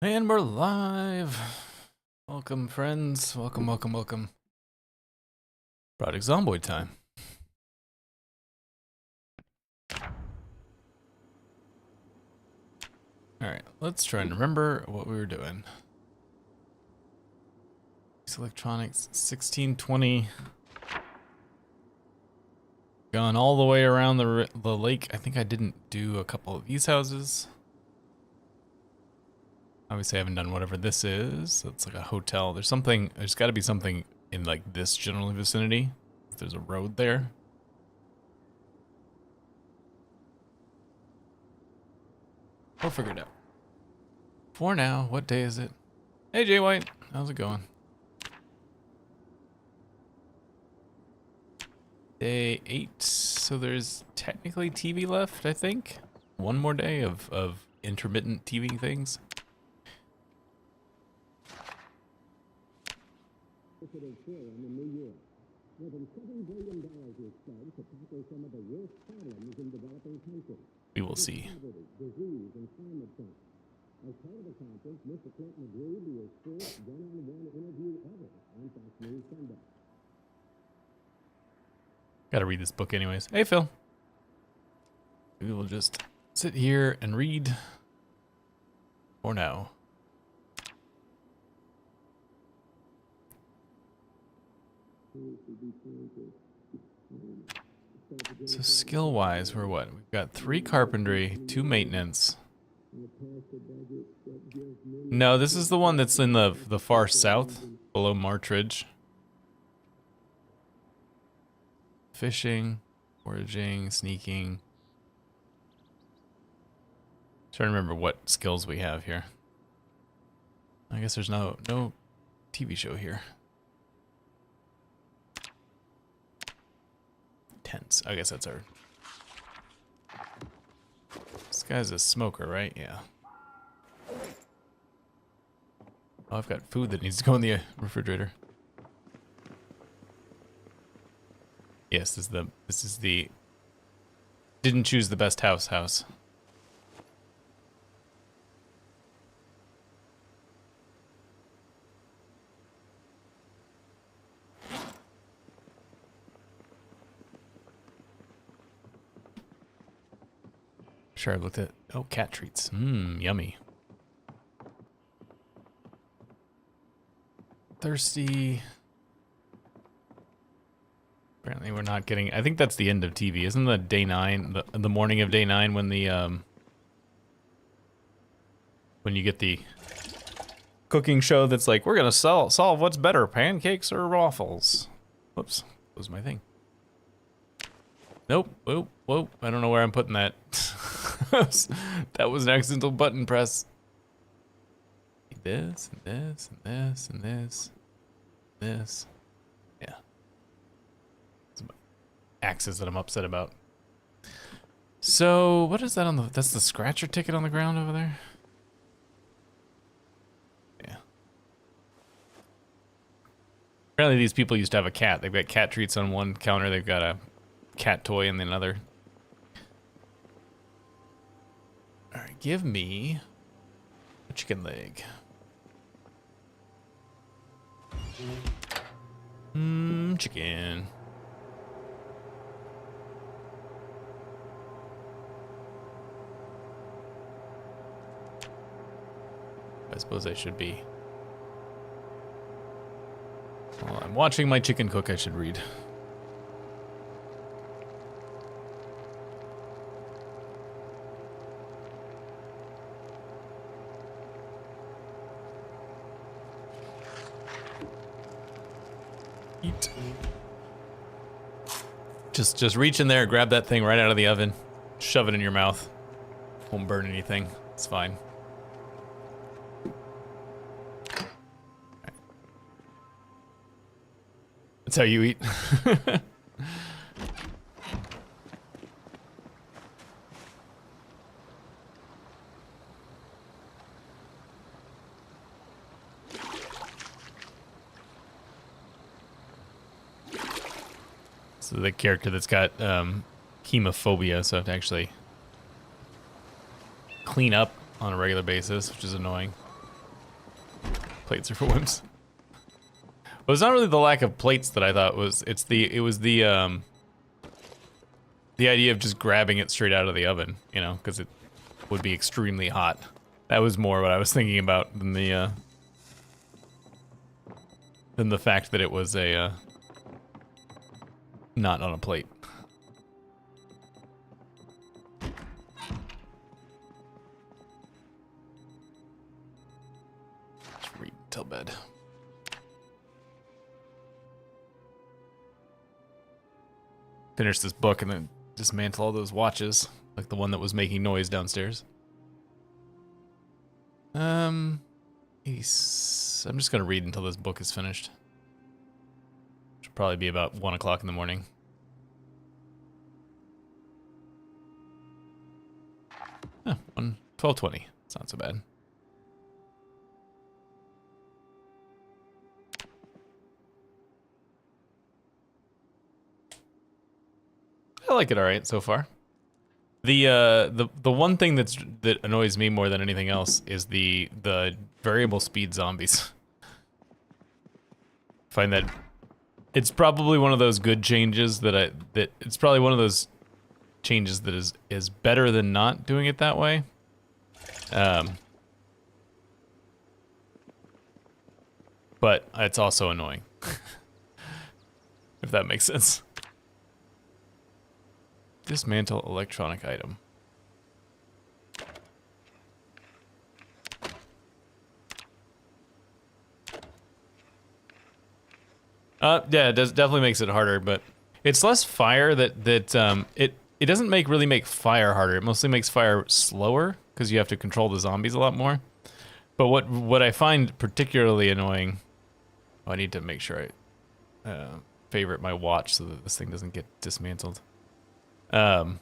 And we're live. Welcome, friends. Welcome, welcome, welcome. Project Zomboid time. Alright, let's try and remember what we were doing. Electronics, 1620. Gone all the way around the lake. I think I didn't do a couple of these houses. Obviously, I haven't done whatever this is. It's like a hotel. There's got to be something in like this general vicinity. If there's a road there. We'll figure it out. For now, what day is it? Hey, Jay White. How's it going? Day 8. So there's technically TV left, I think. One more day of intermittent TV things. We will see. As part of the conference, Mr. Clinton agreed to his first one-on-one interview ever on Fox News Sunday. Gotta read this book anyways. Hey, Phil. We will just sit here and read for now. So skill-wise, we're what? We've got 3 carpentry, 2 maintenance. No, this is the one that's in the far south, below Martridge. Fishing, foraging, sneaking. Trying to remember what skills we have here. I guess there's no TV show here. Tents. I guess that's our... This guy's a smoker, right? Yeah. Oh, I've got food that needs to go in the refrigerator. Yes, this is the didn't choose the best house. Sure, I've looked at cat treats. Yummy. Thirsty. Apparently we're not getting... I think that's the end of TV. Isn't the day 9, the morning of day 9 when the, when you get the cooking show that's like, we're gonna solve what's better, pancakes or waffles? Whoops, that was my thing. Nope, whoa, I don't know where I'm putting that. That was an accidental button press. This, and this, and this, and this. This. Yeah. Axes that I'm upset about. So, what is that on the... That's the scratcher ticket on the ground over there? Yeah. Apparently these people used to have a cat. They've got cat treats on one counter. They've got a cat toy in the another. Alright, give me a chicken leg. Chicken. I suppose I should be. While I'm watching my chicken cook, I should read. Eat. Just reach in there, grab that thing right out of the oven, shove it in your mouth. Won't burn anything. It's fine. That's how you eat. So the character that's got chemophobia, so I have to actually clean up on a regular basis, which is annoying. Plates are for wimps. Well, it's not really the lack of plates that I thought was. It was the idea of just grabbing it straight out of the oven, you know, because it would be extremely hot. That was more what I was thinking about than the fact that it was a not on a plate. Just read till bed. Finish this book and then dismantle all those watches, like the one that was making noise downstairs. I'm just gonna read until this book is finished. Should probably be about 1 o'clock in the morning. Oh, 12:20. It's not so bad. I like it all right so far. The one thing that annoys me more than anything else is the variable speed zombies. Find that it's probably one of those good changes that it's probably one of those changes that is better than not doing it that way. But it's also annoying. If that makes sense. Dismantle electronic item. Yeah, it definitely makes it harder, but it's less fire it doesn't really make fire harder. It mostly makes fire slower because you have to control the zombies a lot more. But what I find particularly annoying, I need to make sure I favorite my watch so that this thing doesn't get dismantled. Why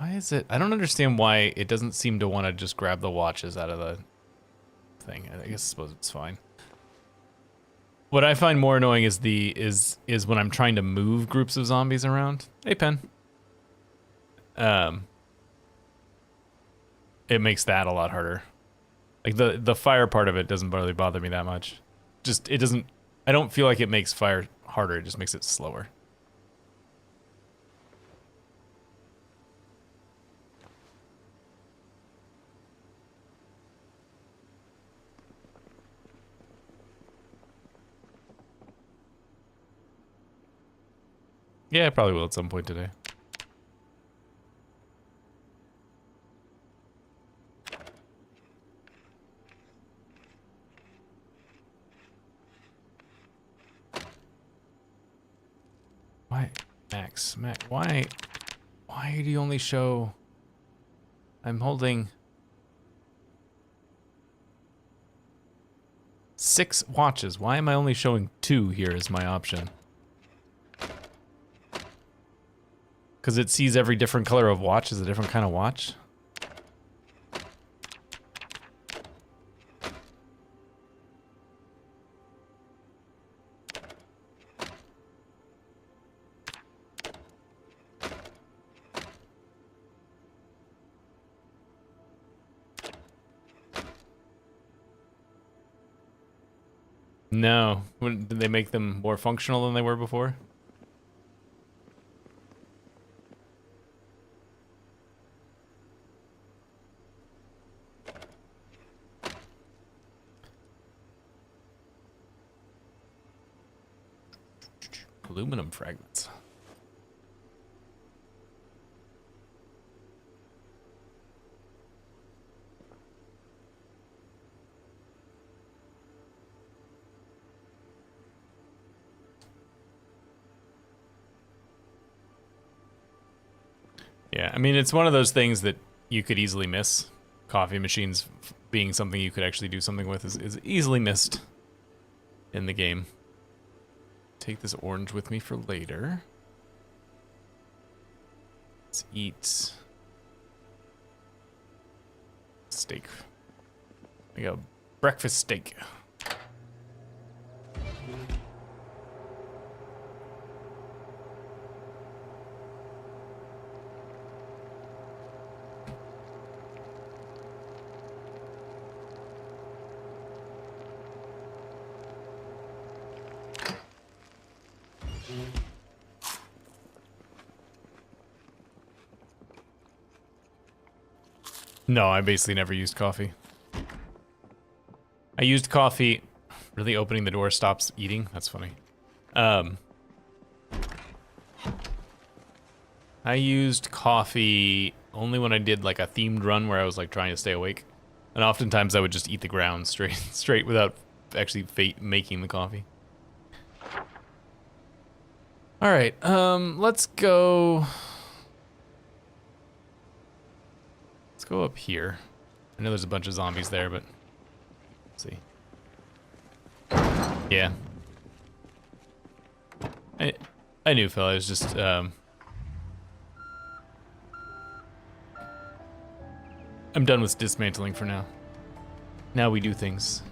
is it? I don't understand why it doesn't seem to want to just grab the watches out of the thing. I suppose it's fine. What I find more annoying is when I'm trying to move groups of zombies around. Hey, Pen. It makes that a lot harder. Like the fire part of it doesn't really bother me that much. Just I don't feel like it makes fire harder, it just makes it slower. Yeah, I probably will at some point today. Why, Max, why do you only show... I'm holding 6 watches. Why am I only showing 2 here as my option? Because it sees every different color of watch as a different kind of watch? No. Did they make them more functional than they were before? Aluminum fragments. Yeah, I mean, it's one of those things that you could easily miss. Coffee machines being something you could actually do something with is easily missed in the game. Take this orange with me for later. Let's eat steak. I got breakfast steak. No, I basically never used coffee. I used coffee. Really, opening the door stops eating? That's funny. I used coffee only when I did like a themed run where I was like trying to stay awake. And oftentimes I would just eat the ground straight without actually making the coffee. All right, let's go. Let's go up here. I know there's a bunch of zombies there, but let's see. Yeah. I knew, Phil. I was just I'm done with dismantling for now. Now we do things.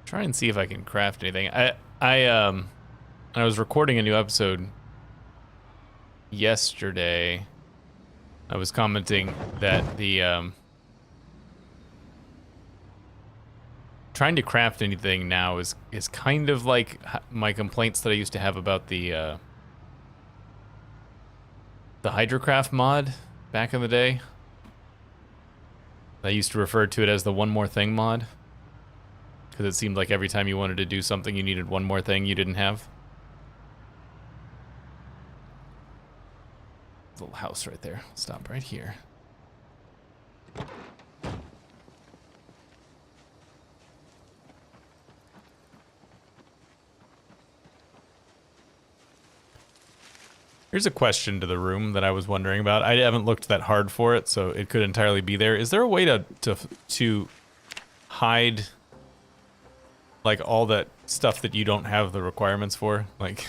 Try and see if I can craft anything. I was recording a new episode yesterday. I was commenting that the trying to craft anything now is kind of like my complaints that I used to have about the Hydrocraft mod back in the day. I used to refer to it as the one more thing mod, because it seemed like every time you wanted to do something, you needed one more thing you didn't have. Little house right there. Stop right here. Here's a question to the room that I was wondering about. I haven't looked that hard for it, so it could entirely be there. Is there a way to hide like all that stuff that you don't have the requirements for? Like,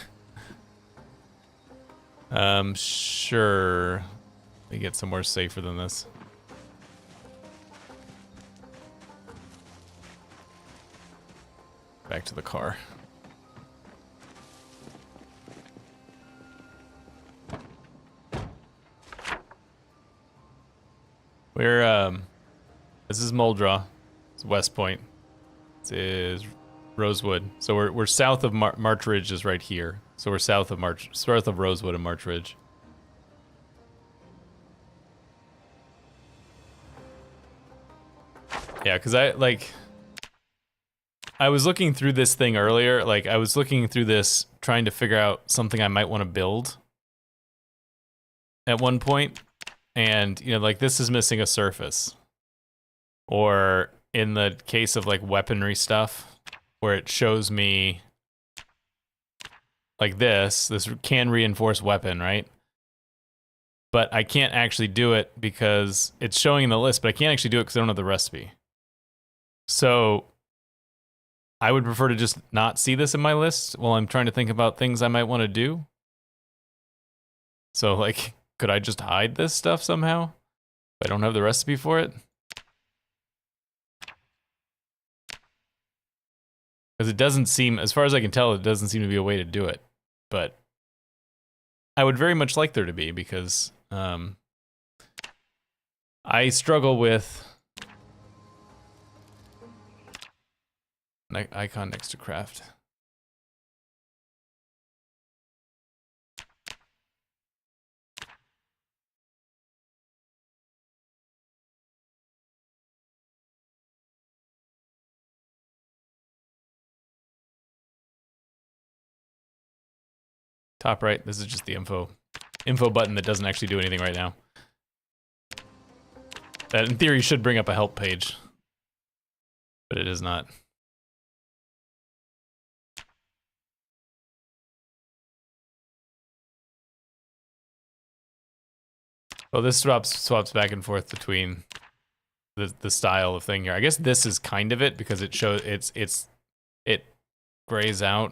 sure. Let me get somewhere safer than this. Back to the car. We're, this is Muldraugh. It's West Point. This is Rosewood. So we're south of March Ridge is right here. So we're south of Rosewood and March Ridge. Yeah, because I was looking through this thing earlier. Like, I was looking through this, trying to figure out something I might want to build at one point. And, you know, like, this is missing a surface. Or in the case of, like, weaponry stuff, where it shows me, like, this can reinforce weapon, right? But I can't actually do it because it's showing in the list, but I can't actually do it because I don't have the recipe. So I would prefer to just not see this in my list while I'm trying to think about things I might want to do. So, like, could I just hide this stuff somehow if I don't have the recipe for it? Because it doesn't seem, as far as I can tell, it doesn't seem to be a way to do it. But I would very much like there to be, because I struggle with an icon next to craft. Top right, this is just the info button that doesn't actually do anything right now. That in theory should bring up a help page, but it is not. Well, this swaps back and forth between the style of thing here. I guess this is kind of it, because it shows it grays out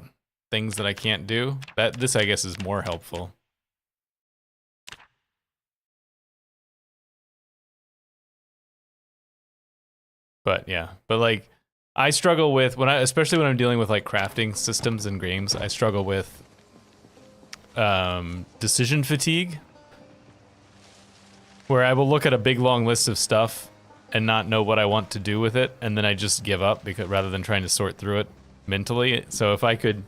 things that I can't do. This I guess is more helpful. But yeah, but like I struggle with especially when I'm dealing with like crafting systems and games, I struggle with decision fatigue, where I will look at a big long list of stuff and not know what I want to do with it, and then I just give up because rather than trying to sort through it mentally. So if I could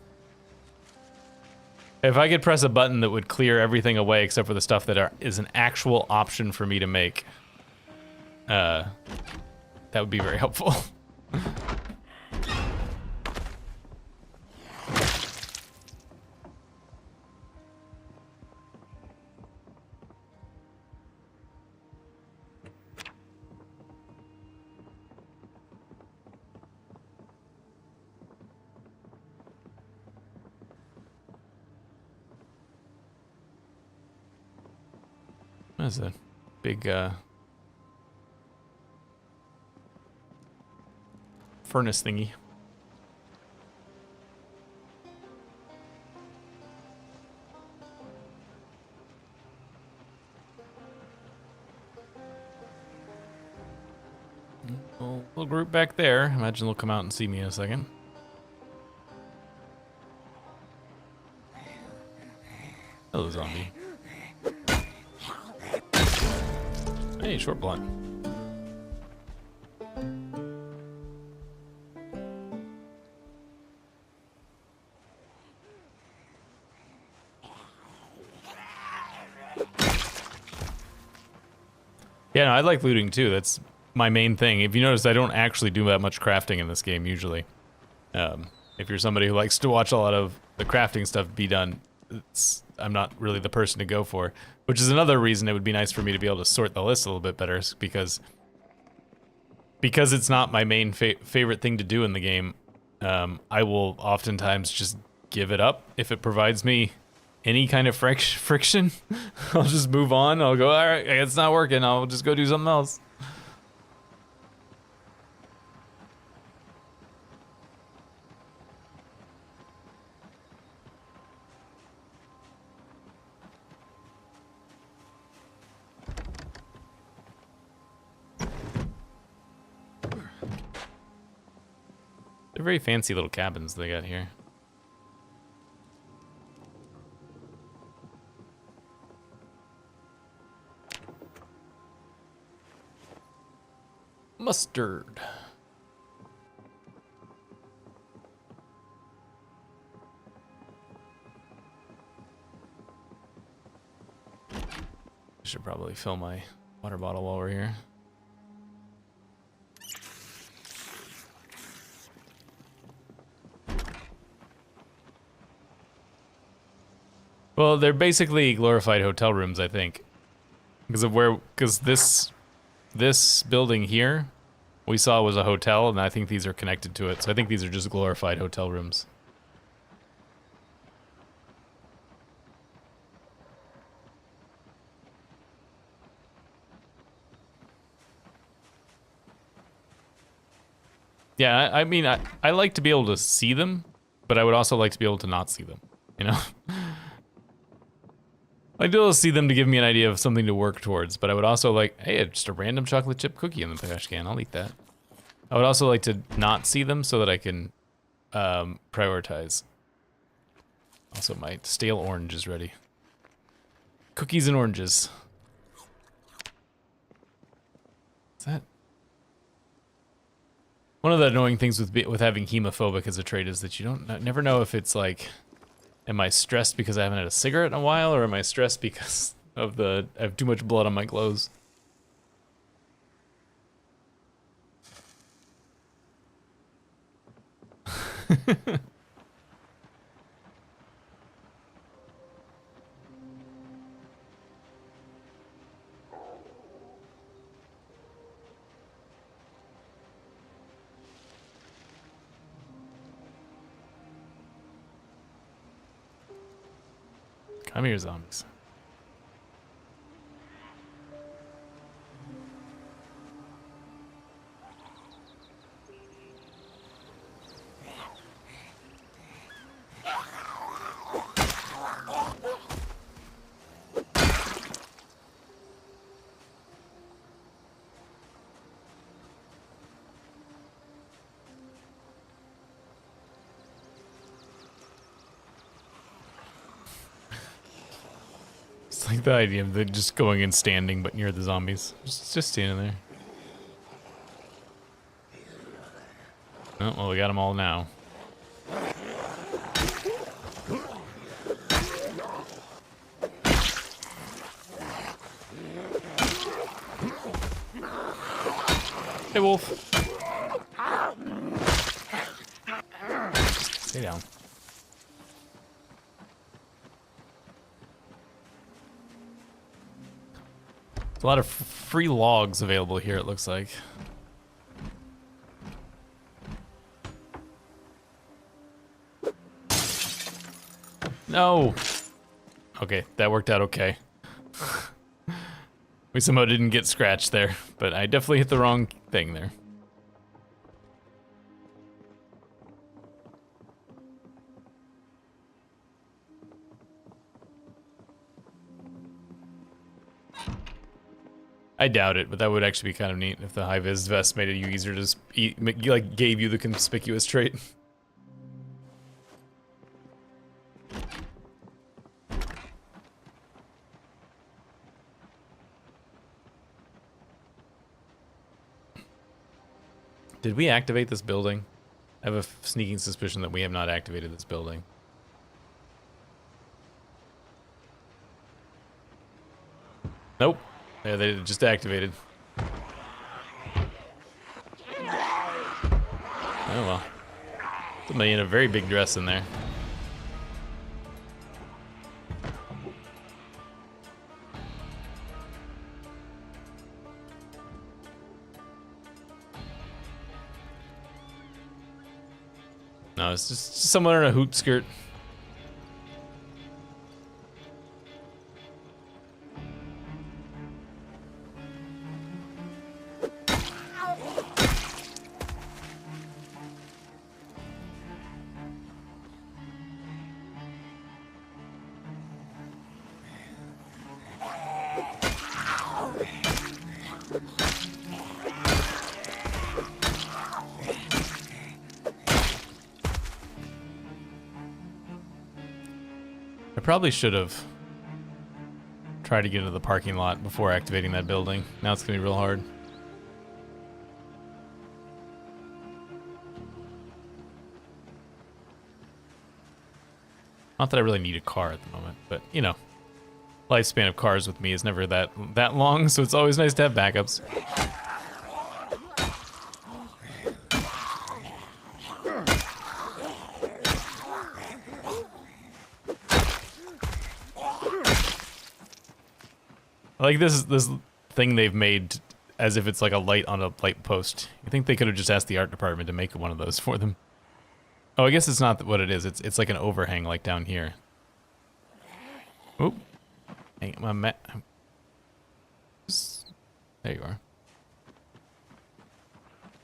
press a button that would clear everything away except for the stuff that is an actual option for me to make, that would be very helpful. That's a big furnace thingy. Little group back there. Imagine they'll come out and see me in a second. Hello, zombie. Hey, short blunt. Yeah, no, I like looting too. That's my main thing. If you notice, I don't actually do that much crafting in this game usually. If you're somebody who likes to watch a lot of the crafting stuff be done, I'm not really the person to go for. Which is another reason it would be nice for me to be able to sort the list a little bit better, because it's not my main favorite thing to do in the game. I will oftentimes just give it up if it provides me any kind of friction. I'll just move on. I'll go, all right, it's not working. I'll just go do something else. They're very fancy little cabins they got here. Mustard. Should probably fill my water bottle while we're here. Well, they're basically glorified hotel rooms, I think, because this building here we saw was a hotel, and I think these are connected to it. So I think these are just glorified hotel rooms. Yeah, I mean, I like to be able to see them, but I would also like to be able to not see them, you know? I'd be able to see them to give me an idea of something to work towards, but I would also like, hey, just a random chocolate chip cookie in the trash can. I'll eat that. I would also like to not see them so that I can prioritize. Also, my stale orange is ready. Cookies and oranges. Is that? One of the annoying things with having hemophobic as a trait is that you never know if it's like, am I stressed because I haven't had a cigarette in a while, or am I stressed because of I have too much blood on my clothes? Come here, zombies. like the idea of just going and standing, but near the zombies. Just standing there. Oh, well, we got them all now. Hey, wolf. Stay down. There's a lot of free logs available here, it looks like. No! Okay, that worked out okay. We somehow didn't get scratched there, but I definitely hit the wrong thing there. I doubt it, but that would actually be kind of neat if the high-vis vest made it easier to just like gave you the conspicuous trait. Did we activate this building? I have a sneaking suspicion that we have not activated this building. Nope. Yeah, they just activated. Oh well. Somebody in a very big dress in there. No, it's just someone in a hoot skirt. I probably should have tried to get into the parking lot before activating that building. Now it's gonna be real hard. Not that I really need a car at the moment, but you know, lifespan of cars with me is never that long, so it's always nice to have backups. I like this thing they've made as if it's like a light on a light post. You think they could have just asked the art department to make one of those for them? Oh, I guess it's not what it is. It's like an overhang, like down here. Oop! Hey, my there you are.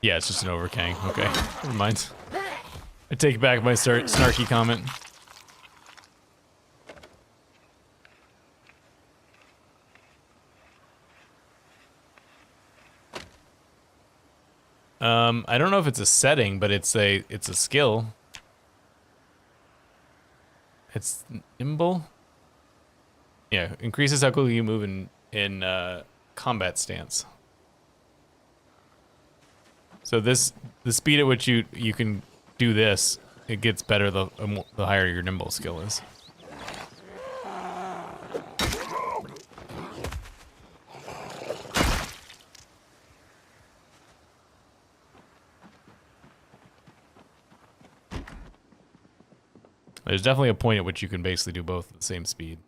Yeah, it's just an overhang. Okay, never mind. I take back my snarky comment. I don't know if it's a setting, but it's a skill. It's nimble. Yeah, increases how quickly you move in combat stance. So the speed at which you can do this, it gets better the higher your nimble skill is. There's definitely a point at which you can basically do both at the same speed.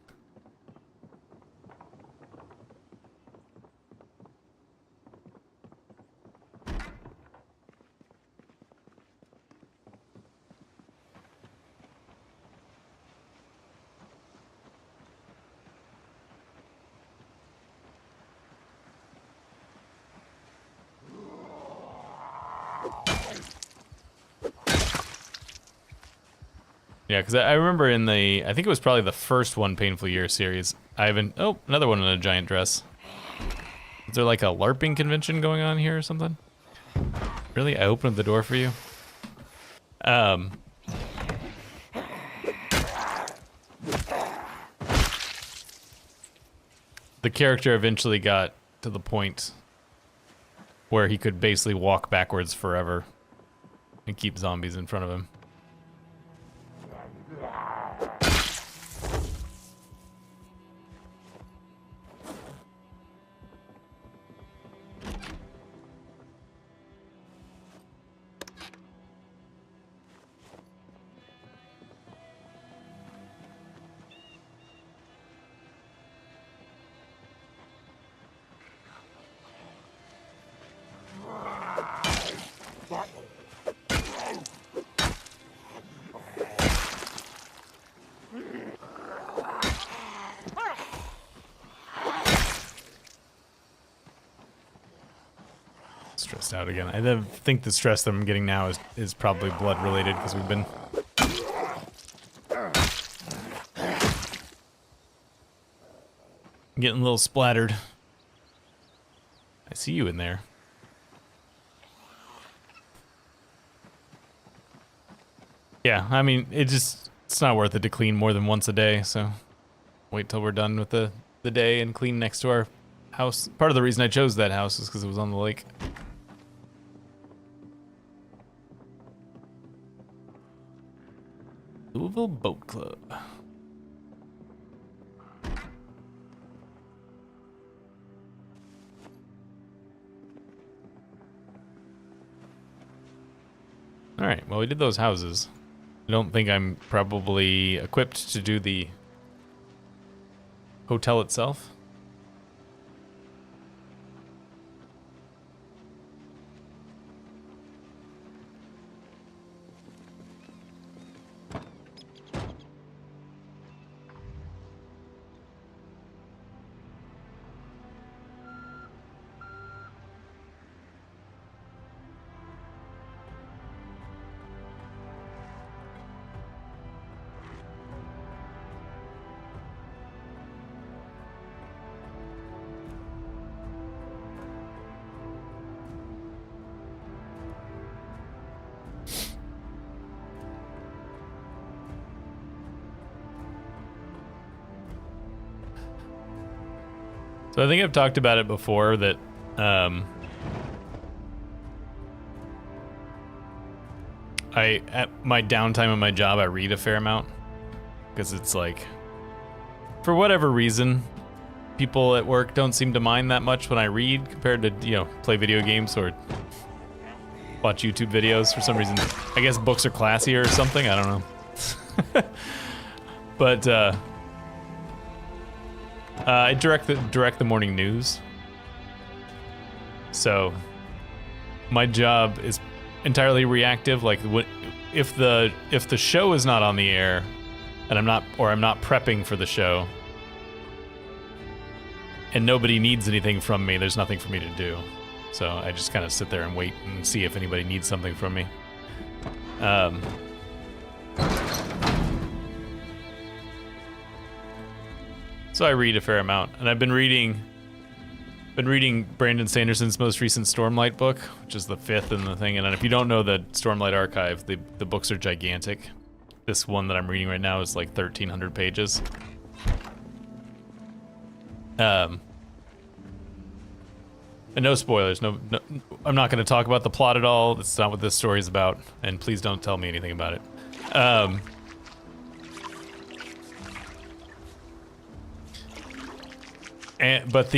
Yeah, because I remember in the, I think it was probably the first One Painful Year series, oh, another one in a giant dress. Is there like a LARPing convention going on here or something? Really? I opened the door for you? the character eventually got to the point where he could basically walk backwards forever and keep zombies in front of him. Stressed out again. I think the stress that I'm getting now is probably blood related because we've been getting a little splattered. I see you in there. Yeah, I mean, it's not worth it to clean more than once a day, so wait till we're done with the day and clean next to our house. Part of the reason I chose that house is because it was on the lake. Louisville Boat Club. Alright, well we did those houses. I don't think I'm probably equipped to do the hotel itself. So I think I've talked about it before that at my downtime at my job I read a fair amount because it's like, for whatever reason, people at work don't seem to mind that much when I read compared to, you know, play video games or watch YouTube videos for some reason. I guess books are classier or something, I don't know. But I direct the morning news, so my job is entirely reactive. Like, if the show is not on the air, and I'm not prepping for the show, and nobody needs anything from me, there's nothing for me to do. So I just kind of sit there and wait and see if anybody needs something from me. So I read a fair amount, and I've been reading Brandon Sanderson's most recent Stormlight book, which is the 5th in the thing. And if you don't know the Stormlight Archive, the books are gigantic. This one that I'm reading right now is like 1,300 pages. And no spoilers. No, I'm not going to talk about the plot at all. That's not what this story is about, and please don't tell me anything about it. But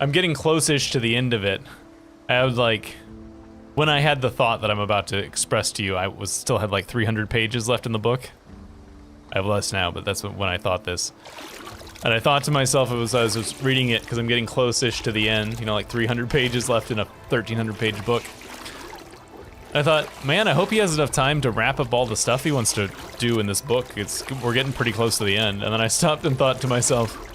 I'm getting close-ish to the end of it. I was like, when I had the thought that I'm about to express to you, I still had like 300 pages left in the book. I have less now, but that's when I thought this. And I thought to myself, as I was reading it, because I'm getting close-ish to the end, you know, like 300 pages left in a 1,300-page book. I thought, man, I hope he has enough time to wrap up all the stuff he wants to do in this book. We're getting pretty close to the end. And then I stopped and thought to myself,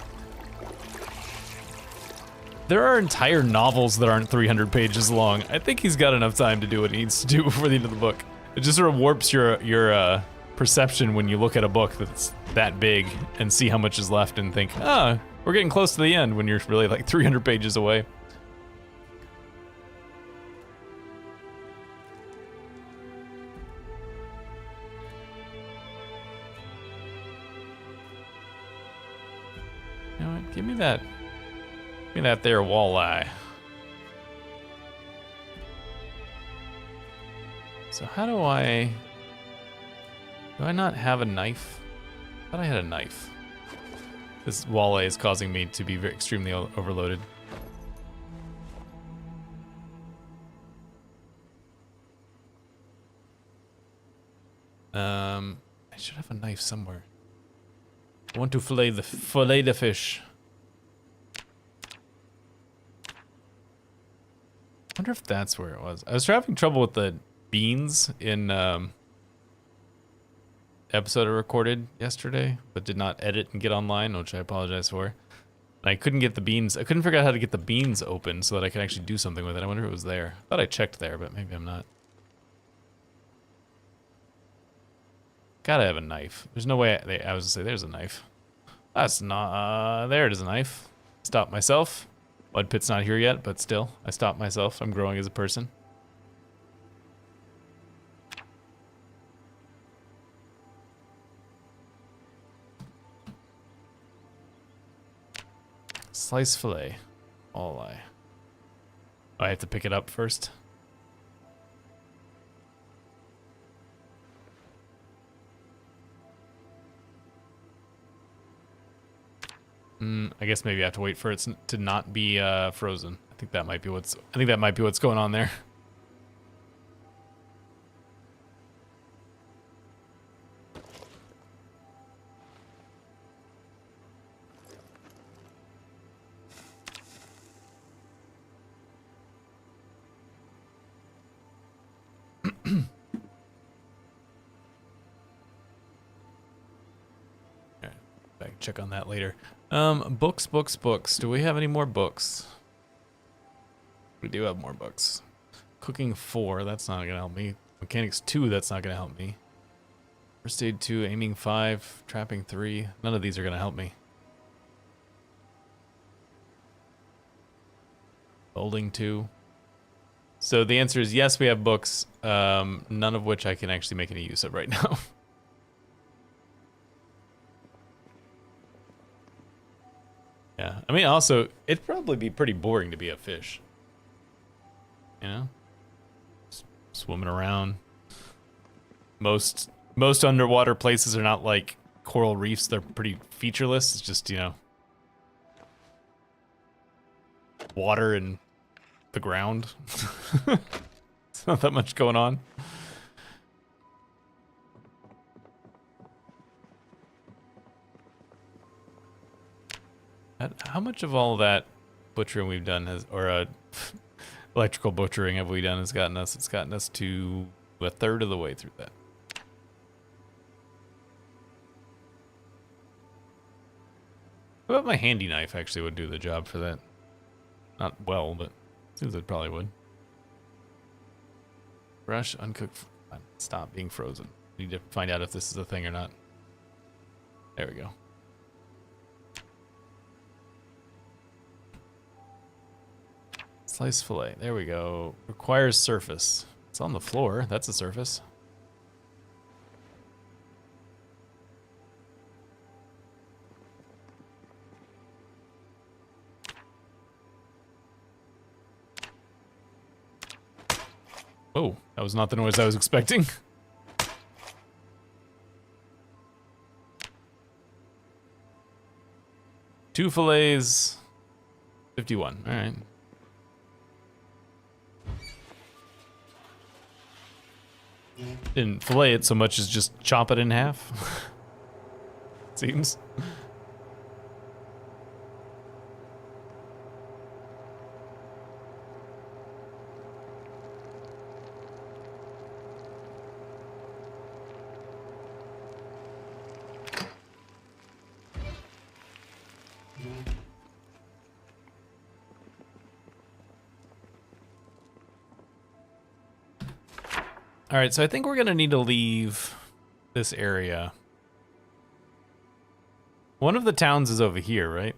there are entire novels that aren't 300 pages long. I think he's got enough time to do what he needs to do before the end of the book. It just sort of warps your perception when you look at a book that's that big and see how much is left and think, we're getting close to the end, when you're really like 300 pages away. You know what? Give me that. Give me that there walleye. So how do I... Do I not have a knife? I thought I had a knife. This walleye is causing me to be extremely overloaded. I should have a knife somewhere. I want to fillet the fish. I wonder if that's where it was. I was having trouble with the beans in episode I recorded yesterday, but did not edit and get online, which I apologize for. And I couldn't get the beans. I couldn't figure out how to get the beans open so that I could actually do something with it. I wonder if it was there. I thought I checked there, but maybe I'm not. Gotta have a knife. There's no way I was gonna say there's a knife. That's not, there it is a knife. Stop myself. Mud Pit's not here yet, but still, I stopped myself. I'm growing as a person. Slice fillet. All I. Oh, I have to pick it up first. I guess maybe I have to wait for it to not be frozen. I think that might be what's going on there. Alright, back check on that later. Books. Do we have any more books? We do have more books. Cooking 4, that's not gonna help me. Mechanics 2, that's not gonna help me. First aid 2, aiming 5, trapping 3. None of these are gonna help me. Bowling 2. So the answer is yes, we have books, none of which I can actually make any use of right now. Yeah, I mean, also, it'd probably be pretty boring to be a fish. You know? Swimming around. Most underwater places are not like coral reefs, they're pretty featureless. It's just, you know, water and the ground. It's not that much going on. How much of all that butchering we've done has, or electrical butchering have we done has gotten us? It's gotten us to a third of the way through that. What about my handy knife actually would do the job for that? Not well, but seems it probably would. Brush, uncooked, stop being frozen. Need to find out if this is a thing or not. There we go. Slice fillet. There we go. Requires surface. It's on the floor. That's a surface. Oh, that was not the noise I was expecting. Two fillets. 51. All right. Didn't fillet it so much as just chop it in half. Seems. All right, so I think we're gonna need to leave this area. One of the towns is over here, right?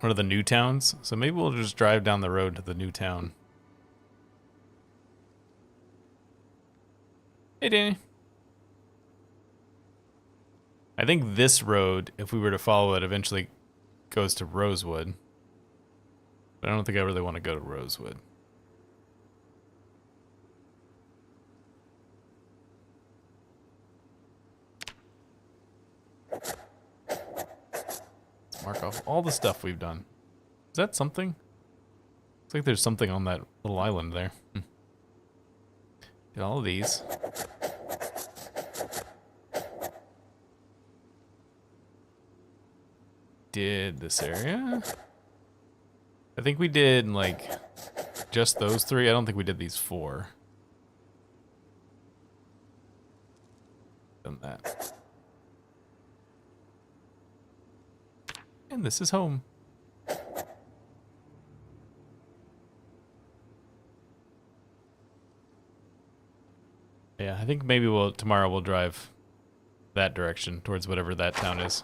One of the new towns. So maybe we'll just drive down the road to the new town. Hey, Danny. I think this road, if we were to follow it, eventually goes to Rosewood. But I don't think I really want to go to Rosewood. Let's mark off all the stuff we've done. Is that something? Looks like there's something on that little island there. Did all of these. Did this area? I think we did, like, just those 3. I don't think we did these 4. Done that. And this is home. Yeah, I think maybe tomorrow we'll drive that direction towards whatever that town is.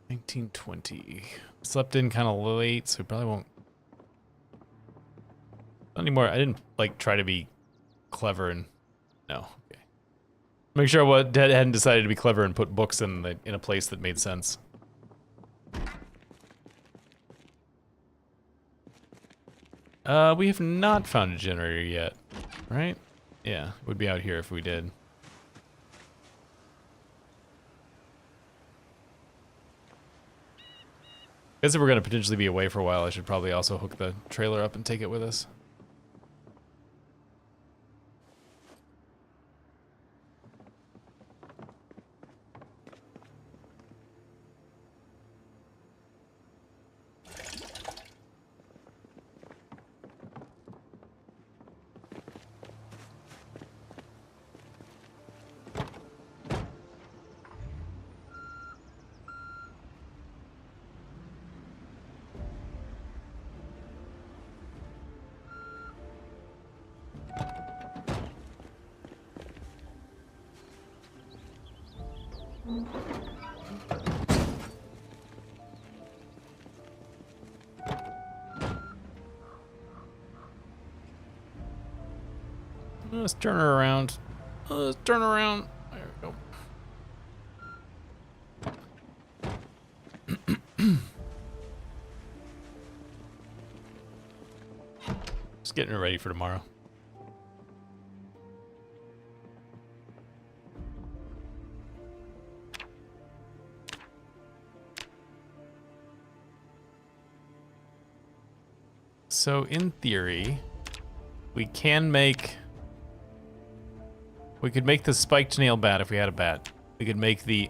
1920. Slept in kind of late, so we probably won't. Not anymore. I didn't like try to be clever and no. Okay. Make sure what Dad hadn't decided to be clever and put books in a place that made sense. We have not found a generator yet, right? Yeah, it would be out here if we did. I guess if we're going to potentially be away for a while, I should probably also hook the trailer up and take it with us. Let's turn her around. Let's turn around. There we go. Just getting her ready for tomorrow. So in theory, we can make... We could make the spiked nail bat if we had a bat. We could make the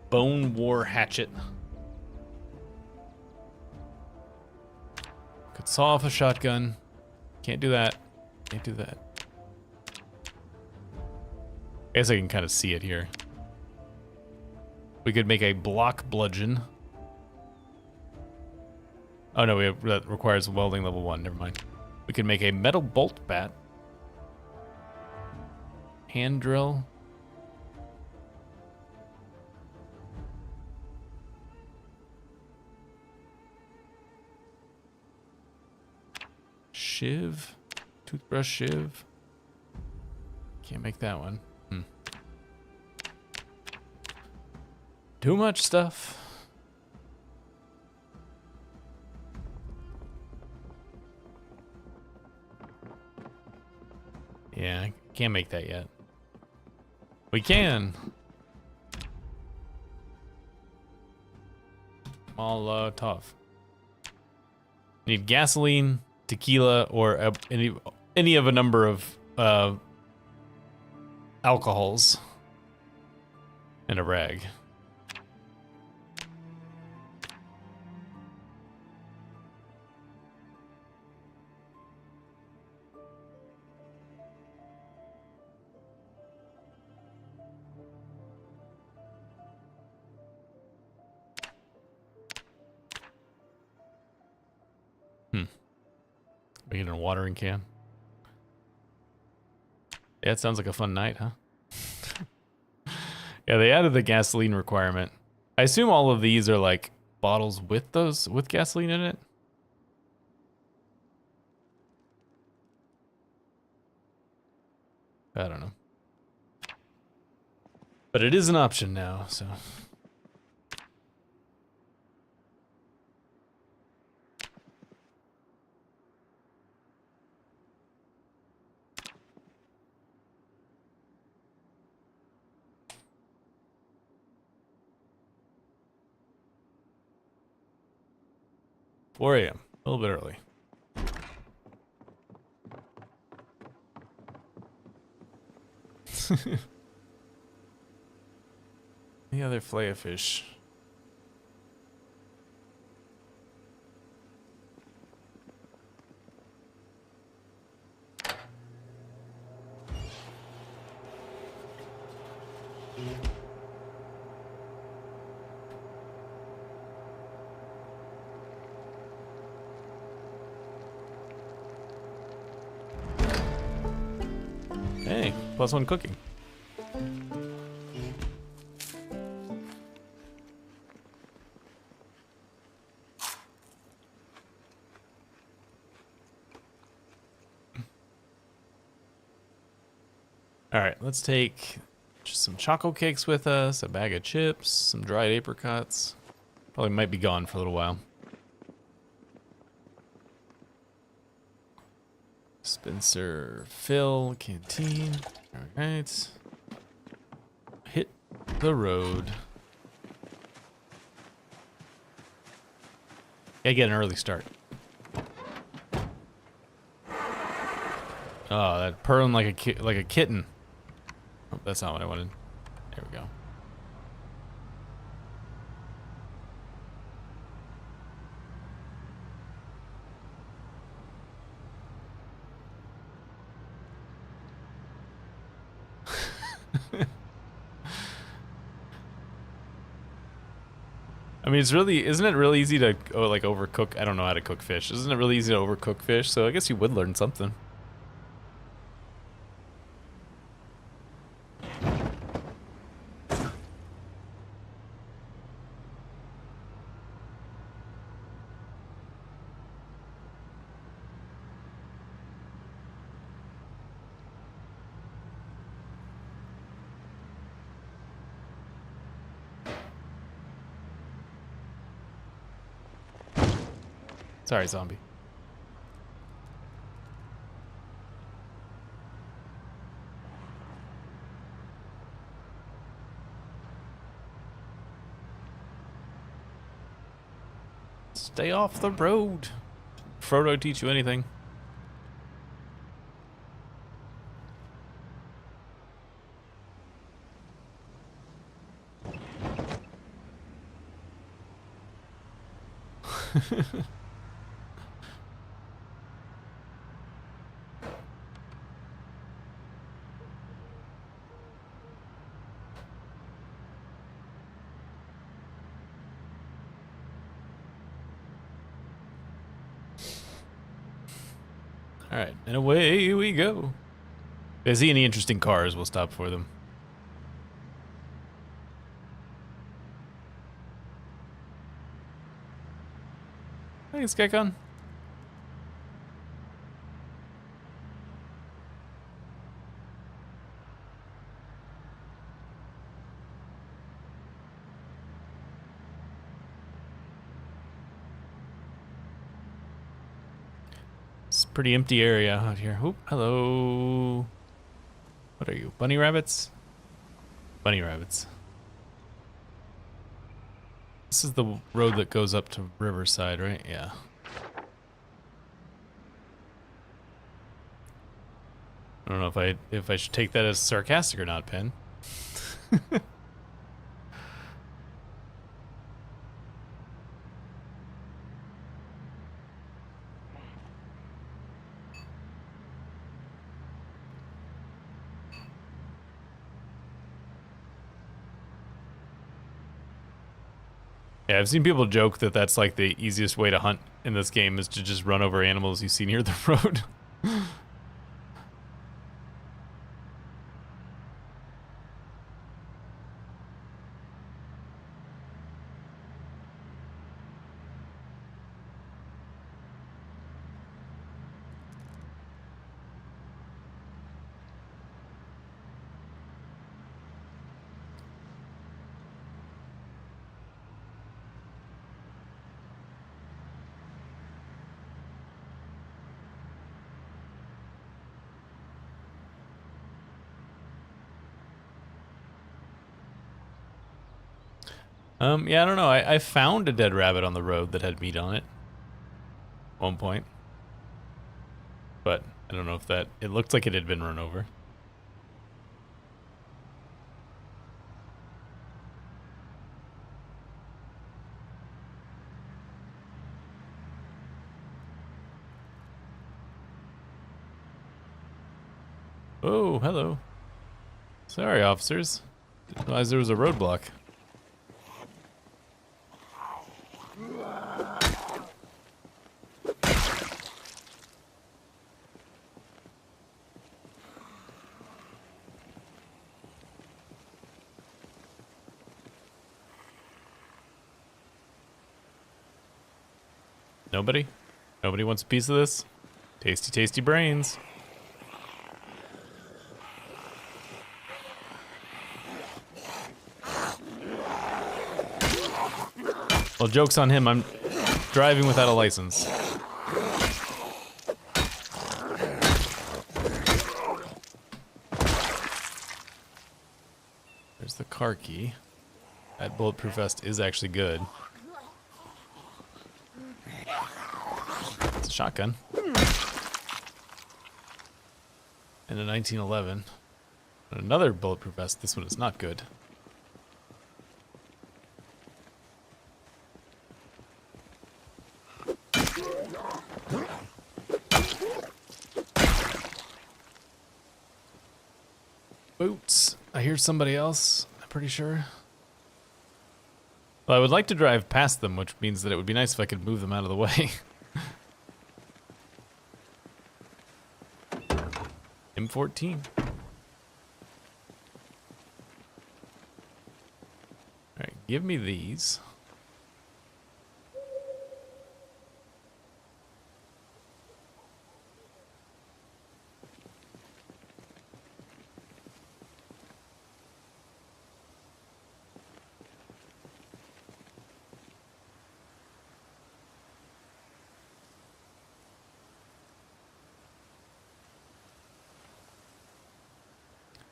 bone war hatchet. Could saw off a shotgun. Can't do that. Can't do that. I guess I can kind of see it here. We could make a block bludgeon. Oh no, that requires welding level 1. Never mind. We could make a metal bolt bat. Hand drill. Shiv. Toothbrush shiv. Can't make that one. Too much stuff. Yeah, I can't make that yet. We can. Molotov. Need gasoline, tequila, or any of a number of alcohols, and a rag. Making a watering can. Yeah, it sounds like a fun night, huh? Yeah, they added the gasoline requirement. I assume all of these are like bottles with gasoline in it. I don't know. But it is an option now, so. 4 a.m. A little bit early. The other fillet of fish. Hey, +1 cooking. Alright, let's take just some choco cakes with us, a bag of chips, some dried apricots. Probably might be gone for a little while. Spencer, Phil, canteen. Alright. Hit the road. Gotta get an early start. Oh, that purring like a kitten. Oh, that's not what I wanted. There we go. I mean, isn't it really easy to like overcook? I don't know how to cook fish. Isn't it really easy to overcook fish? So I guess you would learn something. Sorry, zombie. Stay off the road. Frodo teach you anything? Alright, and away we go. If I see any interesting cars, we'll stop for them. Hey, Skycon. It's a pretty empty area out here. Oop, hello. What are you, bunny rabbits? Bunny rabbits. This is the road that goes up to Riverside, right? Yeah. I don't know if I should take that as sarcastic or not, Pen. Yeah, I've seen people joke that that's like the easiest way to hunt in this game is to just run over animals you see near the road. Yeah, I don't know. I found a dead rabbit on the road that had meat on it. At one point. But I don't know if that... It looked like it had been run over. Oh, hello. Sorry, officers. Didn't realize there was a roadblock. Nobody? Nobody wants a piece of this? Tasty, tasty brains. Well, joke's on him. I'm driving without a license. There's the car key. That bulletproof vest is actually good. It's a shotgun. And a 1911. And another bulletproof vest. This one is not good. Boots. I hear somebody else, I'm pretty sure. Well, I would like to drive past them, which means that it would be nice if I could move them out of the way. M14. Alright, give me these.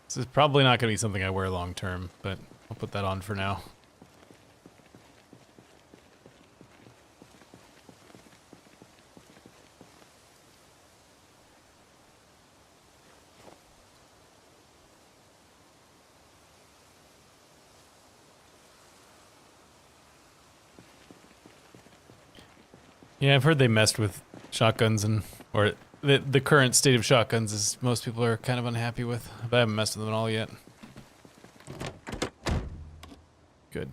This is probably not going to be something I wear long term, but I'll put that on for now. Yeah, I've heard they messed with shotguns or the current state of shotguns is most people are kind of unhappy with, but I haven't messed with them at all yet. Good.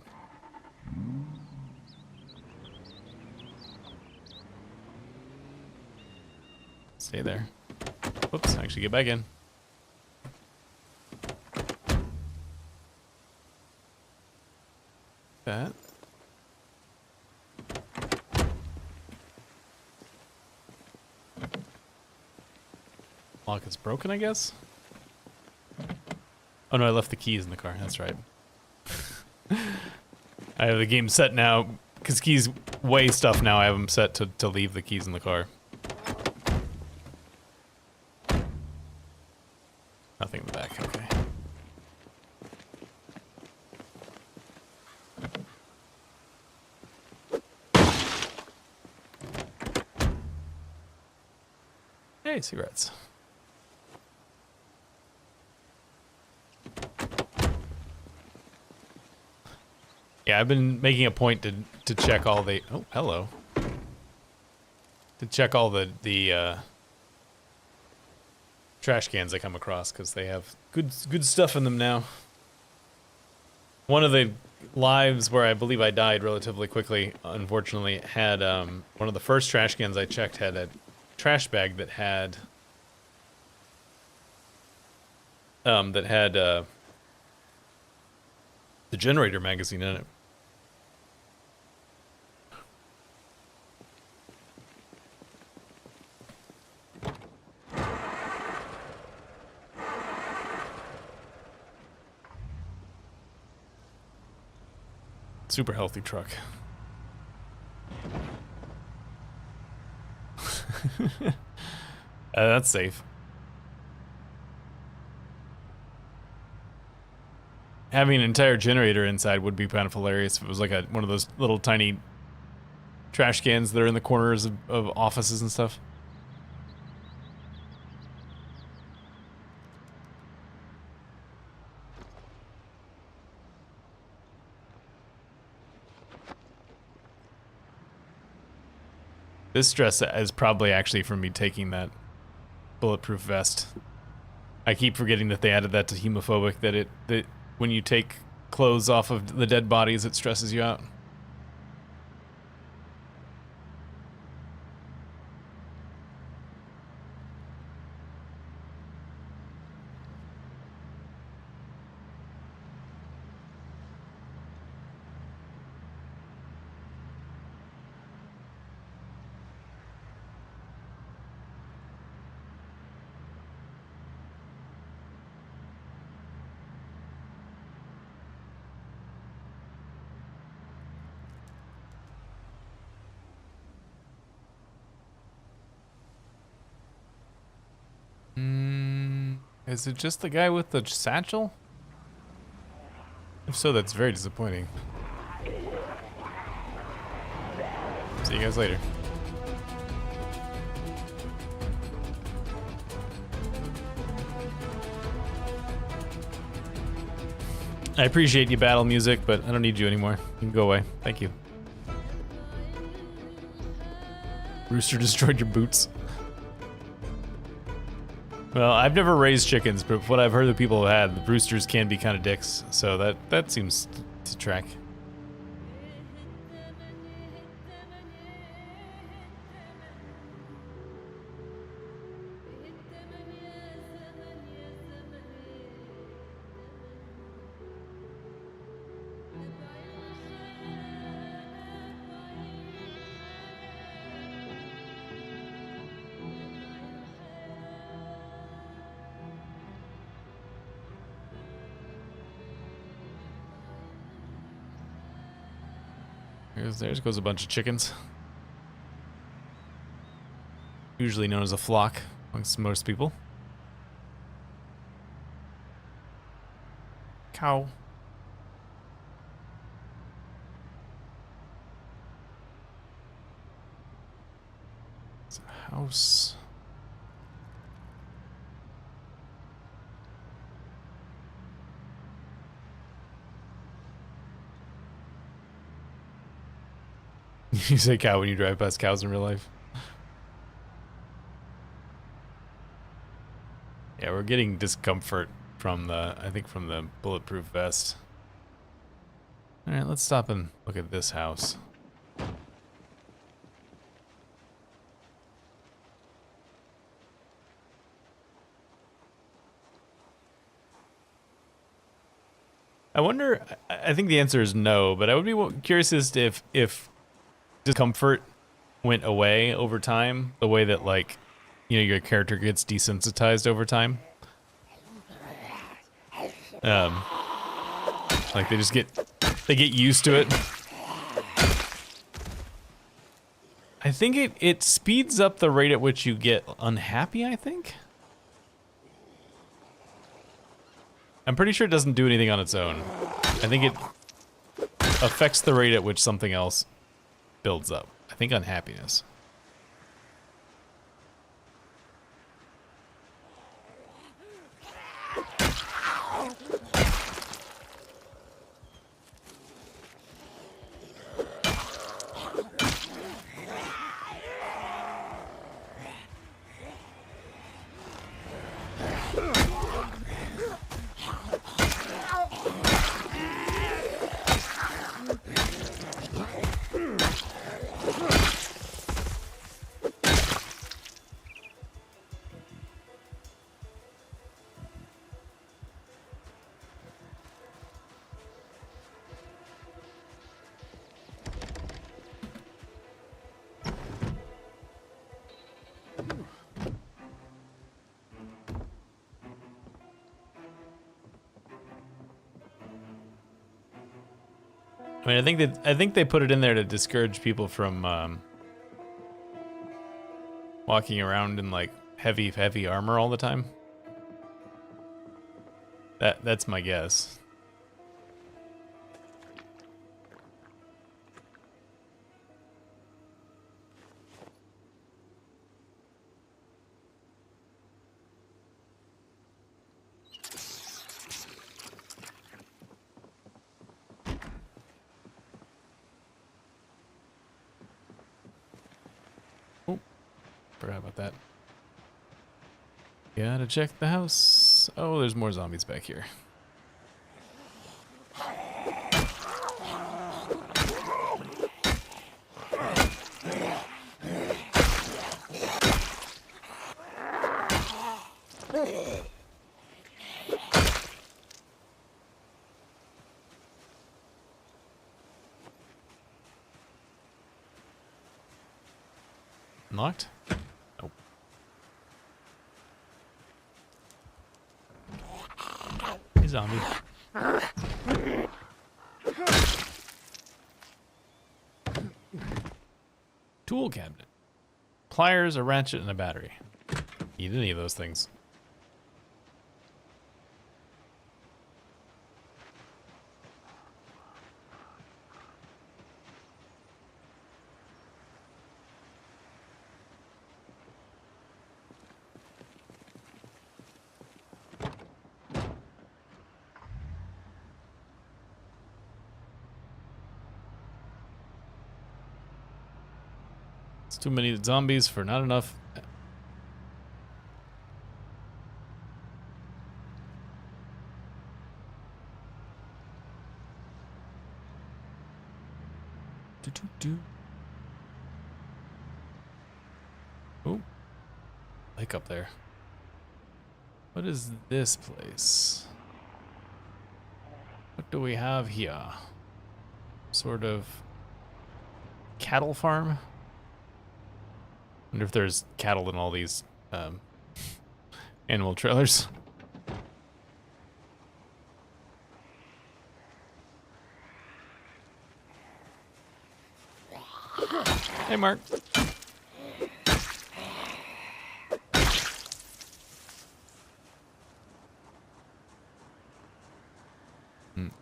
Stay there. Whoops, actually get back in. That. Lock is broken, I guess? Oh no, I left the keys in the car. That's right. I have the game set now, because keys weigh stuff now. I have them set to leave the keys in the car. Nothing in the back, okay. Hey, cigarettes. Yeah, I've been making a point to check all the... Oh, hello. To check all the trash cans I come across, because they have good stuff in them now. One of the lives where I believe I died relatively quickly, unfortunately, had one of the first trash cans I checked had a trash bag that had... the generator magazine in it. Super healthy truck. That's safe. having an entire generator inside would be kind of hilarious if it was like one of those little tiny trash cans that are in the corners of offices and stuff. This stress is probably actually from me taking that bulletproof vest. I keep forgetting that they added that to hemophobic, that when you take clothes off of the dead bodies, it stresses you out. Is it just the guy with the satchel? If so, that's very disappointing. See you guys later. I appreciate you, battle music, but I don't need you anymore. You can go away. Thank you. Rooster destroyed your boots. Well, I've never raised chickens, but what I've heard that people have had, the roosters can be kind of dicks, so that seems to track. There goes a bunch of chickens. Usually known as a flock amongst most people. Cow. It's a house. You say cow when you drive past cows in real life. Yeah, we're getting discomfort from I think from the bulletproof vest. Alright, let's stop and look at this house. I wonder, I think the answer is no, but I would be curious as to if discomfort went away over time, the way that, like, you know, your character gets desensitized over time. Like they get used to it. I think it speeds up the rate at which you get unhappy, I think. I'm pretty sure it doesn't do anything on its own. I think it affects the rate at which something else builds up. I think unhappiness. I mean, I think they put it in there to discourage people from walking around in like heavy armor all the time. That's my guess. Forgot about that. Gotta check the house. Oh, there's more zombies back here. Unlocked? Nope. Hey, zombie. Tool cabinet. Pliers, a ratchet, and a battery. Need any of those things. It's too many zombies for not enough. Oh, lake up there. What is this place? What do we have here? Sort of cattle farm? Wonder if there's cattle in all these animal trailers. Hey, Mark.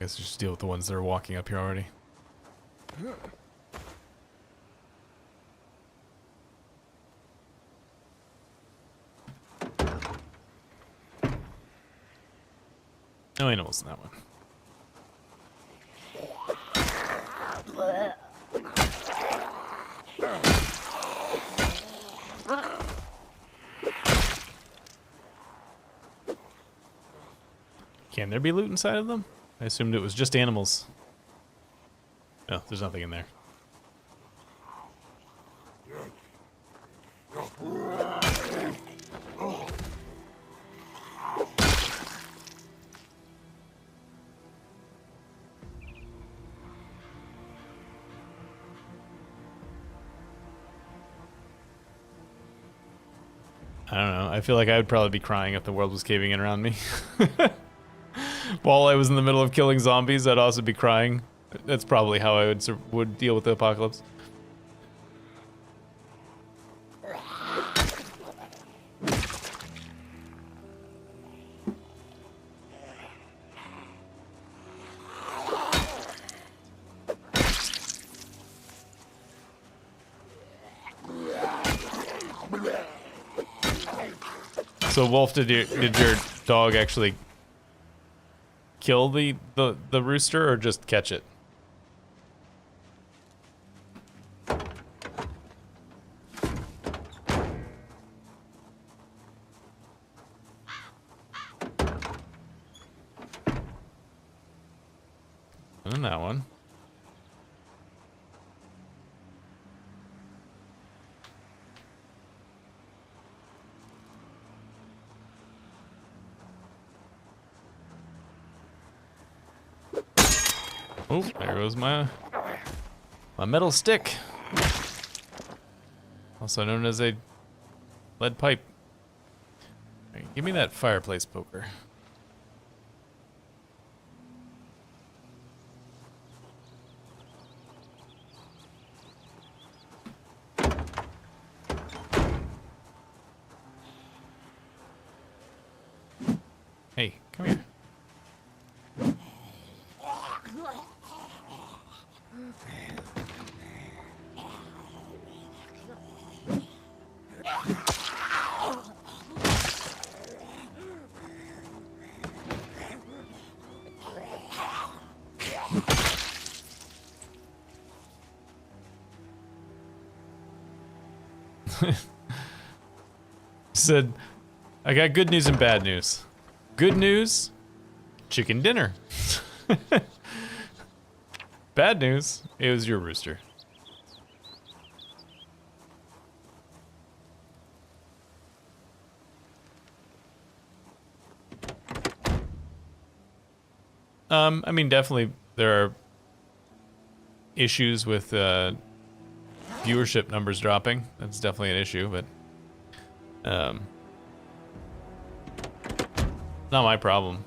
Guess just deal with the ones that are walking up here already. No animals in that one. Can there be loot inside of them? I assumed it was just animals. No, there's nothing in there. I don't know. I feel like I would probably be crying if the world was caving in around me. While I was in the middle of killing zombies, I'd also be crying. That's probably how I would deal with the apocalypse. So Wolf, did your dog actually kill the rooster or just catch it? And that one. Oh, there goes my metal stick. Also known as a lead pipe. Right, give me that fireplace poker. Hey, come here. said, I got good news and bad news. Good news, chicken dinner. Bad news, it was your rooster. I mean, definitely there are issues with viewership numbers dropping. That's definitely an issue, but not my problem.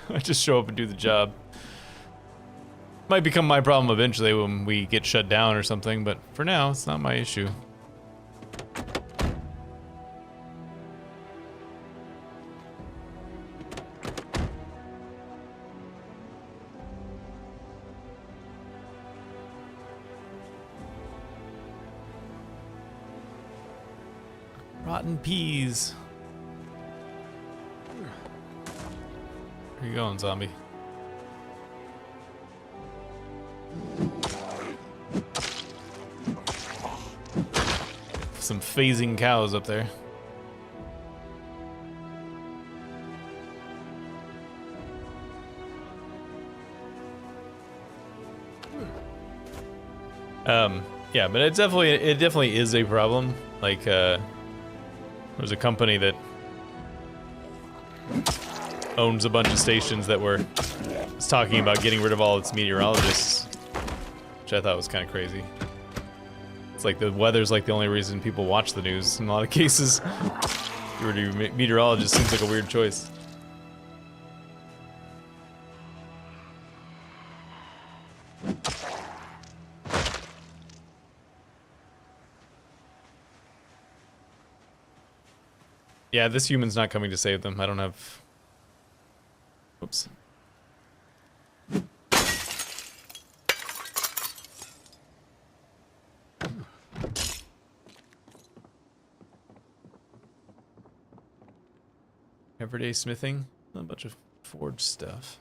I just show up and do the job. Might become my problem eventually when we get shut down or something, but for now, it's not my issue. Rotten peas. Where you going, zombie? Some phasing cows up there. Yeah, but it definitely is a problem. Like, there's a company that owns a bunch of stations that was talking about getting rid of all its meteorologists, which I thought was kind of crazy. It's like the weather's like the only reason people watch the news in a lot of cases. If you were to be meteorologist, seems like a weird choice. Yeah, this human's not coming to save them. I don't have... Oops. Everyday smithing. A bunch of forged stuff.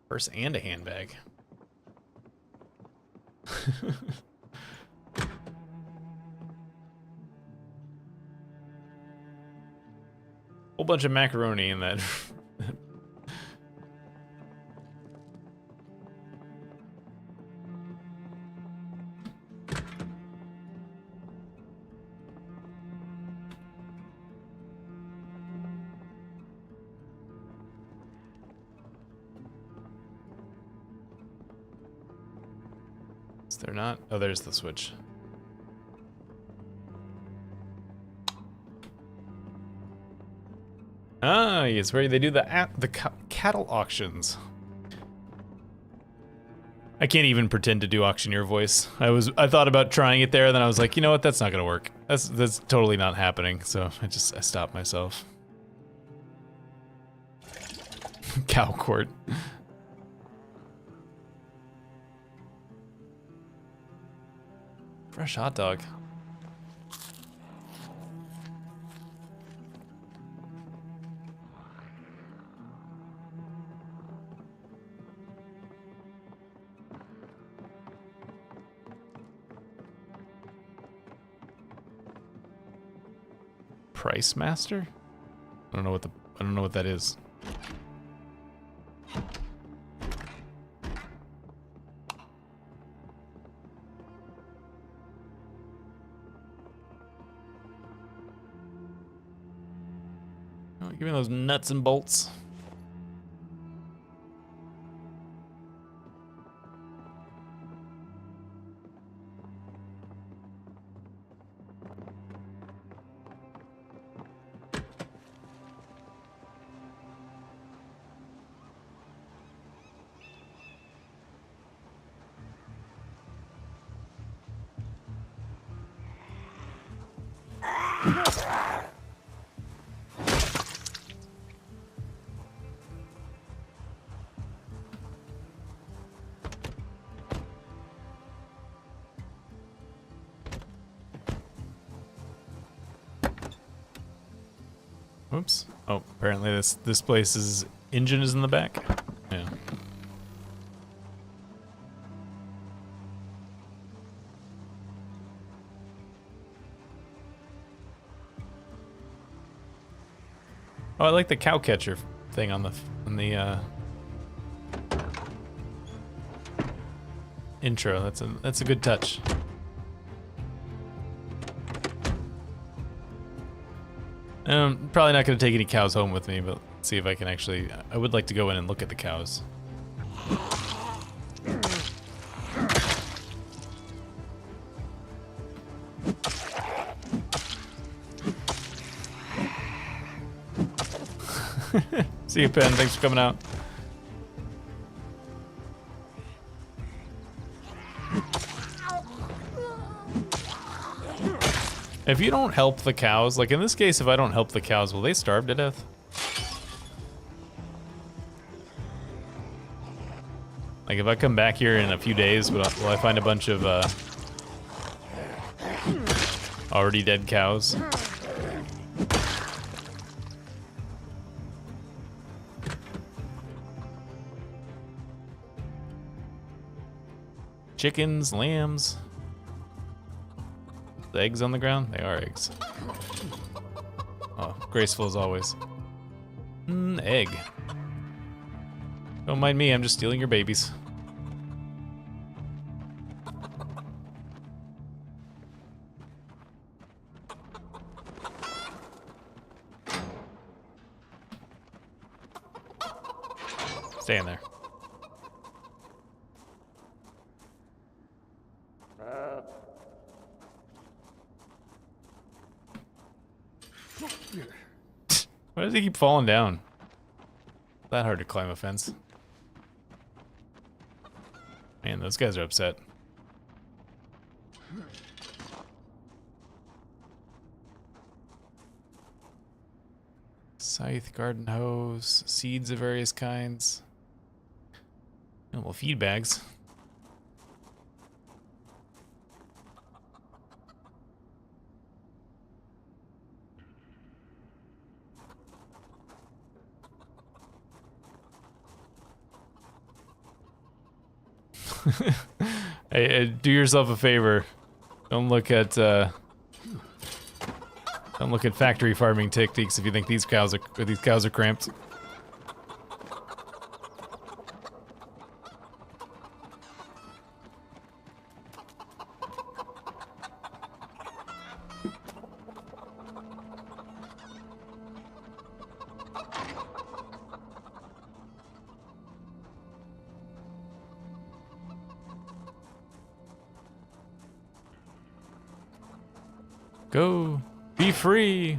Purse and a handbag. Whole bunch of macaroni in that. They're not. Oh, there's the switch. Ah, it's where they do the cattle auctions. I can't even pretend to do auctioneer voice. I thought about trying it there, then I was like, you know what? That's not gonna work. That's totally not happening. So I stopped myself. Cow court. Fresh hot dog. Price Master? I don't know what that is. Give me those nuts and bolts. Whoops. Oh, apparently this place's engine is in the back. Yeah. Oh, I like the cow catcher thing on the intro. That's a good touch. I'm probably not going to take any cows home with me, but let's see if I can actually... I would like to go in and look at the cows. See you, Pen. Thanks for coming out. If you don't help the cows, like in this case, if I don't help the cows, will they starve to death? Like if I come back here in a few days, will I find a bunch of already dead cows? Chickens, lambs. The eggs on the ground? They are eggs. Oh, graceful as always. Egg. Don't mind me, I'm just stealing your babies. Stay in there. Why does he keep falling down? That hard to climb a fence. Man, those guys are upset. Scythe, garden hose, seeds of various kinds. Oh, well, feed bags. Hey, do yourself a favor. Don't look at factory farming techniques if you think these cows are cramped. Go, be free.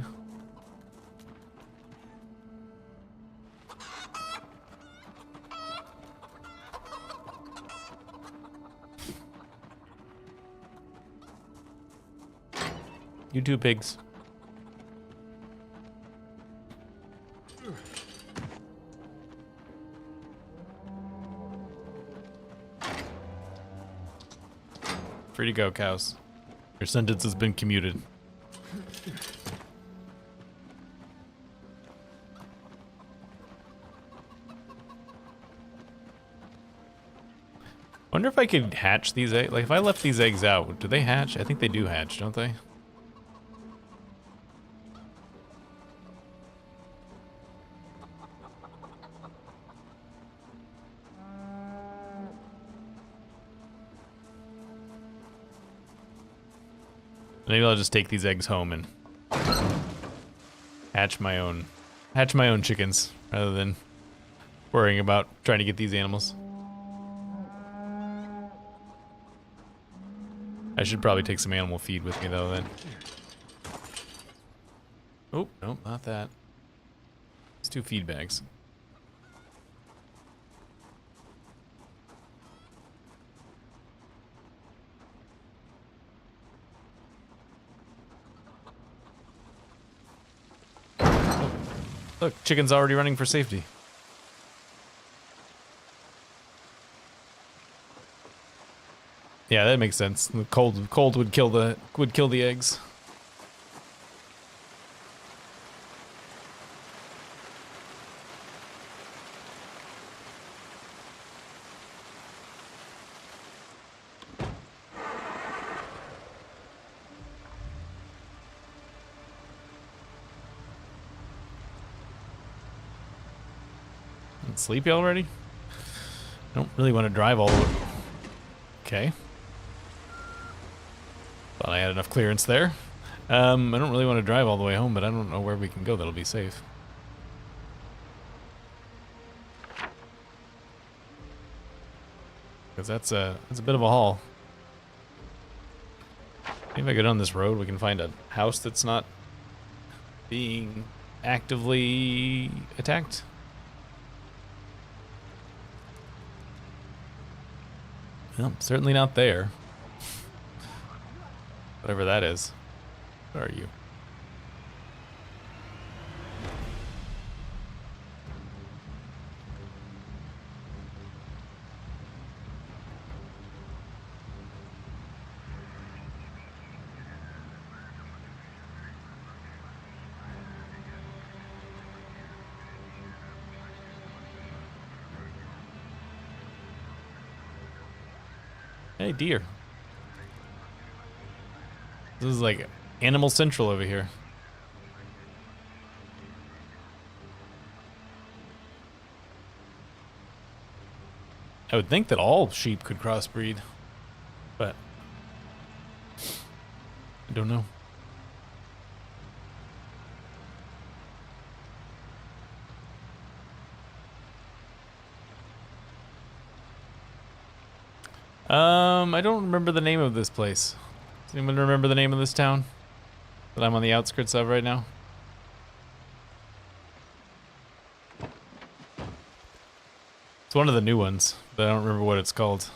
You two pigs. Free to go, cows. Your sentence has been commuted. Wonder if I could hatch these eggs. Like, if I left these eggs out, do they hatch? I think they do hatch, don't they? Maybe I'll just take these eggs home and hatch my own chickens rather than worrying about trying to get these animals. I should probably take some animal feed with me though then. Oh, nope, not that. It's 2 feed bags. Oh, look, chicken's already running for safety. Yeah, that makes sense. The cold would kill the eggs. Sleepy already? I don't really want to drive all the way. Okay. Thought I had enough clearance there. I don't really want to drive all the way home, but I don't know where we can go that'll be safe. Because that's a bit of a haul. Maybe if I go down this road, we can find a house that's not being actively attacked. Well, certainly not there. Whatever that is. What are you? Hey, deer. This is like Animal Central over here. I would think that all sheep could crossbreed, but I don't know. I don't remember the name of this place. Does anyone remember the name of this town that I'm on the outskirts of right now? It's one of the new ones, but I don't remember what it's called.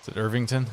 Is it Irvington?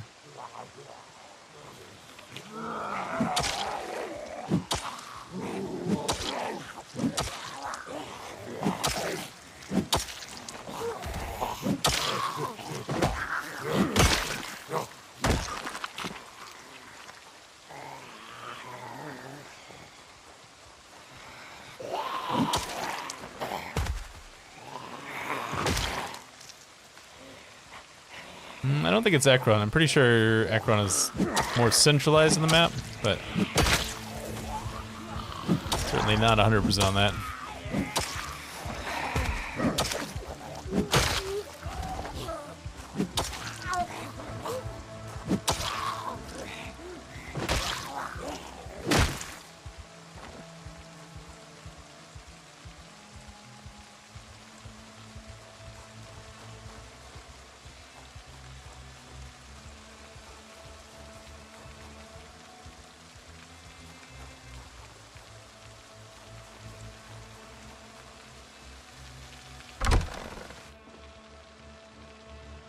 I don't think it's Ekron. I'm pretty sure Ekron is more centralized in the map, but certainly not 100% on that.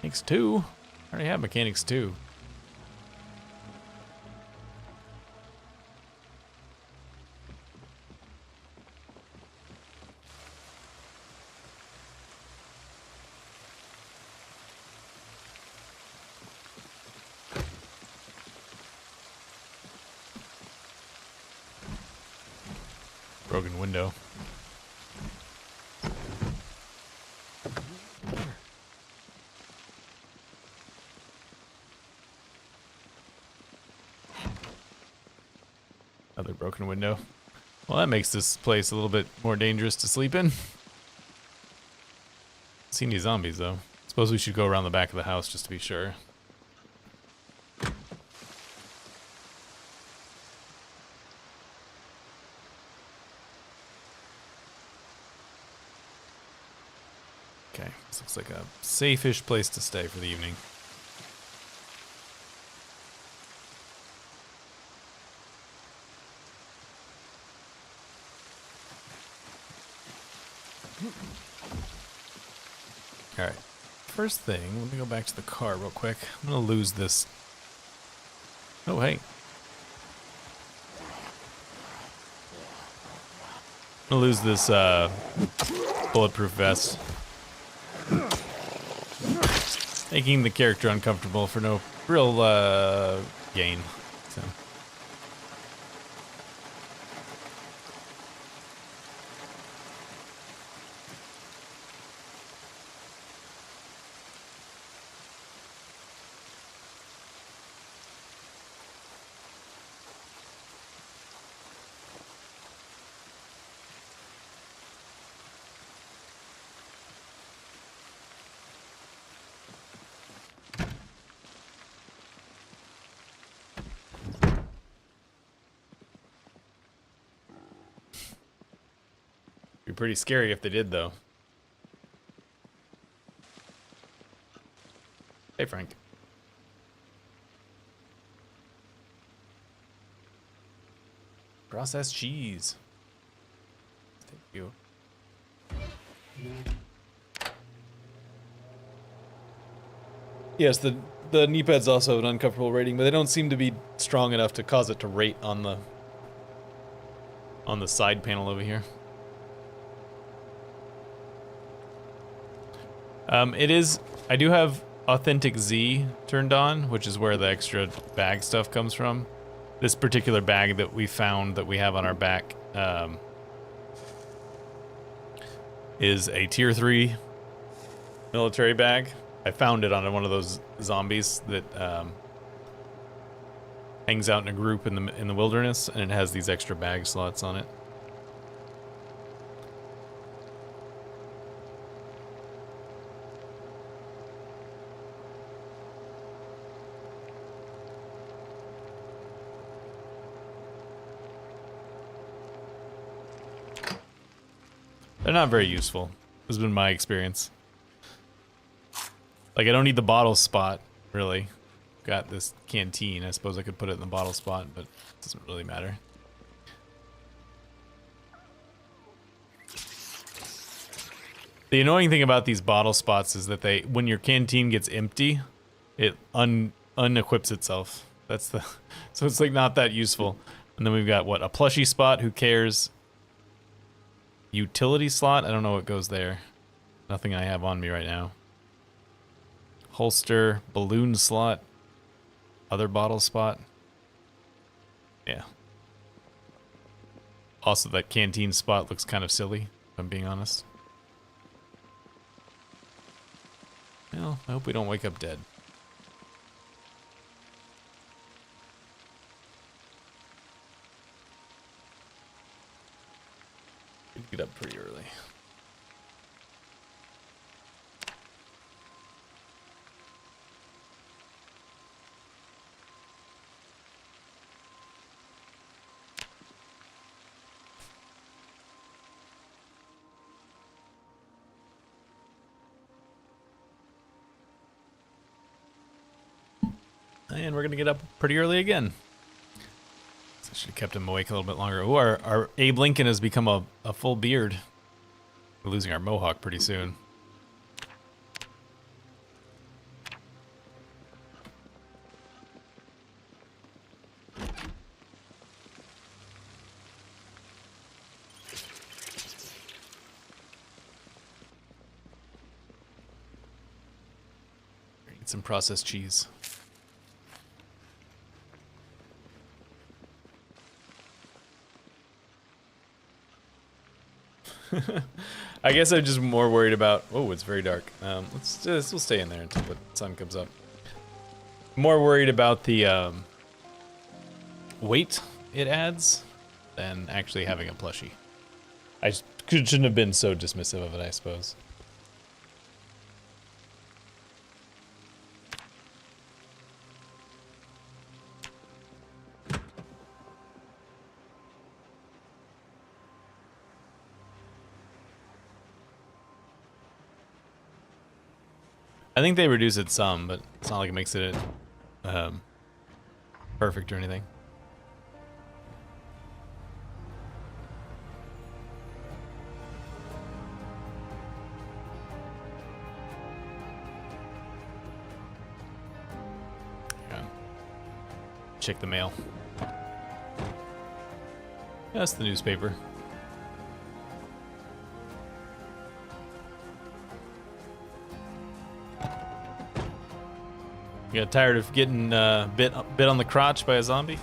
Mechanics 2? I already have Mechanics 2. Broken window. Another broken window. Well, that makes this place a little bit more dangerous to sleep in. See any zombies, though. Suppose we should go around the back of the house just to be sure. Okay, this looks like a safe-ish place to stay for the evening. Alright, first thing, let me go back to the car real quick. I'm gonna lose this. Oh, hey. I'm gonna lose this bulletproof vest. Making the character uncomfortable for no real gain. So. pretty scary if they did, though. Hey, Frank. Processed cheese. Thank you. Yes, the knee pads also have an uncomfortable rating, but they don't seem to be strong enough to cause it to rate on the side panel over here. It is. I do have Authentic Z turned on, which is where the extra bag stuff comes from. This particular bag that we found that we have on our back is a tier 3 military bag. I found it on one of those zombies that hangs out in a group in the wilderness, and it has these extra bag slots on it. They're not very useful. This has been my experience. Like, I don't need the bottle spot, really. Got this canteen. I suppose I could put it in the bottle spot, but it doesn't really matter. The annoying thing about these bottle spots is that when your canteen gets empty, it unequips itself. That's the... So it's like not that useful. And then we've got, what, a plushie spot? Who cares? Utility slot? I don't know what goes there. Nothing I have on me right now. Holster, balloon slot, other bottle spot. Yeah. Also, that canteen spot looks kind of silly, if I'm being honest. Well, I hope we don't wake up dead. We'd get up pretty early. And we're gonna get up pretty early again. So I should have kept him awake a little bit longer. Ooh, our Abe Lincoln has become a full beard. We're losing our mohawk pretty soon. Eat some processed cheese. I guess I'm just more worried about... Oh, it's very dark. We'll stay in there until the sun comes up. More worried about the weight it adds than actually having a plushie. I shouldn't have been so dismissive of it, I suppose. I think they reduce it some, but it's not like it makes it perfect or anything. Yeah. Check the mail. That's the newspaper. You got tired of getting bit on the crotch by a zombie?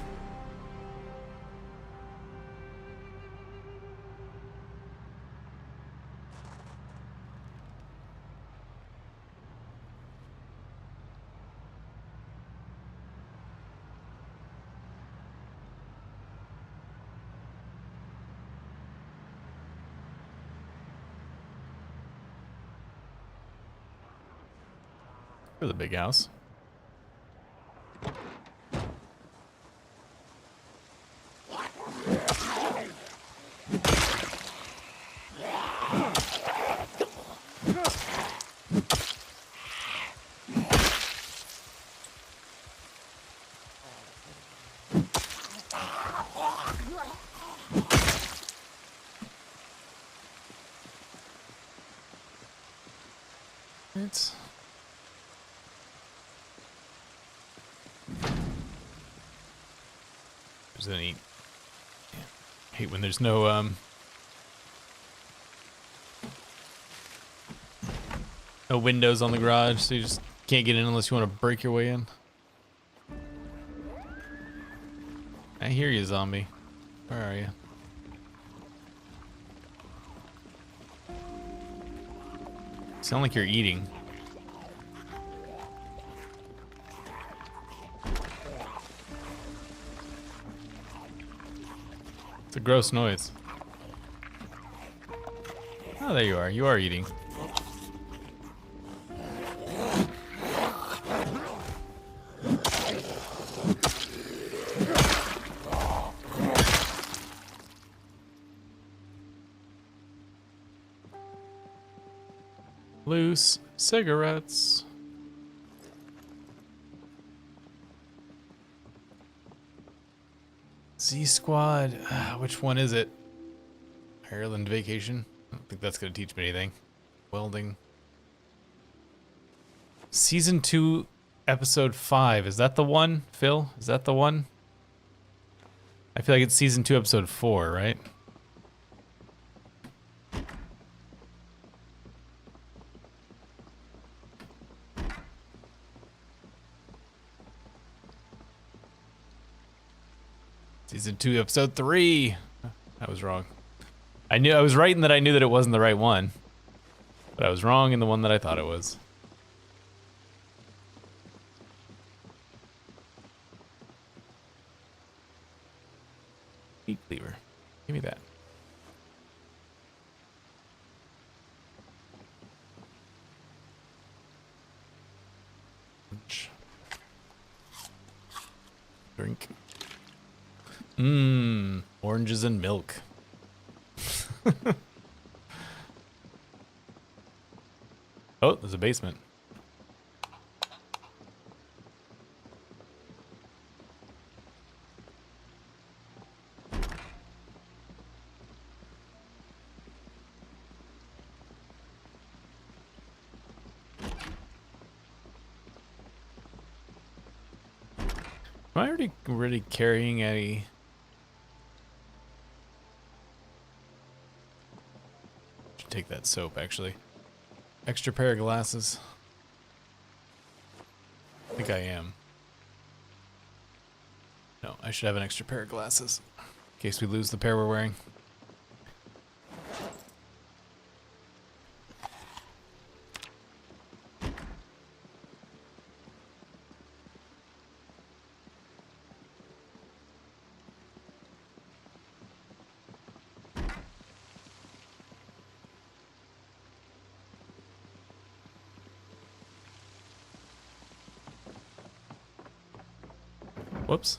For the big house. Alright. There's any... I hate when there's no, no windows on the garage, so you just can't get in unless you want to break your way in. I hear you, zombie. Where are you? Sound like you're eating. It's a gross noise. Oh, there you are. You are eating. Loose cigarettes. Z Squad. Which one is it? Ireland Vacation. I don't think that's gonna teach me anything. Welding. Season 2, Episode 5. Is that the one, Phil? Is that the one? I feel like it's Season 2, Episode 4, right? Season 2, Episode 3. I was wrong. I was right in that I knew that it wasn't the right one. But I was wrong in the one that I thought it was. Meat cleaver. Give me that. Drink. Mmm, oranges and milk. Oh, there's a basement. Am I already really carrying any? Should take that soap, actually. Extra pair of glasses. I think I am. No, I should have an extra pair of glasses in case we lose the pair we're wearing. Whoops.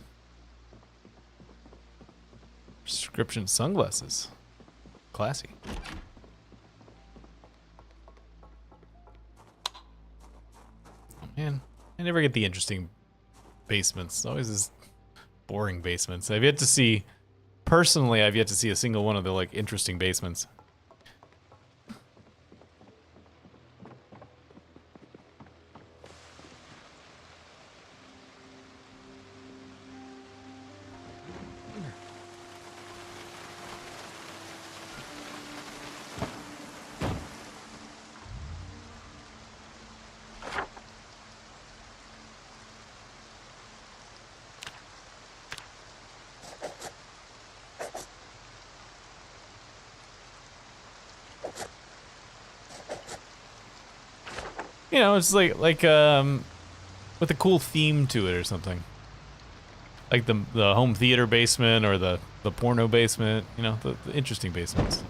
Prescription sunglasses. Classy. Oh man, I never get the interesting basements. It's always this boring basements. I've yet to see, personally, I've yet to see a single one of the like interesting basements. You know, it's like with a cool theme to it or something. Like the home theater basement or the porno basement, you know, the interesting basements.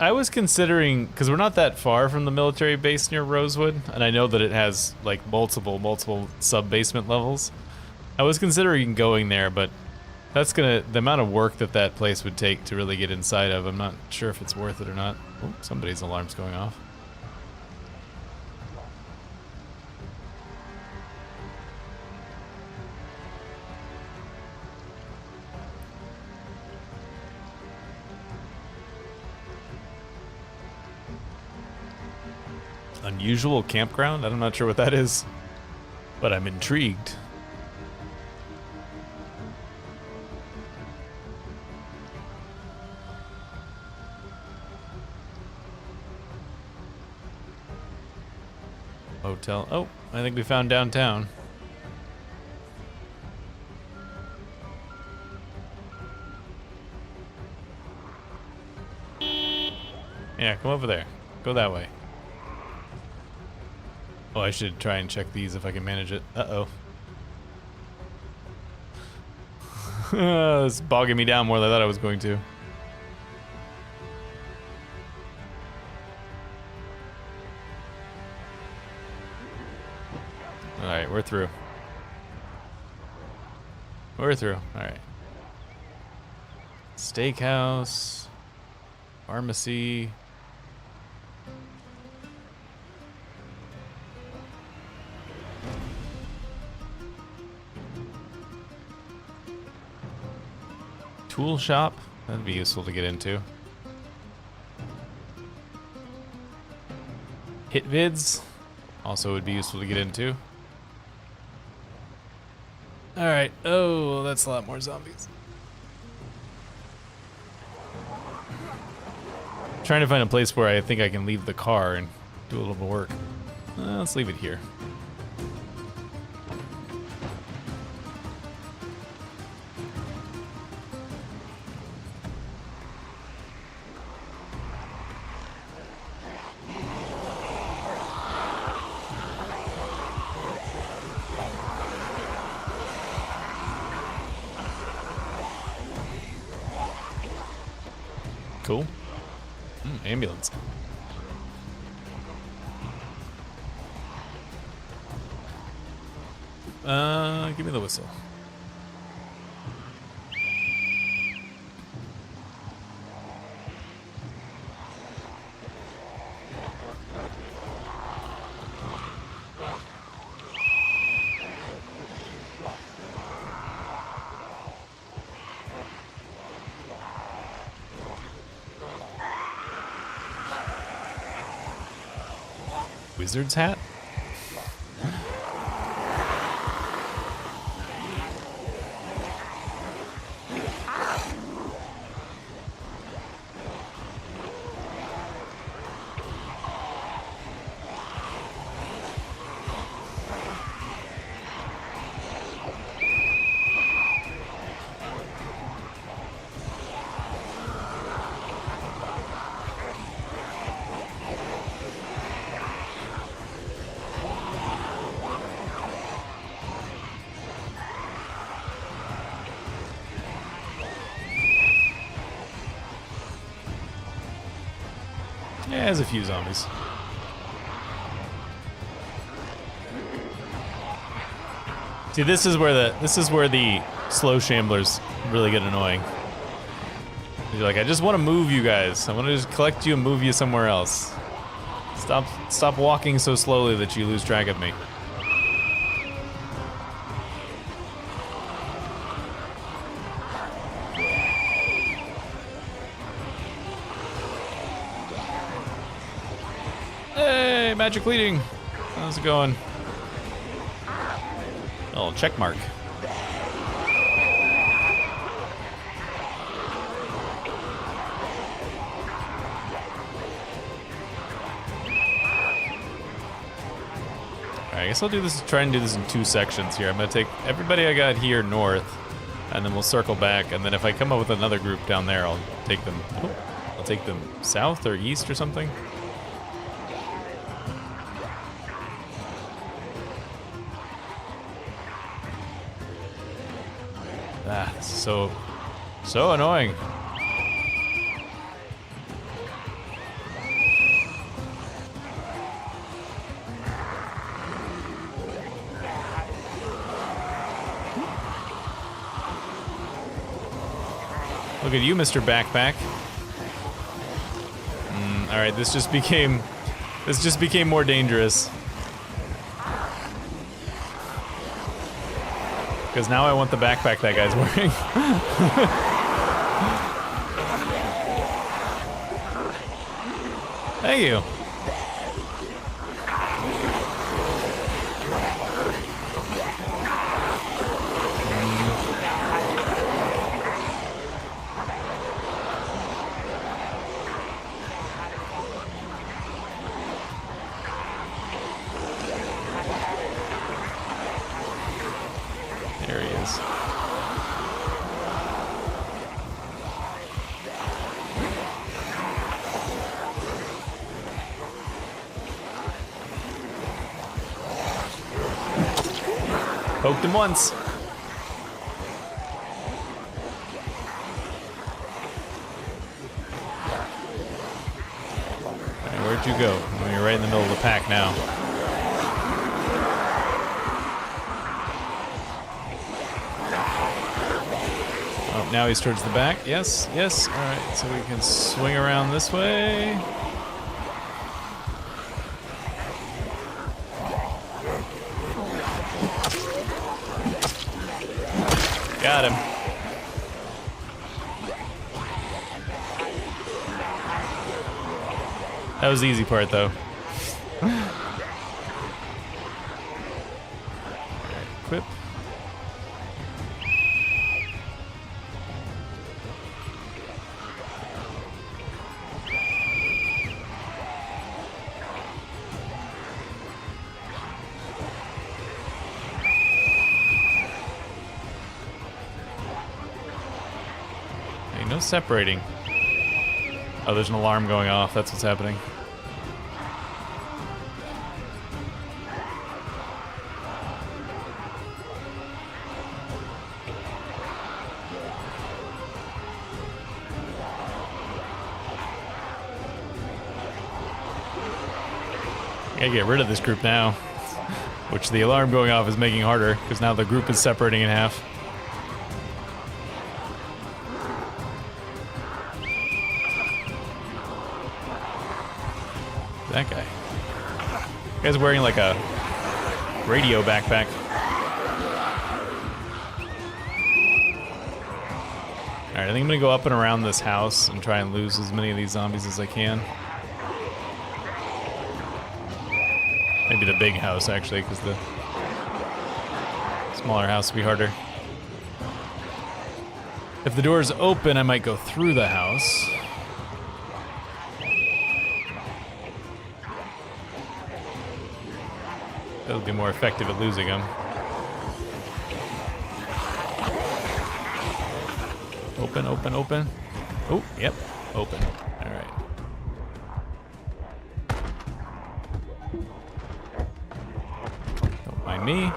I was considering, because we're not that far from the military base near Rosewood, and I know that it has like multiple sub basement levels. I was considering going there, but That's the amount of work that place would take to really get inside of. I'm not sure if it's worth it or not. Oh, somebody's alarm's going off. Unusual campground? I'm not sure what that is, but I'm intrigued. Hotel. Oh, I think we found downtown. Yeah, come over there. Go that way. Oh, I should try and check these if I can manage it. Uh-oh. It's bogging me down more than I thought I was going to. Alright, we're through. We're through. Alright. Steakhouse. Pharmacy. Tool shop. That'd be useful to get into. Hit vids. Also would be useful to get into. Alright. Oh, that's a lot more zombies. Trying to find a place where I think I can leave the car and do a little bit of work. Let's leave it here. Cool. Ambulance. Give me the whistle. Wizard's hat? Yeah, there's a few zombies. See, this is where the slow shamblers really get annoying. You're like, I just want to move you guys. I want to just collect you and move you somewhere else. Stop walking so slowly that you lose track of me. Hey, magic leading. How's it going? Oh, check mark. I guess I'll do this. Try and do this in 2 sections here. I'm gonna take everybody I got here north, and then we'll circle back. And then if I come up with another group down there, I'll take them. I'll take them south or east or something. Ah, this is so annoying. at you, Mr. Backpack. All right, this just became more dangerous. Because now I want the backpack that guy's wearing. Thank you. There he is. Poked him once. Right, where'd you go? Oh, you're right in the middle of the pack now. Oh, now he's towards the back. Yes, yes. All right, so we can swing around this way. Got him. That was the easy part, though. Equip. No separating. Oh, there's an alarm going off. That's what's happening. I gotta get rid of this group now. Which the alarm going off is making harder, because now the group is separating in half. That guy. The guy's wearing like a radio backpack. Alright, I think I'm gonna go up and around this house and try and lose as many of these zombies as I can. Maybe the big house, actually, because the smaller house would be harder. If the door's open, I might go through the house. That'll be more effective at losing them. Open, open, open. Oh, yep, open. All right. Don't mind me.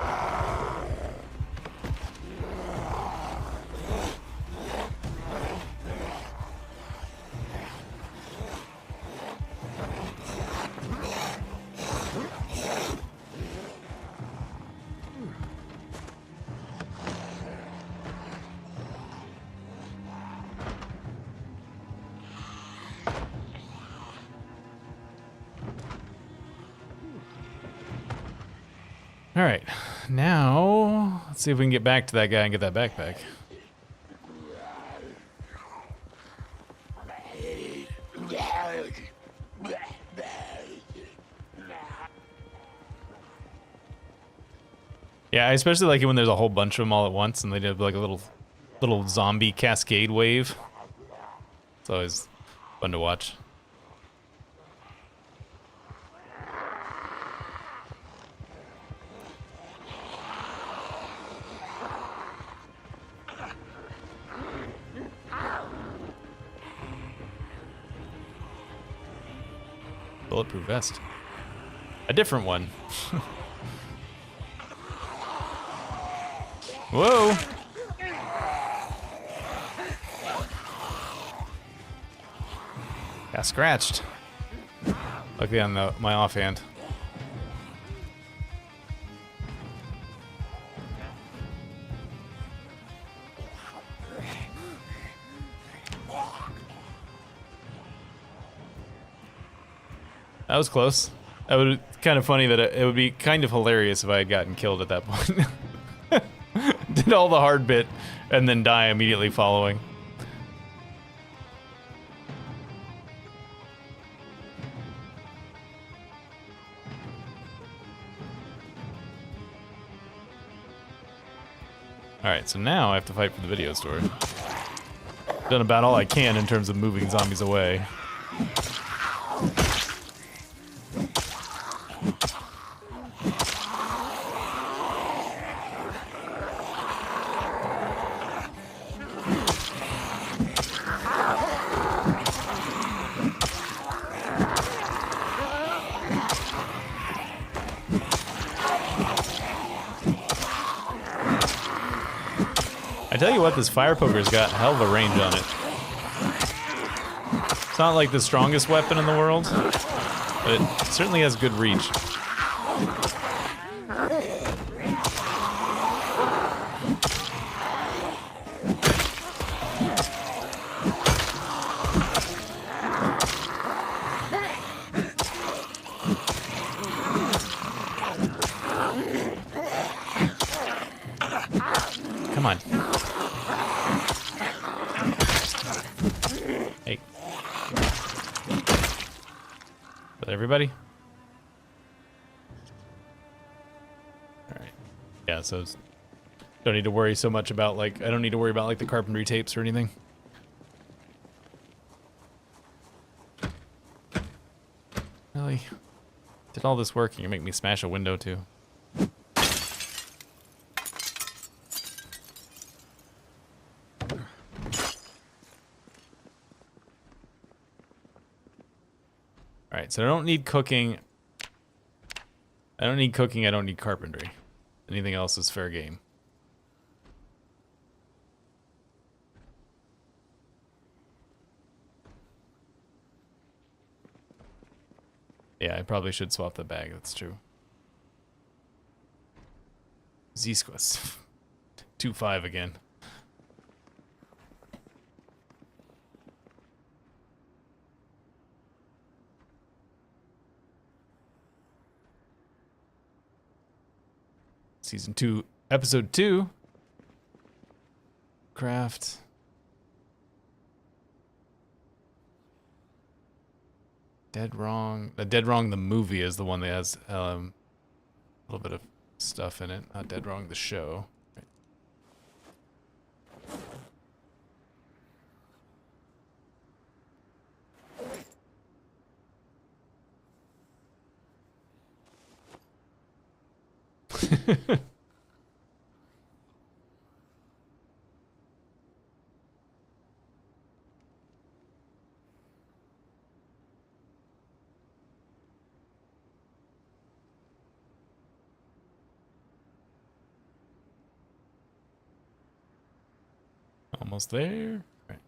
All right, now let's see if we can get back to that guy and get that backpack. Yeah, I especially like it when there's a whole bunch of them all at once and they do like a little zombie cascade wave. It's always fun to watch. Bulletproof vest. A different one. Whoa! Got scratched. Luckily on my offhand. That was close. That would kind of funny that it would be kind of hilarious if I had gotten killed at that point. Did all the hard bit and then die immediately following. Alright, so now I have to fight for the video store. Done about all I can in terms of moving zombies away. I tell you what, this fire poker's got hell of a range on it. It's not like the strongest weapon in the world, but it certainly has good reach. Come on. Hey. With everybody? Alright. Yeah, so don't need to worry so much about, like, I don't need to worry about, like, the carpentry tapes or anything. Really? Did all this work and you make me smash a window too? Alright, so I don't need cooking. I don't need cooking, I don't need carpentry. Anything else is fair game. Yeah, I probably should swap the bag, that's true. Z-Squest. 2-5 again. Season 2, Episode 2. Craft. Dead Wrong. Dead Wrong the movie is the one that has a little bit of stuff in it. Not Dead Wrong the show. Right. Almost there. Right.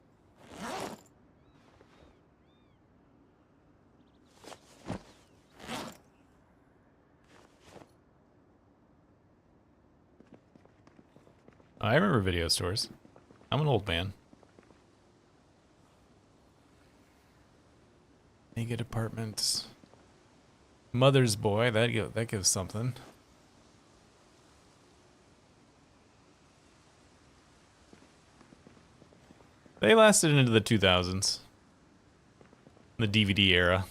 I remember video stores. I'm an old man. Naked apartments. Mother's boy. That gives something. They lasted into the 2000s. The DVD era.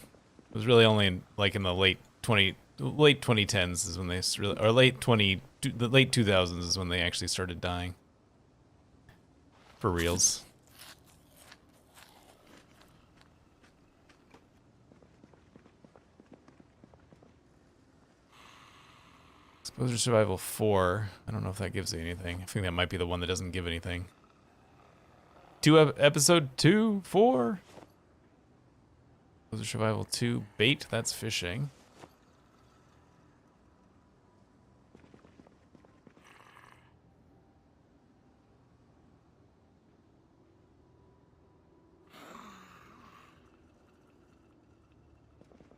It was really only in, like in the late 2010s is when they really, or the late 2000s is when they actually started dying. For reals. Exposure Survival 4. I don't know if that gives you anything. I think that might be the one that doesn't give anything. Episode 2, 4. Exposure Survival 2. Bait, that's fishing.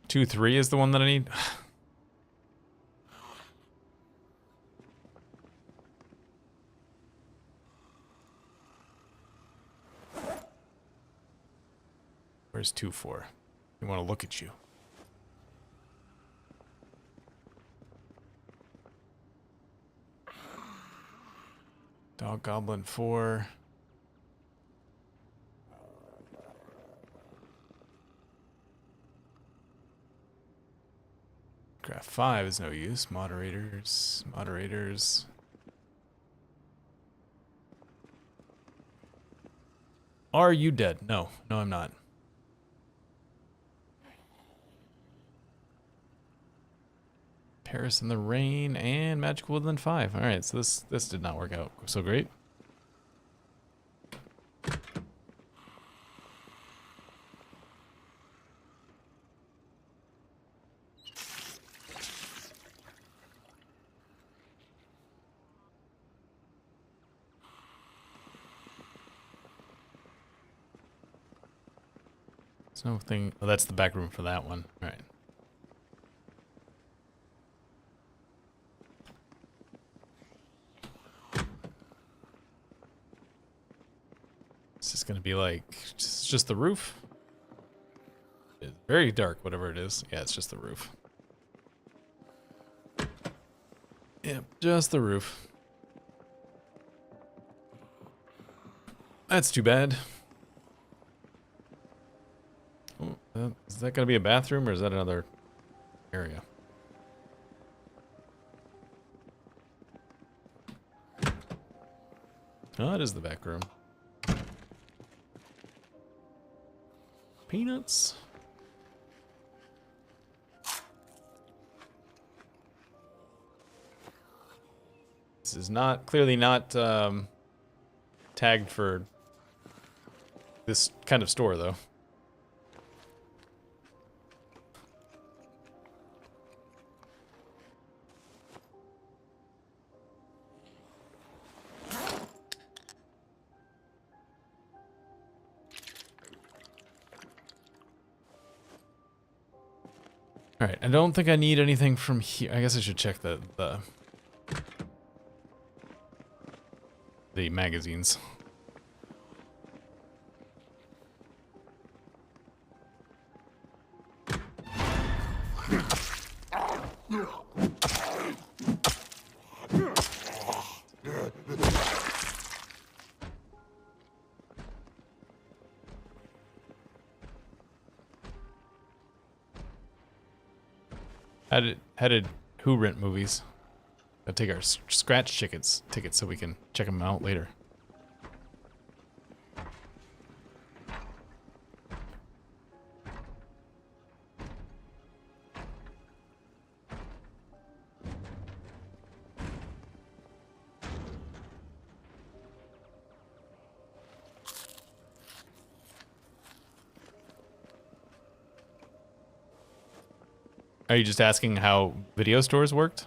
Two, 3 is the one that I need. Where's 2, 4? We want to look at you. Dog Goblin 4. Craft 5 is no use. Moderators. Are you dead? No, I'm not. Paris in the Rain and Magic Woodland 5. All right, so this did not work out so great. There's no thing. Oh, that's the back room for that one. All right. It's just gonna be like just the roof. It's very dark, whatever it is. Yeah, it's just the roof. Yep, just the roof. That's too bad. Oh, is that gonna be a bathroom or is that another area? Oh, it is the back room. Peanuts. This is clearly not tagged for this kind of store, though. All right, I don't think I need anything from here. I guess I should check the magazines. How did who rent movies? Gotta take our scratch tickets so we can check them out later. Are you just asking how video stores worked?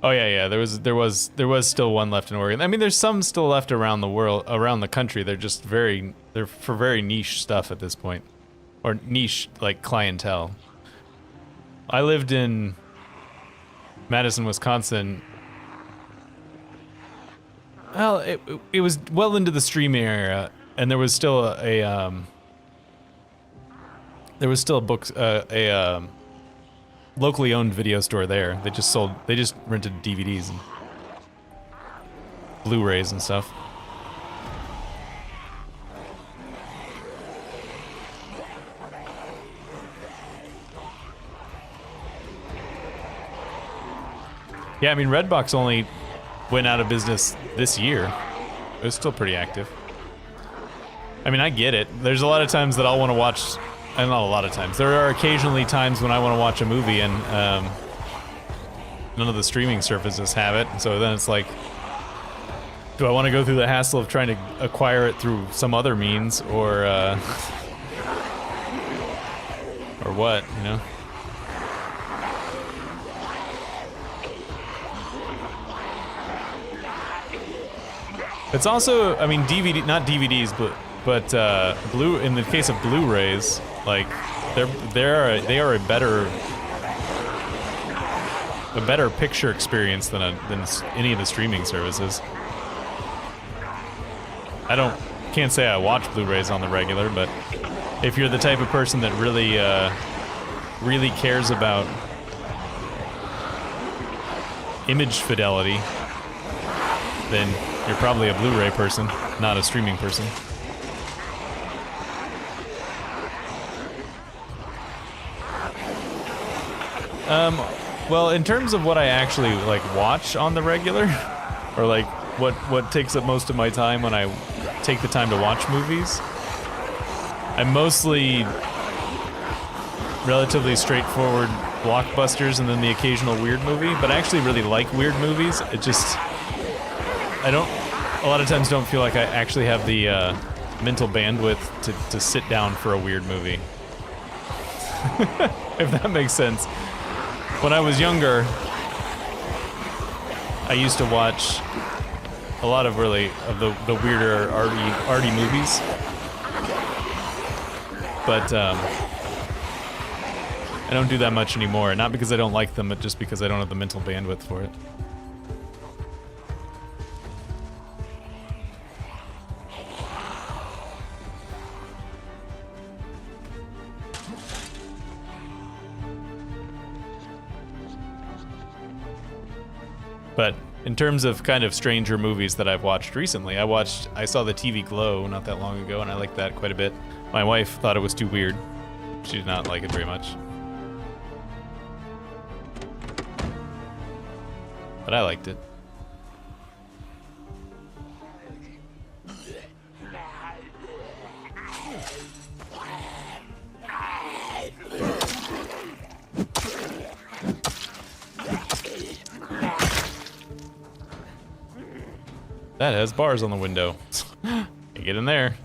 Oh yeah. There was still one left in Oregon. I mean, there's some still left around the world, around the country. They're for very niche stuff at this point, or niche like clientele. I lived in Madison, Wisconsin. Well, it was well into the streaming area, and there was still a locally owned video store there. They just rented DVDs and Blu-rays and stuff. Yeah, I mean, Redbox only went out of business this year. It was still pretty active. I mean, I get it. There's a lot of times that I'll want to watch. And not a lot of times. There are occasionally times when I want to watch a movie and none of the streaming services have it. So then it's like, do I want to go through the hassle of trying to acquire it through some other means, or what, you know? It's also, I mean, not DVDs, but But in the case of Blu-rays, like they are a better picture experience than any of the streaming services. Can't say I watch Blu-rays on the regular, but if you're the type of person that really cares about image fidelity, then you're probably a Blu-ray person, not a streaming person. Well, in terms of what I actually like watch on the regular, or like what takes up most of my time when I take the time to watch movies, I'm mostly relatively straightforward blockbusters and then the occasional weird movie, but I actually really like weird movies. It just, a lot of times don't feel like I actually have the mental bandwidth to sit down for a weird movie. If that makes sense. When I was younger, I used to watch a lot of the weirder arty movies. But I don't do that much anymore. Not because I don't like them, but just because I don't have the mental bandwidth for it. But in terms of kind of stranger movies that I've watched recently, I saw the TV Glow not that long ago, and I liked that quite a bit. My wife thought it was too weird. She did not like it very much. But I liked it. That has bars on the window. You get in there.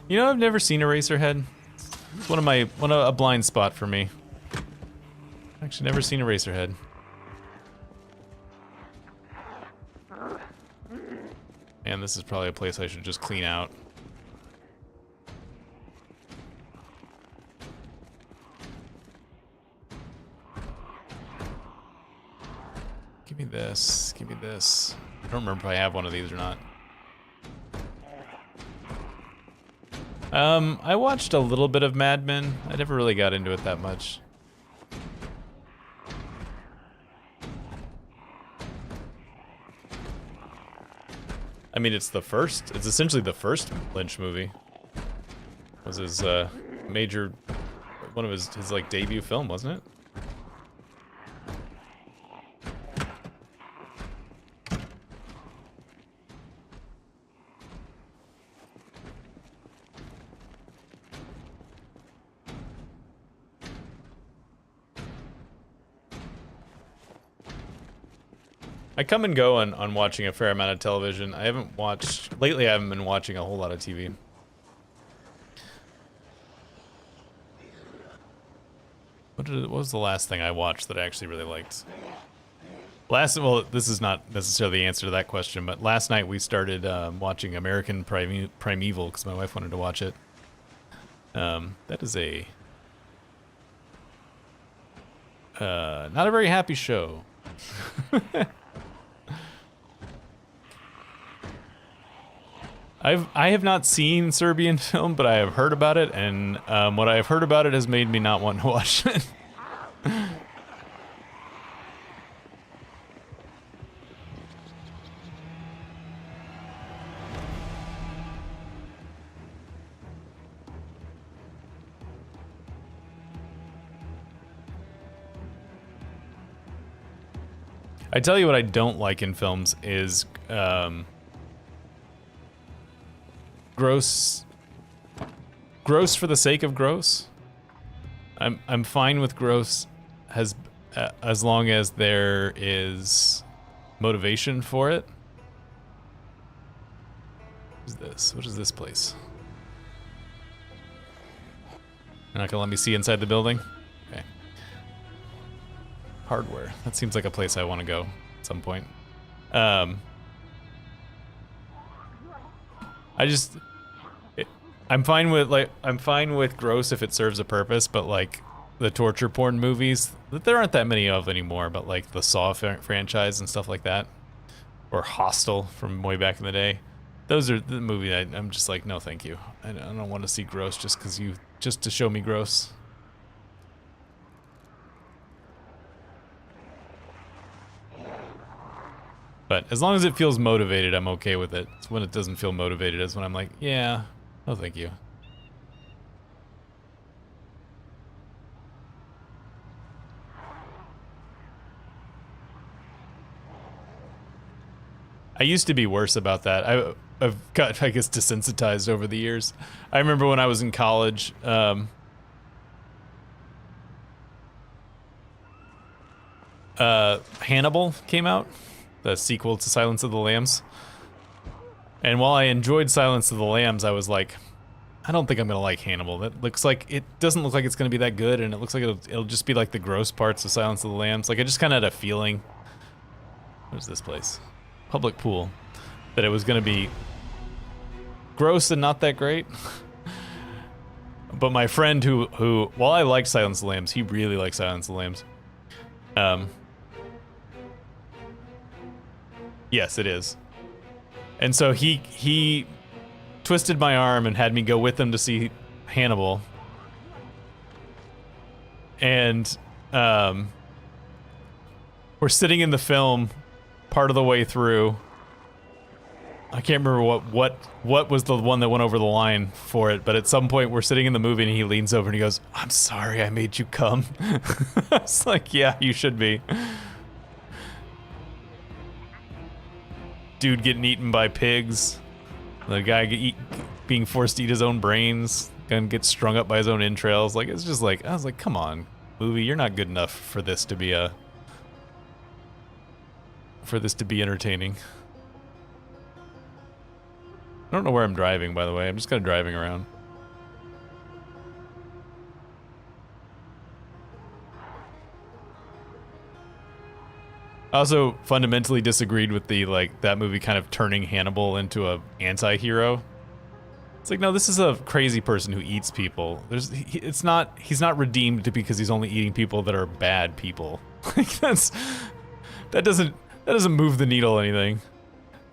You know, I've never seen Eraserhead. It's a blind spot for me. Actually, never seen Eraserhead. Man, this is probably a place I should just clean out. Give me this. Give me this. I don't remember if I have one of these or not. I watched a little bit of Mad Men. I never really got into it that much. I mean, it's essentially the first Lynch movie. It was his one of his like debut film, wasn't it? I come and go on watching a fair amount of television. Lately I haven't been watching a whole lot of TV. What was the last thing I watched that I actually really liked? Well, this is not necessarily the answer to that question, but last night we started watching American Primeval because my wife wanted to watch it. That is not a very happy show. I have not seen Serbian film, but I have heard about it, and what I have heard about it has made me not want to watch it. I tell you what I don't like in films is gross for the sake of gross. I'm fine with gross as long as there is motivation for it. What is this? What is this place? You're not gonna let me see inside the building? Okay. Hardware. That seems like a place I want to go at some point. I'm fine with gross if it serves a purpose, but like the torture porn movies, there aren't that many of anymore, but like the Saw franchise and stuff like that, or Hostel from way back in the day, those are the movie I'm just like, no thank you. I don't want to see gross just to show me gross. But as long as it feels motivated, I'm okay with it. It's when it doesn't feel motivated is when I'm like, yeah, no thank you. I used to be worse about that. I've got, I guess, desensitized over the years. I remember when I was in college, Hannibal came out, the sequel to Silence of the Lambs. And while I enjoyed Silence of the Lambs, I was like, I don't think I'm gonna like Hannibal. That looks like, it doesn't look like it's gonna be that good, and it looks like it'll just be like the gross parts of Silence of the Lambs. Like, I just kind of had a feeling. What is this place? Public pool. That it was gonna be gross and not that great. But my friend who, while I liked Silence of the Lambs, he really liked Silence of the Lambs. Yes, it is. And so he twisted my arm and had me go with him to see Hannibal. And we're sitting in the film part of the way through. I can't remember what was the one that went over the line for it, but at some point we're sitting in the movie and he leans over and he goes, "I'm sorry I made you come." I was like, yeah, you should be. Dude getting eaten by pigs. The guy being forced to eat his own brains. And get strung up by his own entrails. Like, it's just like, I was like, come on, movie, you're not good enough for this to be entertaining. I don't know where I'm driving, by the way. I'm just kind of driving around. I also fundamentally disagreed with the, like, that movie kind of turning Hannibal into a anti-hero. It's like, no, this is a crazy person who eats people. He's not redeemed because he's only eating people that are bad people. Like, that doesn't move the needle anything.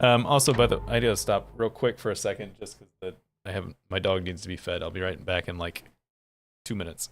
Also, I gotta stop real quick for a second just because my dog needs to be fed. I'll be right back in like 2 minutes.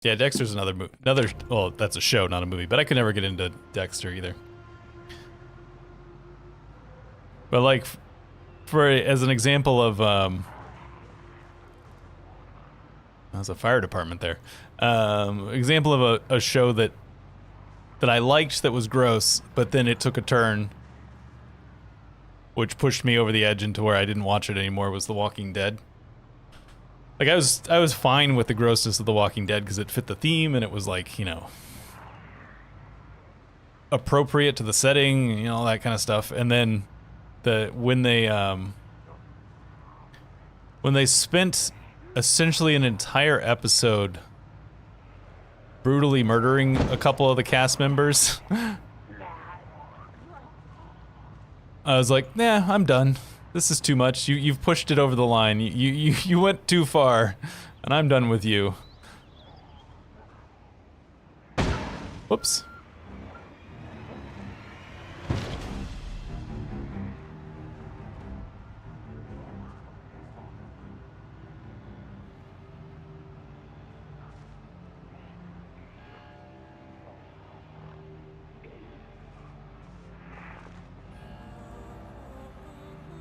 Yeah, Dexter's another movie. Well, that's a show, not a movie. But I could never get into Dexter either. But like, as an example of, there's a fire department there. Example of a show that I liked that was gross, but then it took a turn, which pushed me over the edge into where I didn't watch it anymore. Was The Walking Dead. Like, I was fine with the grossness of The Walking Dead because it fit the theme and it was like, you know, appropriate to the setting, you know, all that kind of stuff. And then when they spent essentially an entire episode brutally murdering a couple of the cast members, I was like, nah, I'm done. This is too much. You've pushed it over the line. You went too far, and I'm done with you. Whoops.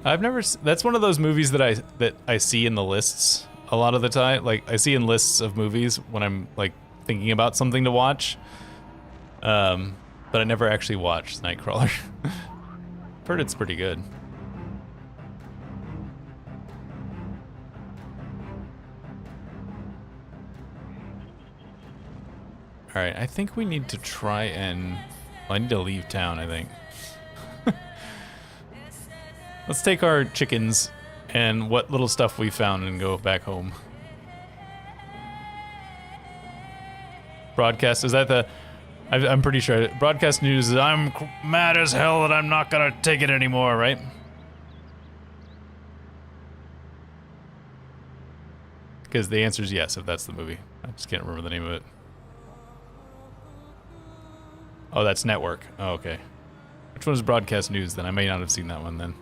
I've never. That's one of those movies that I see in the lists a lot of the time. Like I see in lists of movies when I'm like thinking about something to watch. But I never actually watched Nightcrawler. I've heard it's pretty good. All right, I think we need to try and. Well, I need to leave town, I think. Let's take our chickens and what little stuff we found and go back home. Broadcast, is that the... I'm pretty sure. Broadcast news is I'm mad as hell that I'm not gonna take it anymore, right? Because the answer is yes, if that's the movie. I just can't remember the name of it. Oh, that's Network. Oh, okay. Which one is Broadcast News then? I may not have seen that one then.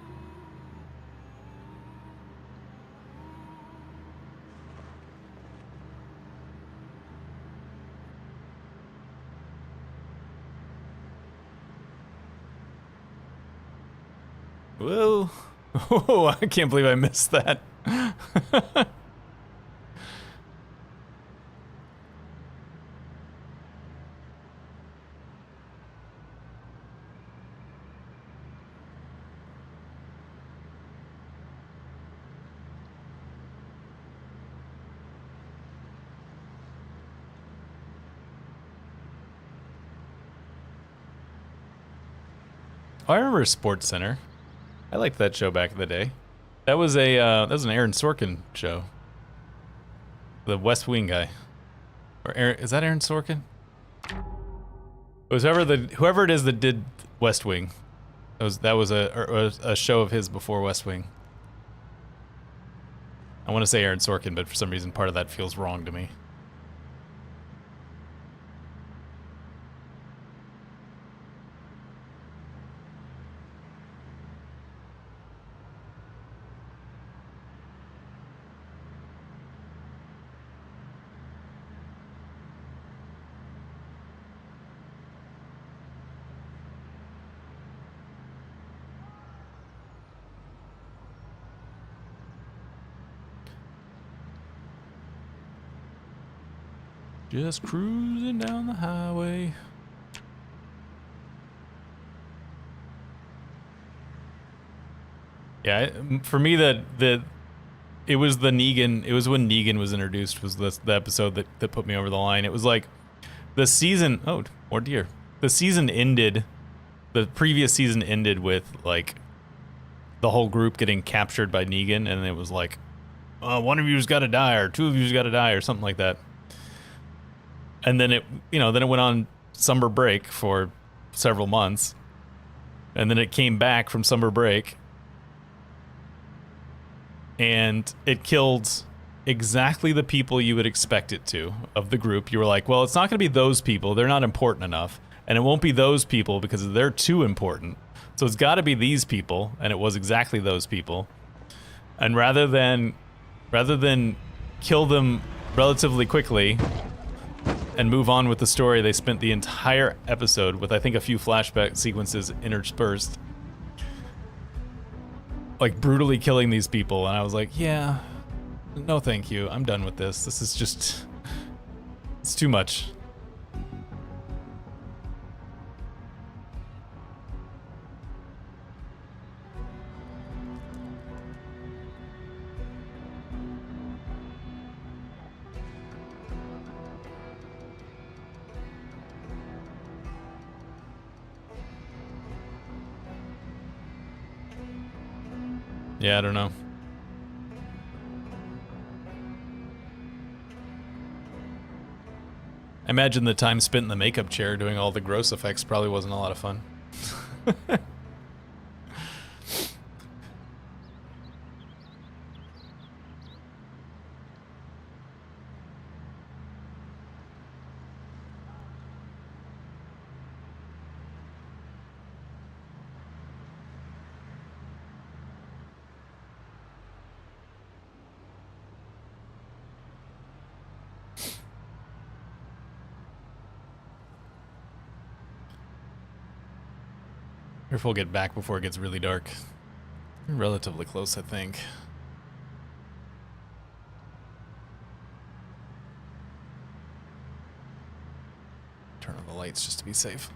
Whoa. Oh, I can't believe I missed that. Oh, I remember Sports Center. I liked that show back in the day. That was a that was an Aaron Sorkin show. The West Wing guy. Or Aaron, is that Aaron Sorkin? It was whoever it is that did West Wing. That was a show of his before West Wing. I want to say Aaron Sorkin, but for some reason part of that feels wrong to me. Just cruising down the highway. Yeah, for me it was the Negan. It was when Negan was introduced. Was the episode that put me over the line. It was like the season. Oh, more deer. The season ended. The previous season ended with like the whole group getting captured by Negan, and it was like, one of you's got to die, or two of you's got to die, or something like that. And then it went on summer break for several months. And then it came back from summer break. And it killed exactly the people you would expect it to of the group. You were like, well, it's not going to be those people. They're not important enough. And it won't be those people because they're too important. So it's got to be these people. And it was exactly those people. And rather than kill them relatively quickly and move on with the story, they spent the entire episode with, I think, a few flashback sequences interspersed, like brutally killing these people. And I was like, yeah, no thank you, I'm done with this. This is just, it's too much. Yeah, I don't know. I imagine the time spent in the makeup chair doing all the gross effects probably wasn't a lot of fun. If we'll get back before it gets really dark. Relatively close, I think. Turn on the lights just to be safe.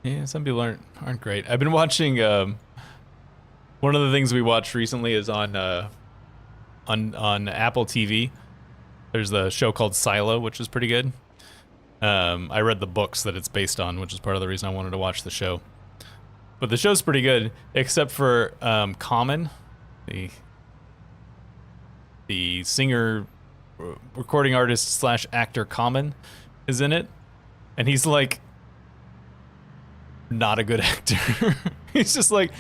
Yeah, some people aren't great. I've been watching. One of the things we watched recently is on Apple TV. There's the show called Silo, which is pretty good. I read the books that it's based on, which is part of the reason I wanted to watch the show. But the show's pretty good, except for Common, the singer, recording artist slash actor Common, is in it, and he's like not a good actor. He's just like,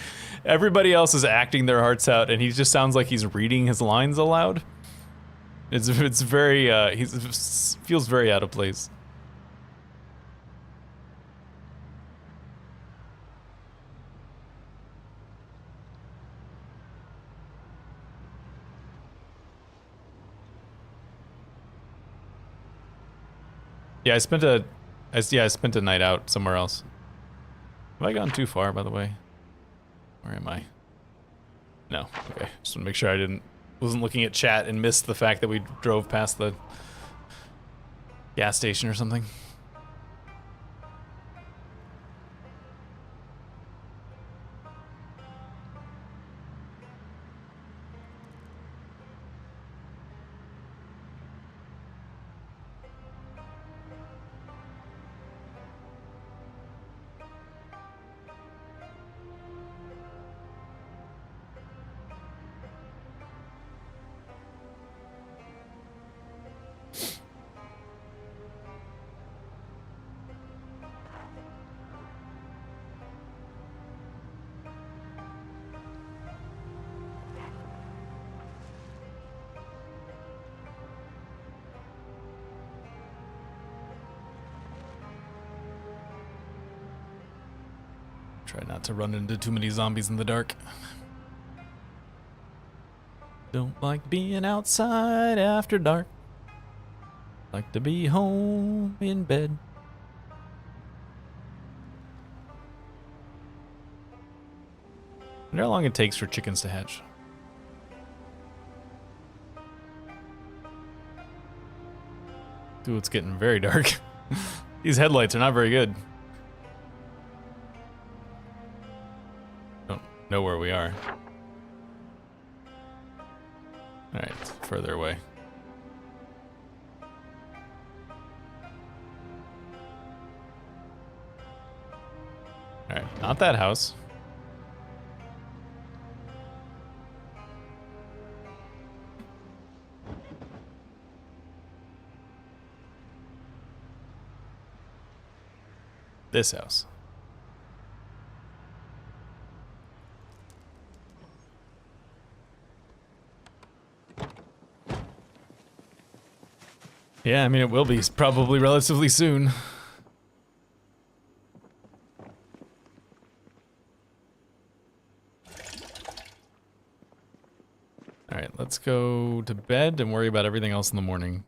everybody else is acting their hearts out, and he just sounds like he's reading his lines aloud. It's very he feels very out of place. Yeah, I spent a night out somewhere else. Have I gone too far, by the way? Where am I? No. Okay. Just want to make sure I wasn't looking at chat and missed the fact that we drove past the gas station or something. Try not to run into too many zombies in the dark. Don't like being outside after dark. Like to be home in bed. I wonder how long it takes for chickens to hatch. Ooh, it's getting very dark. These headlights are not very good. Don't know where we are. Alright, it's further away. Alright, not that house. This house. Yeah, I mean, it will be probably relatively soon. Alright, let's go to bed and worry about everything else in the morning.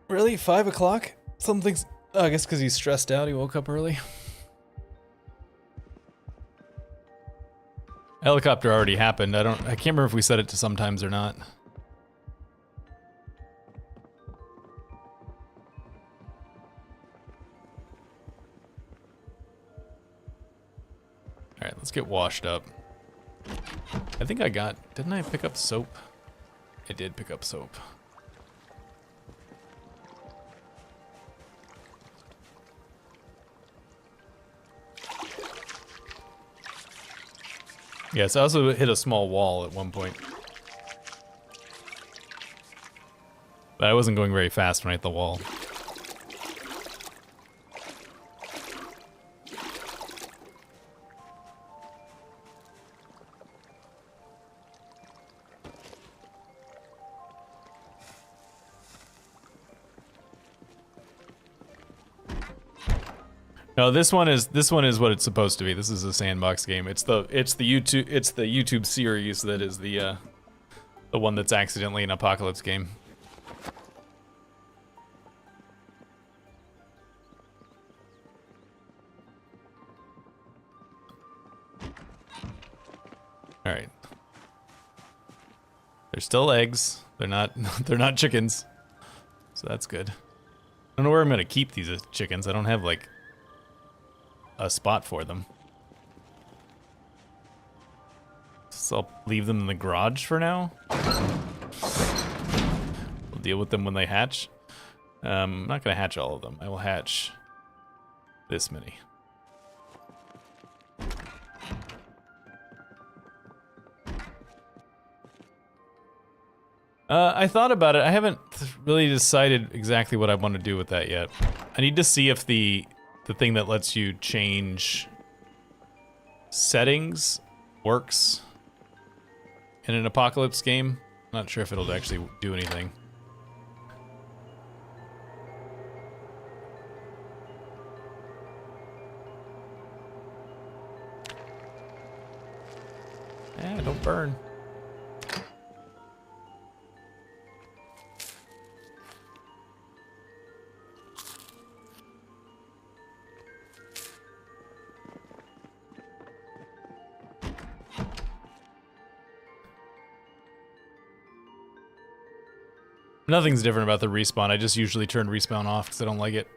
Really? 5 o'clock? Something's... Oh, I guess because he's stressed out, he woke up early. Helicopter already happened. I can't remember if we set it to sometimes or not. Alright, let's get washed up. I think I got... Didn't I pick up soap? I did pick up soap. Yes, I also hit a small wall at one point. But I wasn't going very fast when I hit the wall. No, this one is what it's supposed to be. This is a sandbox game. It's the YouTube series that is the one that's accidentally an apocalypse game. All right. They're still eggs. They're not chickens. So that's good. I don't know where I'm gonna keep these chickens. I don't have like a spot for them. So I'll leave them in the garage for now. We'll deal with them when they hatch. I'm not gonna hatch all of them. I will hatch this many. I thought about it. I haven't really decided exactly what I want to do with that yet. I need to see if the thing that lets you change settings works in an apocalypse game. Not sure if it'll actually do anything. Eh, don't burn. Nothing's different about the respawn. I just usually turn respawn off because I don't like it.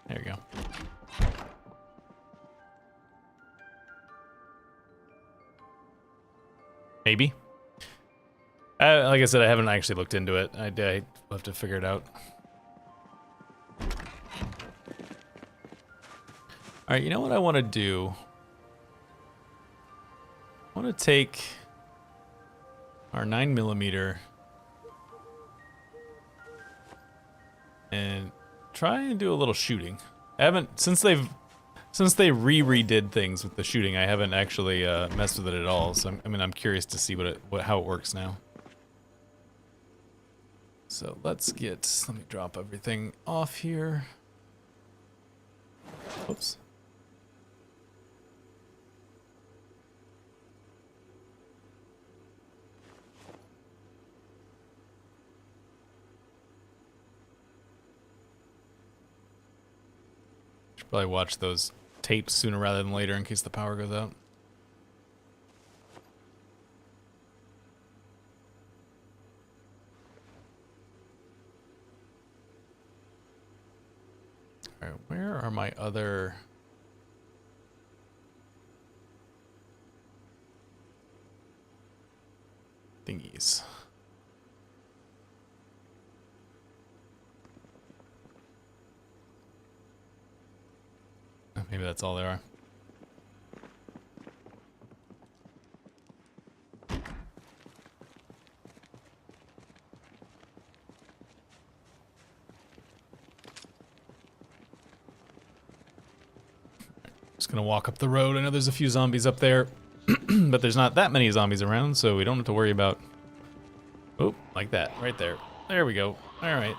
There you go. Maybe. Like I said, I haven't actually looked into it. I have to figure it out. Alright, you know what I want to do? I want to take our 9mm and try and do a little shooting. I haven't, since they redid things with the shooting, I haven't actually messed with it at all. So I'm curious to see how it works now. So let me drop everything off here. Oops. Should probably watch those tapes sooner rather than later in case the power goes out. Alright, where are my other thingies? Maybe that's all there are. Just gonna walk up the road. I know there's a few zombies up there, but there's not that many zombies around, so we don't have to worry about... Oh, like that, right there. There we go. All right.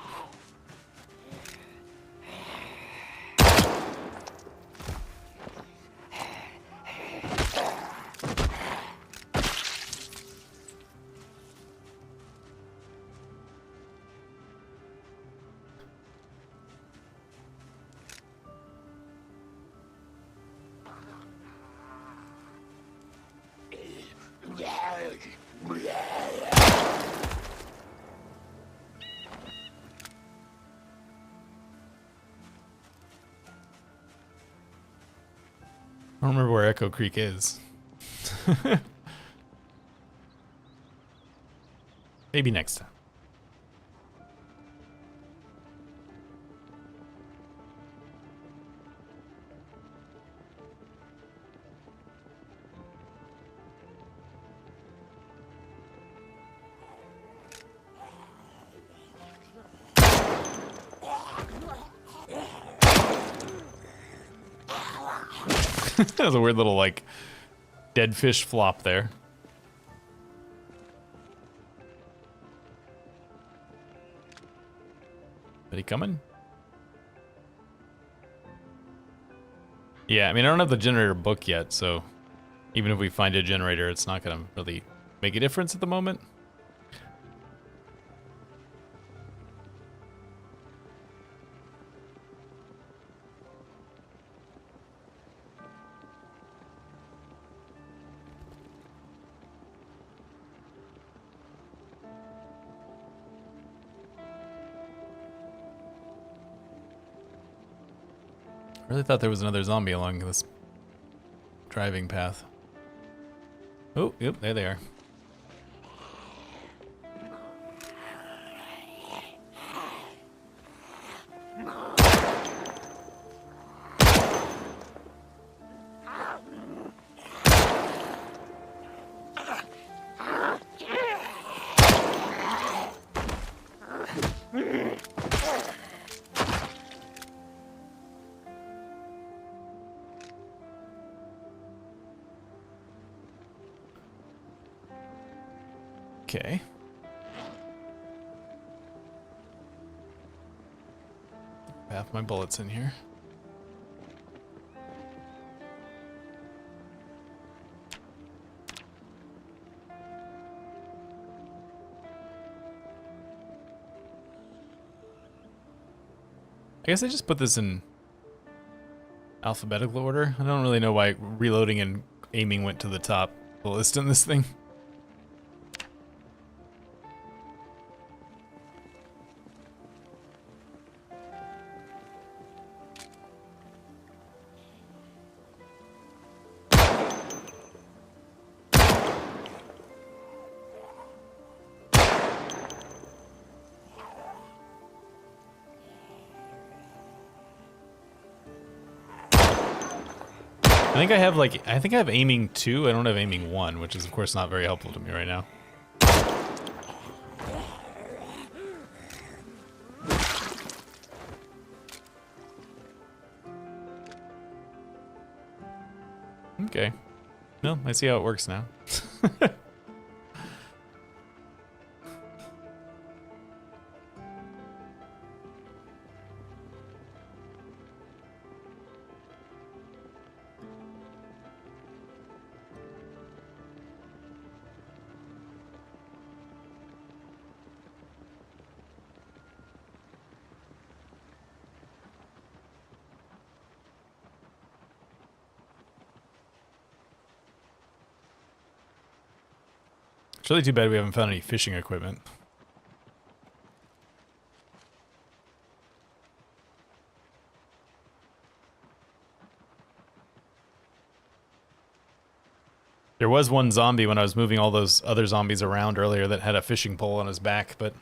I don't remember where Echo Creek is. Maybe next time. That was a weird little, like, dead fish flop there. Is he coming? Yeah, I mean, I don't have the generator book yet, so even if we find a generator, it's not going to really make a difference at the moment. I really thought there was another zombie along this driving path. Oh, yep, there they are. Okay. Half my bullets in here. I guess I just put this in alphabetical order. I don't really know why reloading and aiming went to the top of the list in this thing. I think I have aiming 2. I don't have aiming 1, which is of course not very helpful to me right now. Okay. No, I see how it works now. It's really too bad we haven't found any fishing equipment. There was one zombie when I was moving all those other zombies around earlier that had a fishing pole on his back, but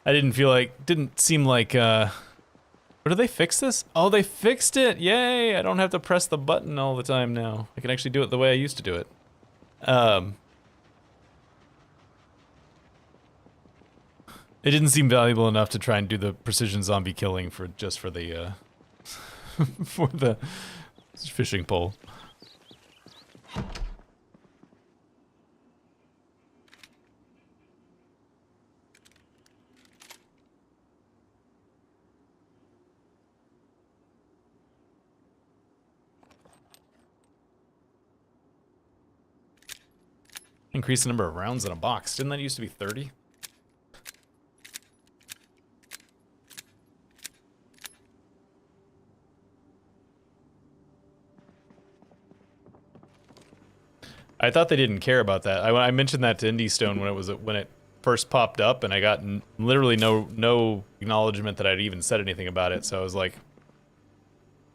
I didn't seem like, or did they fix this? Oh, they fixed it! Yay! I don't have to press the button all the time now. I can actually do it the way I used to do it. It didn't seem valuable enough to try and do the precision zombie killing for the for the fishing pole. Increase the number of rounds in a box. Didn't that used to be 30? I thought they didn't care about that. I mentioned that to Indie Stone when it first popped up, and I got literally no acknowledgement that I'd even said anything about it. So I was like,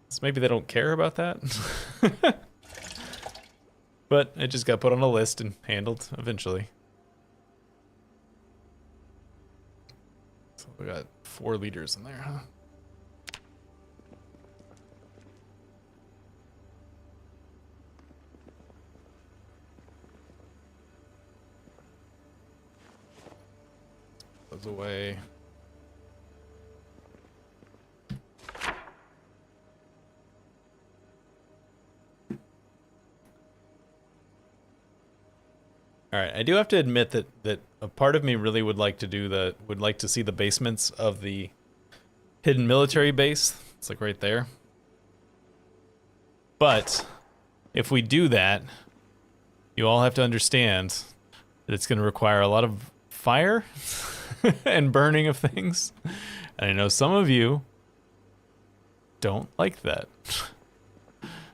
so maybe they don't care about that. But it just got put on a list and handled eventually. We got 4 liters in there, huh? Those away. All right, I do have to admit that a part of me really would like to see the basements of the hidden military base. It's like right there. But if we do that, you all have to understand that it's going to require a lot of fire and burning of things. And I know some of you don't like that.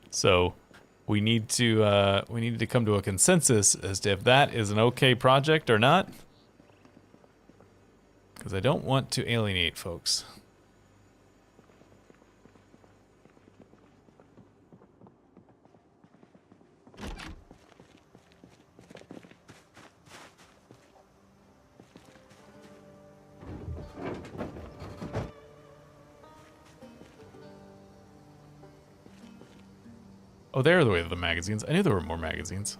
So we need to come to a consensus as to if that is an okay project or not. Because I don't want to alienate folks. Oh, there are the magazines. I knew there were more magazines.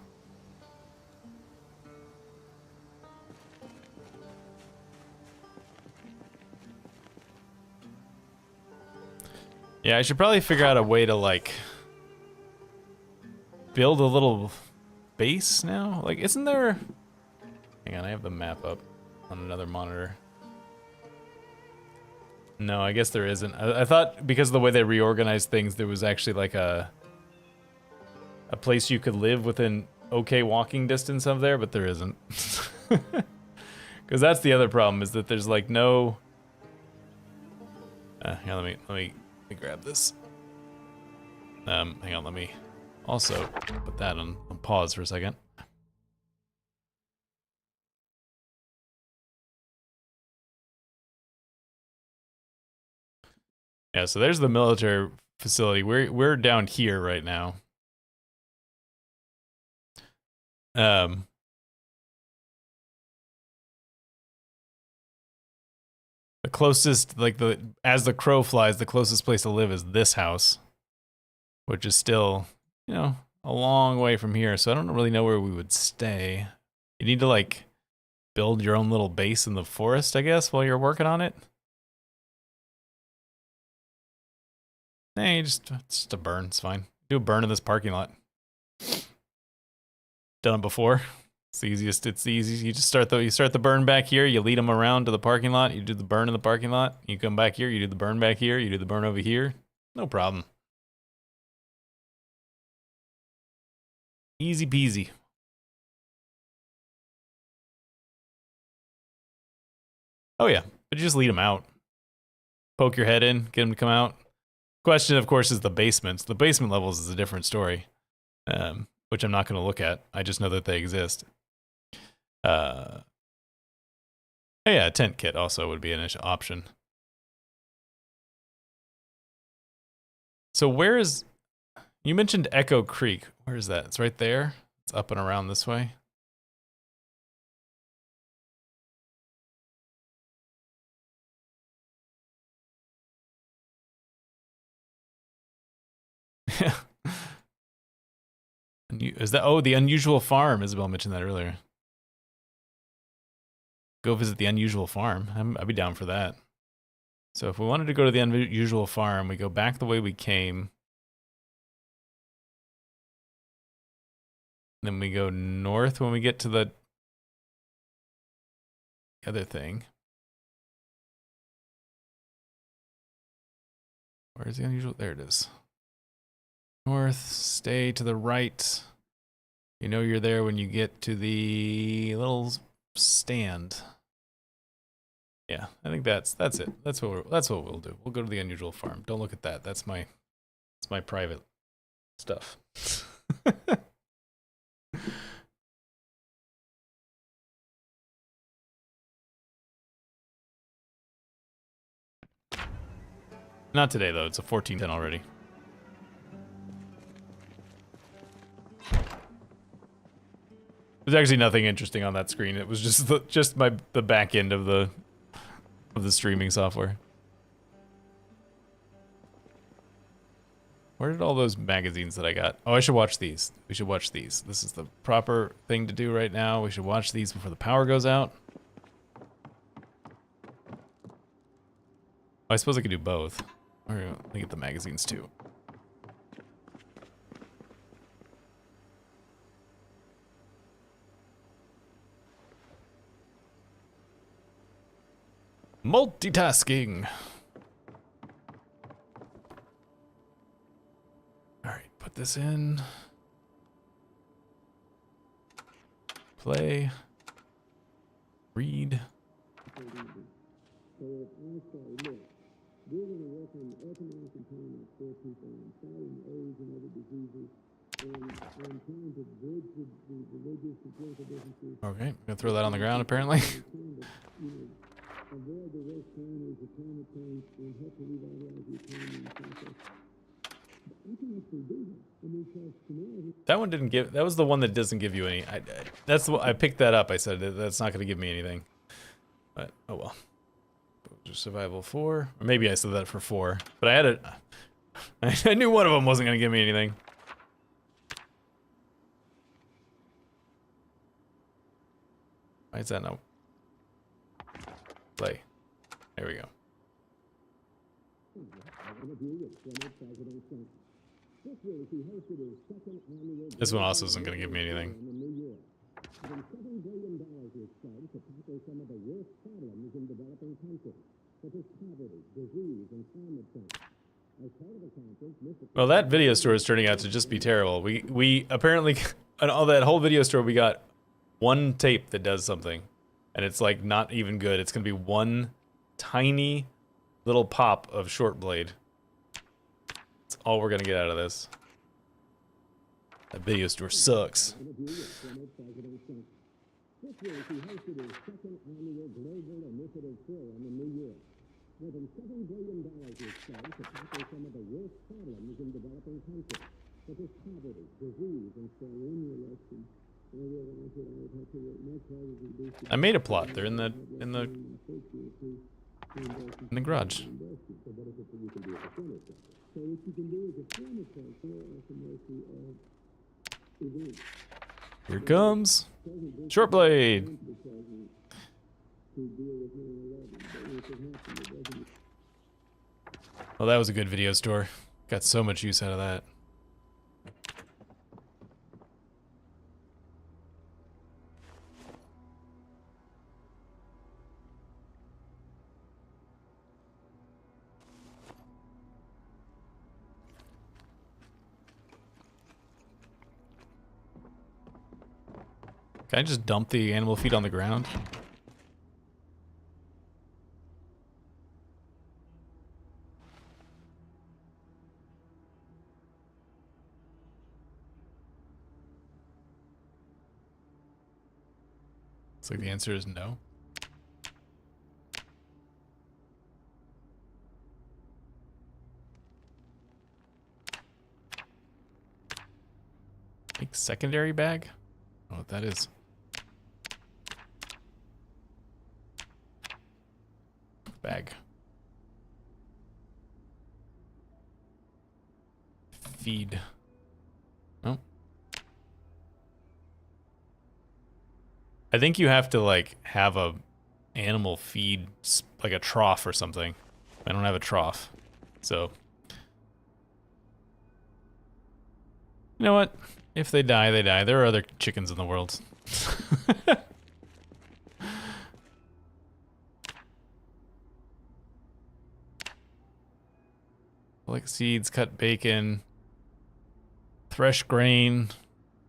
Yeah, I should probably figure out a way to, like, build a little base now. Like, isn't there... Hang on, I have the map up on another monitor. No, I guess there isn't. I thought because of the way they reorganized things, there was actually, like, a place you could live within okay walking distance of there, but there isn't. Because that's the other problem, is that there's like no... hang on, let me grab this. Hang on, let me also put that on pause for a second. Yeah, so there's the military facility. We're down here right now. The closest, like as the crow flies, the closest place to live is this house, which is still, you know, a long way from here. So I don't really know where we would stay. You need to like build your own little base in the forest, I guess, while you're working on it. Nah, just a burn. It's fine. Do a burn in this parking lot. Done it before. It's the easiest. It's the easiest. You just start the burn back here. You lead them around to the parking lot. You do the burn in the parking lot. You come back here. You do the burn back here. You do the burn over here. No problem. Easy peasy. Oh yeah, but you just lead them out. Poke your head in, get them to come out. Question, of course, is the basements. The basement levels is a different story, which I'm not going to look at. I just know that they exist. Oh yeah, a tent kit also would be an option. So where is... You mentioned Echo Creek. Where is that? It's right there. It's up and around this way. Is that... Oh, the Unusual Farm. Isabel mentioned that earlier. Go visit the Unusual Farm. I'd be down for that. So if we wanted to go to the Unusual Farm, we go back the way we came. Then we go north when we get to the other thing. Where's the unusual? There it is. North, stay to the right. You know you're there when you get to the little stand. Yeah, I think that's it. That's what we'll do. We'll go to the Unusual Farm. Don't look at that. That's my private stuff. Not today though. It's a 1410 already. There's actually nothing interesting on that screen. It was just the back end of the of the streaming software. Where did all those magazines that I got? Oh, I should watch these. We should watch these. This is the proper thing to do right now. We should watch these before the power goes out. I suppose I could do both. Or let me get the magazines too. Multitasking. All right, put this in. Play. Read. Okay, I'm gonna throw that on the ground apparently. That one didn't give. That was the one that doesn't give you any. That's what I picked that up. I said that's not gonna give me anything. But oh well. Survival 4, or maybe I said that for 4. But I had it. I knew one of them wasn't gonna give me anything. Why is that no? Play. There we go. This one also isn't going to give me anything. Well, that video store is turning out to just be terrible. We apparently, on all that whole video store, we got one tape that does something. And it's like not even good. It's going to be one tiny little pop of short blade. That's all we're going to get out of this. That video store sucks. I made a plot. They're in the garage. Here comes short blade. Well, that was a good video store. Got so much use out of that. Can I just dump the animal feed on the ground? Looks like the answer is no. Make secondary bag? I don't know what that is. Bag. Feed. Oh. I think you have to like have a animal feed, like a trough or something. I don't have a trough, so. You know what? If they die, they die. There are other chickens in the world. Collect seeds, cut bacon, thresh grain.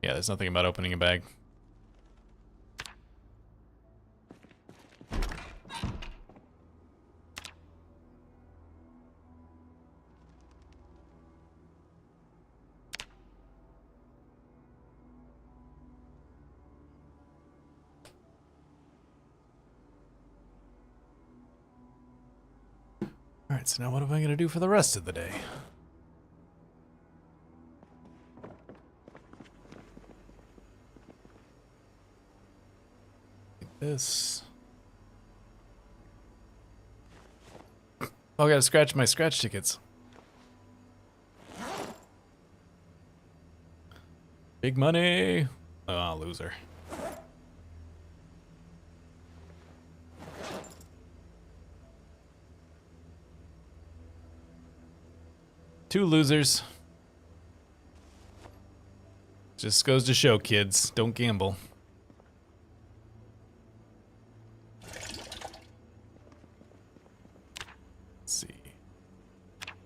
Yeah, there's nothing about opening a bag. Alright, so now what am I going to do for the rest of the day? Like this. Oh, I gotta scratch my scratch tickets. Big money. Oh, loser. Two losers. Just goes to show, kids, don't gamble. Let's see.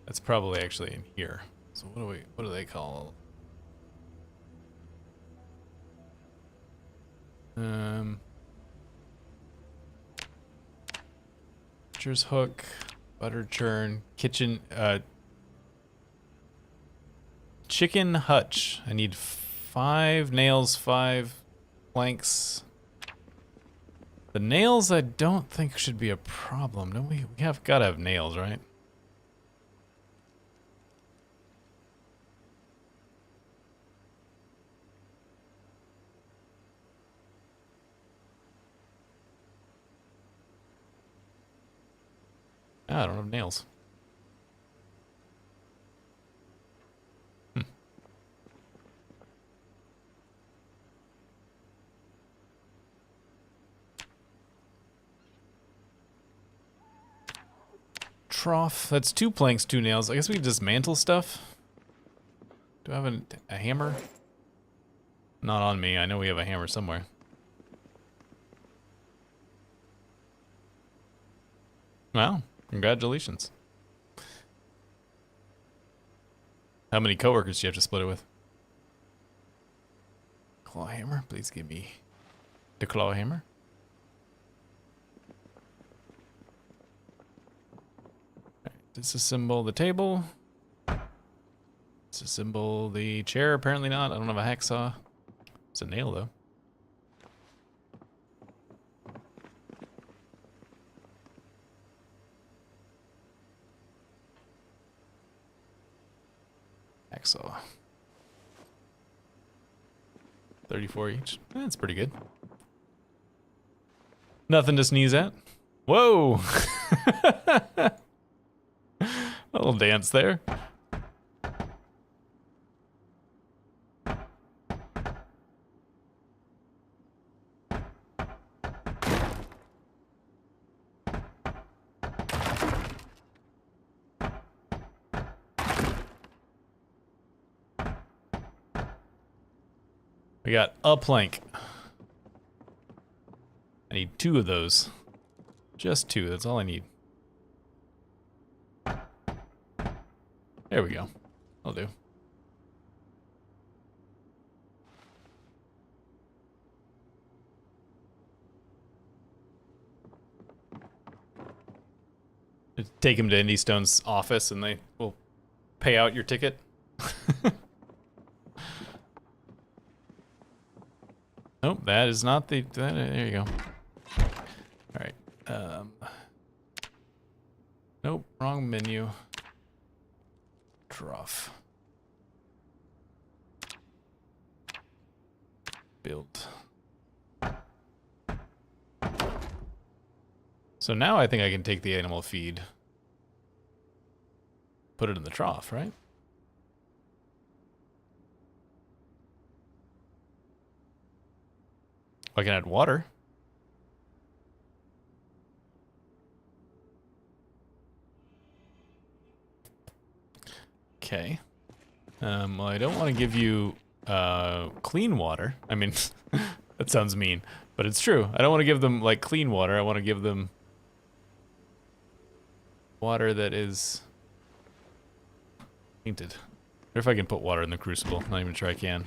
That's probably actually in here. So what do they call? Butcher's hook, butter churn, kitchen, chicken hutch. I need 5 nails, 5 planks. The nails I don't think should be a problem. No, we have gotta have nails, right? Ah, I don't have nails. Trough. That's 2 planks, 2 nails. I guess we can dismantle stuff. Do I have a hammer? Not on me. I know we have a hammer somewhere. Wow. Congratulations. How many coworkers do you have to split it with? Claw hammer? Please give me the claw hammer. Disassemble the table. Disassemble the chair. Apparently not. I don't have a hacksaw. It's a nail though. Hacksaw. 34 each. That's pretty good. Nothing to sneeze at. Whoa! A little dance there. We got a plank. I need 2 of those. Just 2, that's all I need. There we go. I'll do. Just take him to Indy Stone's office and they will pay out your ticket. Nope, that is not the... there you go. Alright. Nope, wrong menu. Trough. Build. So now I think I can take the animal feed. Put it in the trough, right? I can add water. Okay. Well, I don't want to give you clean water. I mean, that sounds mean, but it's true. I don't want to give them like clean water. I want to give them water that is tainted. Or if I can put water in the crucible. Not even sure I can.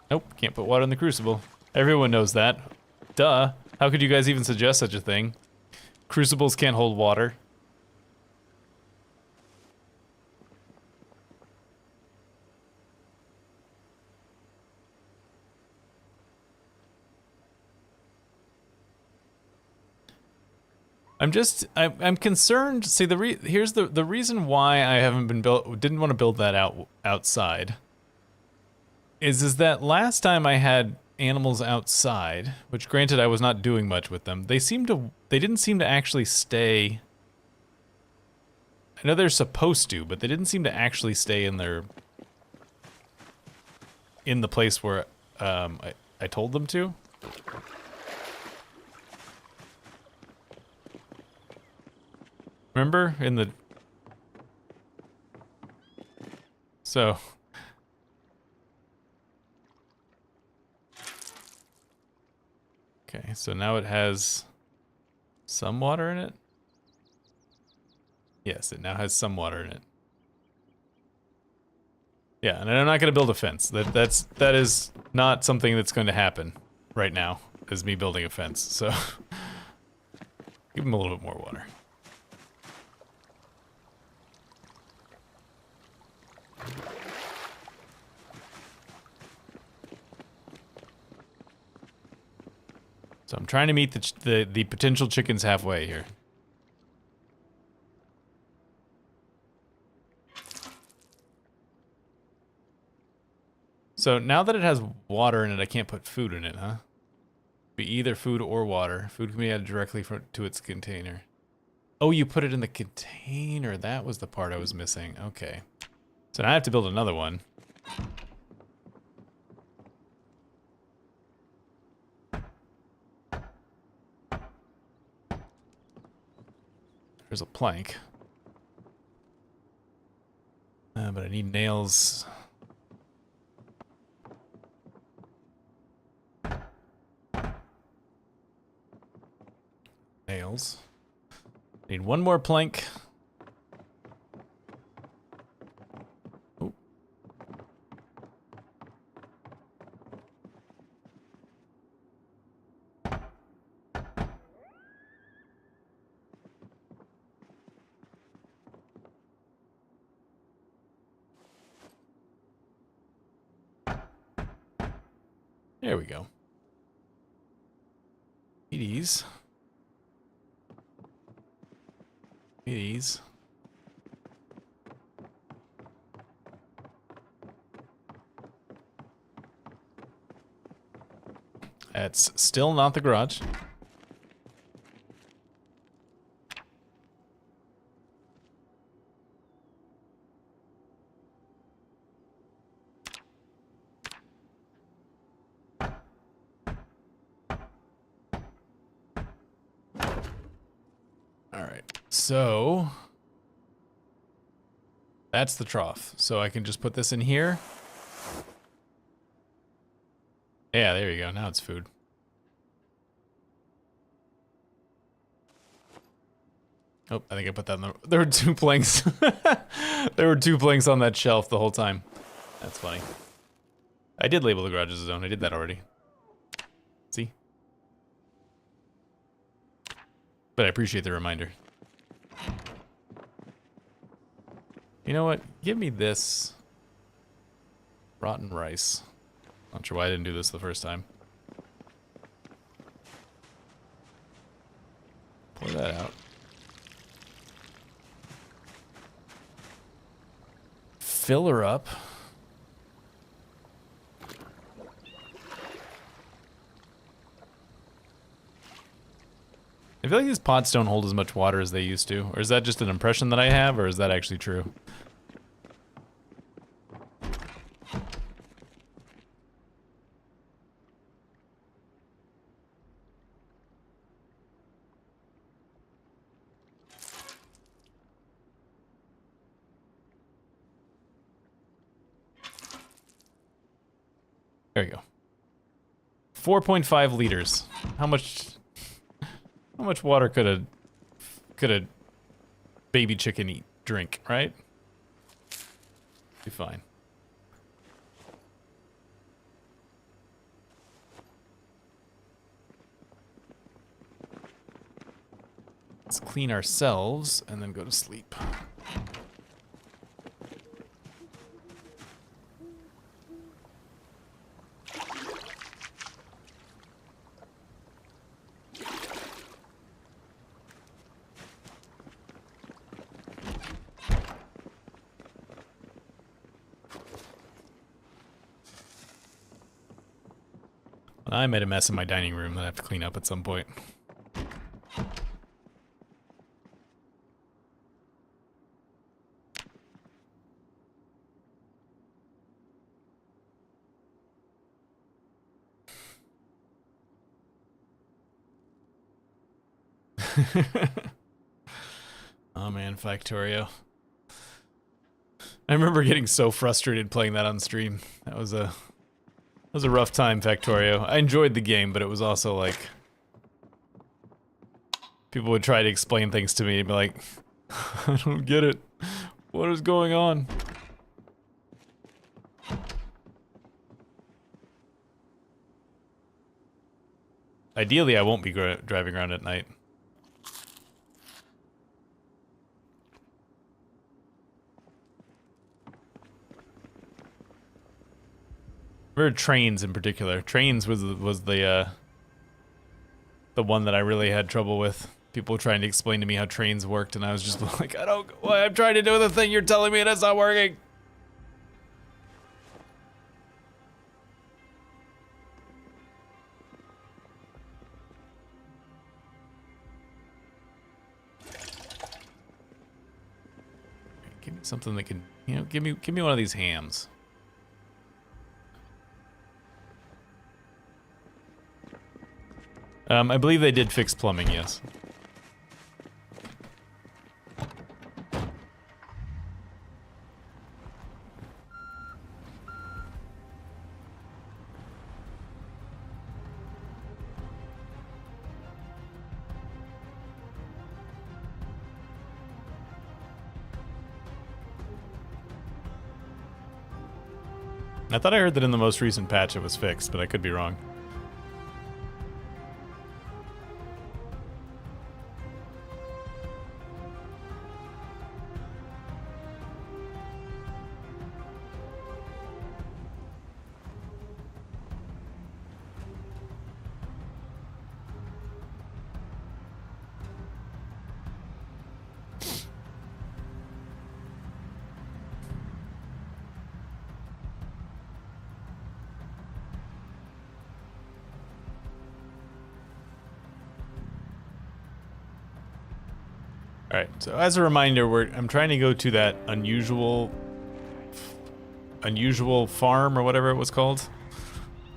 Nope, can't put water in the crucible. Everyone knows that. Duh. How could you guys even suggest such a thing? Crucibles can't hold water. I'm concerned. See, here's the reason why I didn't want to build that outside. Is that last time I had animals outside, which granted I was not doing much with them. They didn't seem to actually stay. I know they're supposed to, but they didn't seem to actually stay in the place where I told them to. Remember in the so okay, so now it has some water in it. Yes, it now has some water in it. Yeah, and I'm not going to build a fence. That is not something that's going to happen right now, is me building a fence. So give them a little bit more water. So I'm trying to meet the potential chickens halfway here. So now that it has water in it, I can't put food in it, huh? Be either food or water. Food can be added directly to its container. Oh, you put it in the container. That was the part I was missing. Okay. So now I have to build another one. There's a plank. But I need nails. Nails. Need one more plank. Ooh. There we go. These. These. That's still not the garage. All right. So that's the trough. So I can just put this in here. Yeah, there you go. Now it's food. Oh, I think I put that in the... There were two planks. There were two planks on that shelf the whole time. That's funny. I did label the garage as a zone. I did that already. See? But I appreciate the reminder. You know what? Give me this rotten rice. Not sure why I didn't do this the first time. Pour that out. Fill her up. I feel like these pots don't hold as much water as they used to. Or is that just an impression that I have, or is that actually true? There you go. 4.5 liters. How much water could a baby chicken drink, right? Be fine. Let's clean ourselves and then go to sleep. I made a mess in my dining room that I have to clean up at some point. Oh man, Factorio. I remember getting so frustrated playing that on stream. That was a rough time, Factorio. I enjoyed the game, but it was also like people would try to explain things to me and be like, I don't get it. What is going on? Ideally, I won't be driving around at night. Remember trains in particular. Trains was the one that I really had trouble with. People trying to explain to me how trains worked, and I was just like, I don't. Well, I'm trying to do the thing you're telling me, and it's not working. Give me something that can, you know, give me one of these hams. I believe they did fix plumbing, yes. I thought I heard that in the most recent patch it was fixed, but I could be wrong. Alright, so as a reminder, I'm trying to go to that unusual farm or whatever it was called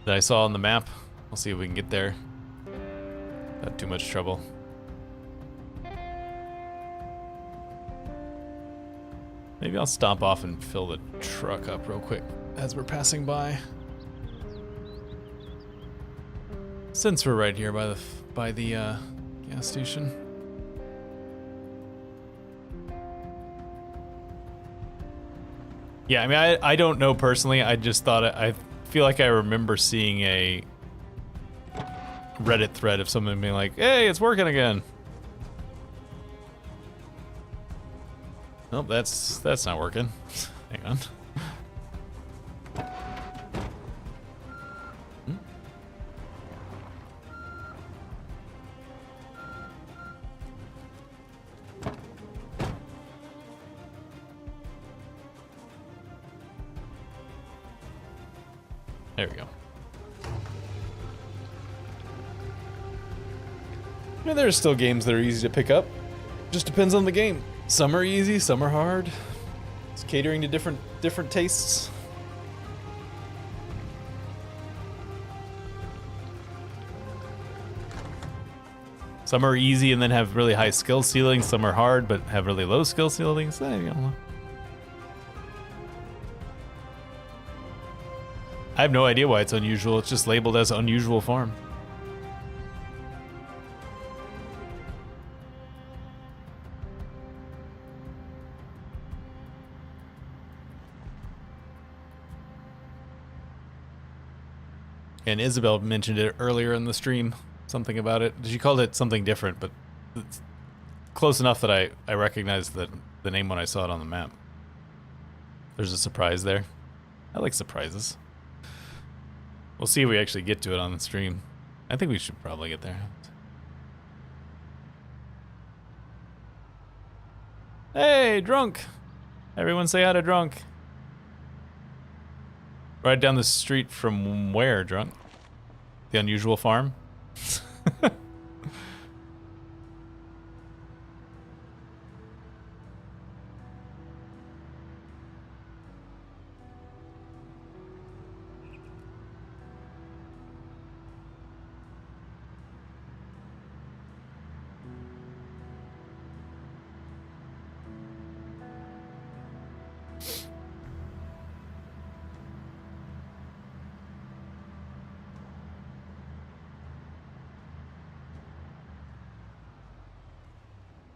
that I saw on the map. We'll see if we can get there. Not too much trouble. Maybe I'll stop off and fill the truck up real quick as we're passing by. Since we're right here by the gas station. Yeah, I mean, I don't know personally. I just thought I feel like I remember seeing a Reddit thread of someone being like, "Hey, it's working again." Nope, that's not working. Hang on. There we go. Yeah, there are still games that are easy to pick up. Just depends on the game. Some are easy, some are hard. It's catering to different tastes. Some are easy and then have really high skill ceilings. Some are hard but have really low skill ceilings. There you go. I have no idea why it's unusual. It's just labeled as unusual farm. And Isabel mentioned it earlier in the stream, something about it. She called it something different, but it's close enough that I recognized the name when I saw it on the map. There's a surprise there. I like surprises. We'll see if we actually get to it on the stream. I think we should probably get there. Hey, Drunk! Everyone say hi to Drunk. Right down the street from where, Drunk? The unusual farm.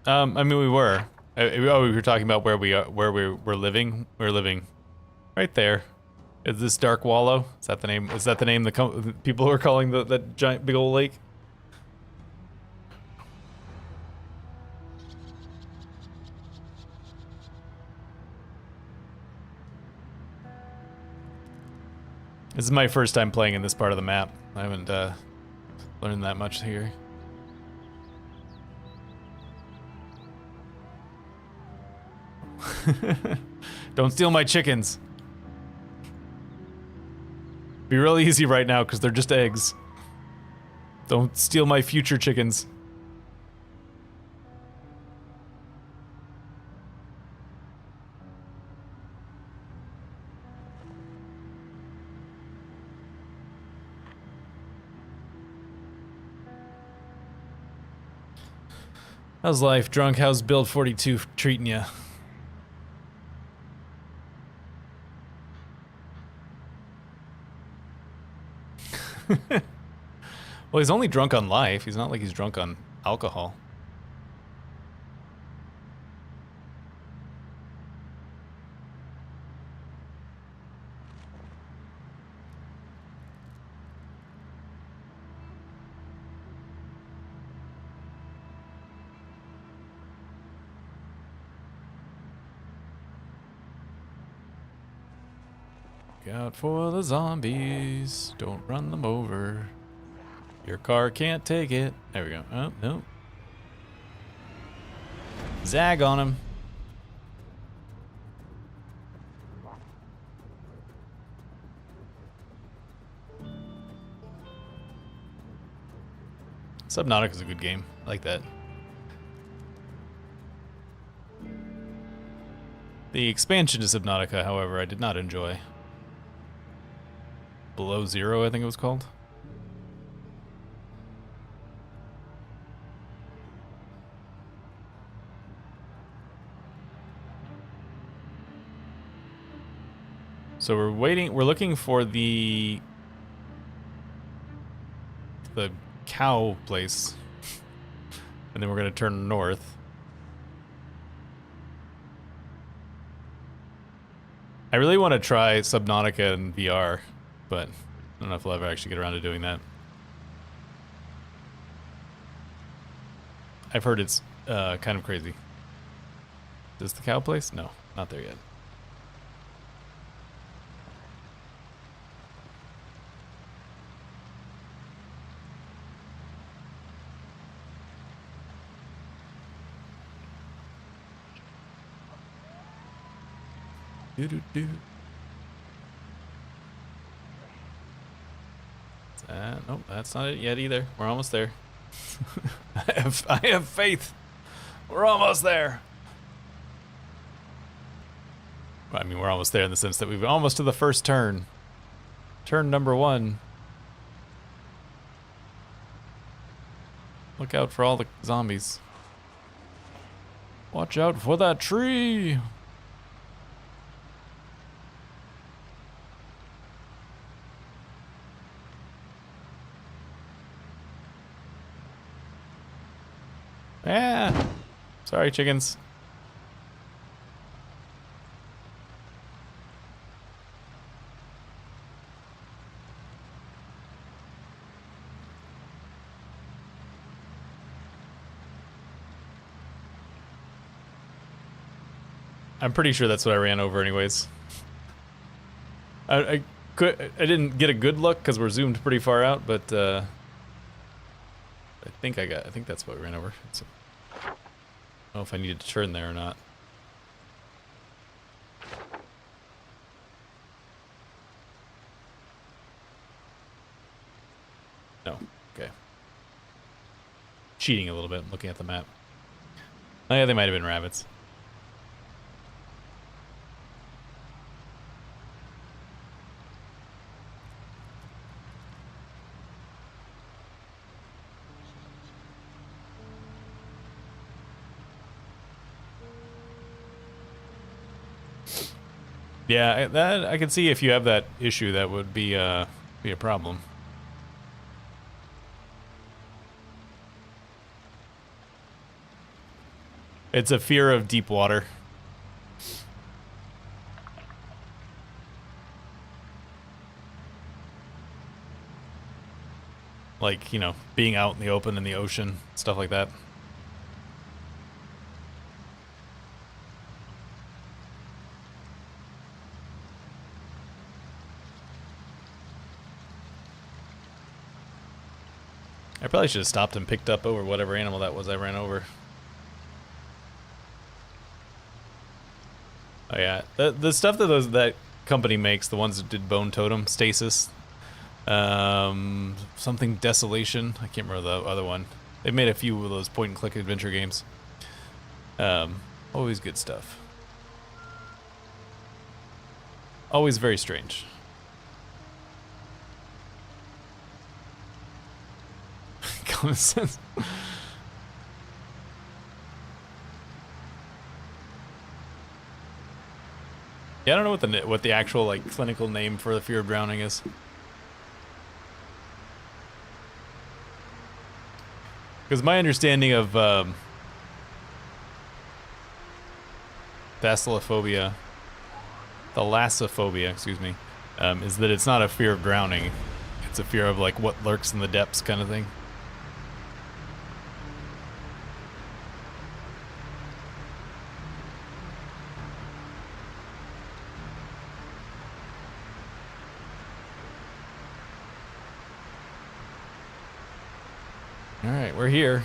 I mean, we were. Oh, we were talking about where we are, where we're living. We're living right there. Is this Dark Wallow? Is that the name? Is that the name the people are calling that giant big old lake? This is my first time playing in this part of the map. I haven't learned that much here. Don't steal my chickens. Be really easy right now because they're just eggs. Don't steal my future chickens. How's life, drunk? How's Build 42 treating ya? Well, he's only drunk on life. He's not like he's drunk on alcohol. Look out for the zombies. Don't run them over. Your car can't take it. There we go. Oh, no. Zag on him. Subnautica's a good game. I like that. The expansion to Subnautica, however, I did not enjoy. Below Zero, I think it was called. So we're waiting, we're looking for the cow place. And then we're gonna turn north. I really want to try Subnautica in VR, but I don't know if I'll ever actually get around to doing that. I've heard it's kind of crazy. Is this the cow place? No, not there yet. Do-do-do. Nope, that's not it yet either. We're almost there. I have faith. We're almost there. Well, I mean, we're almost there in the sense that we've almost to the first turn. Turn number 1. Look out for all the zombies. Watch out for that tree. Ah! Sorry, chickens. I'm pretty sure that's what I ran over anyways. I didn't get a good look because we're zoomed pretty far out, but I think that's what we ran over. So, I don't know if I needed to turn there or not. No. Okay. Cheating a little bit, looking at the map. Oh, yeah, they might have been rabbits. Yeah, that I can see if you have that issue, that would be a problem. It's a fear of deep water. Like, you know, being out in the open in the ocean, stuff like that. I probably should have stopped and picked up over whatever animal that was I ran over. Oh yeah, the stuff that that company makes, the ones that did Bone Totem, Stasis, something Desolation, I can't remember the other one. They made a few of those point-and-click adventure games. Always good stuff. Always very strange. Common sense. Yeah, I don't know what the actual like clinical name for the fear of drowning is. Because my understanding of thalassophobia, excuse me, is that it's not a fear of drowning. It's a fear of like what lurks in the depths kind of thing. Alright, we're here.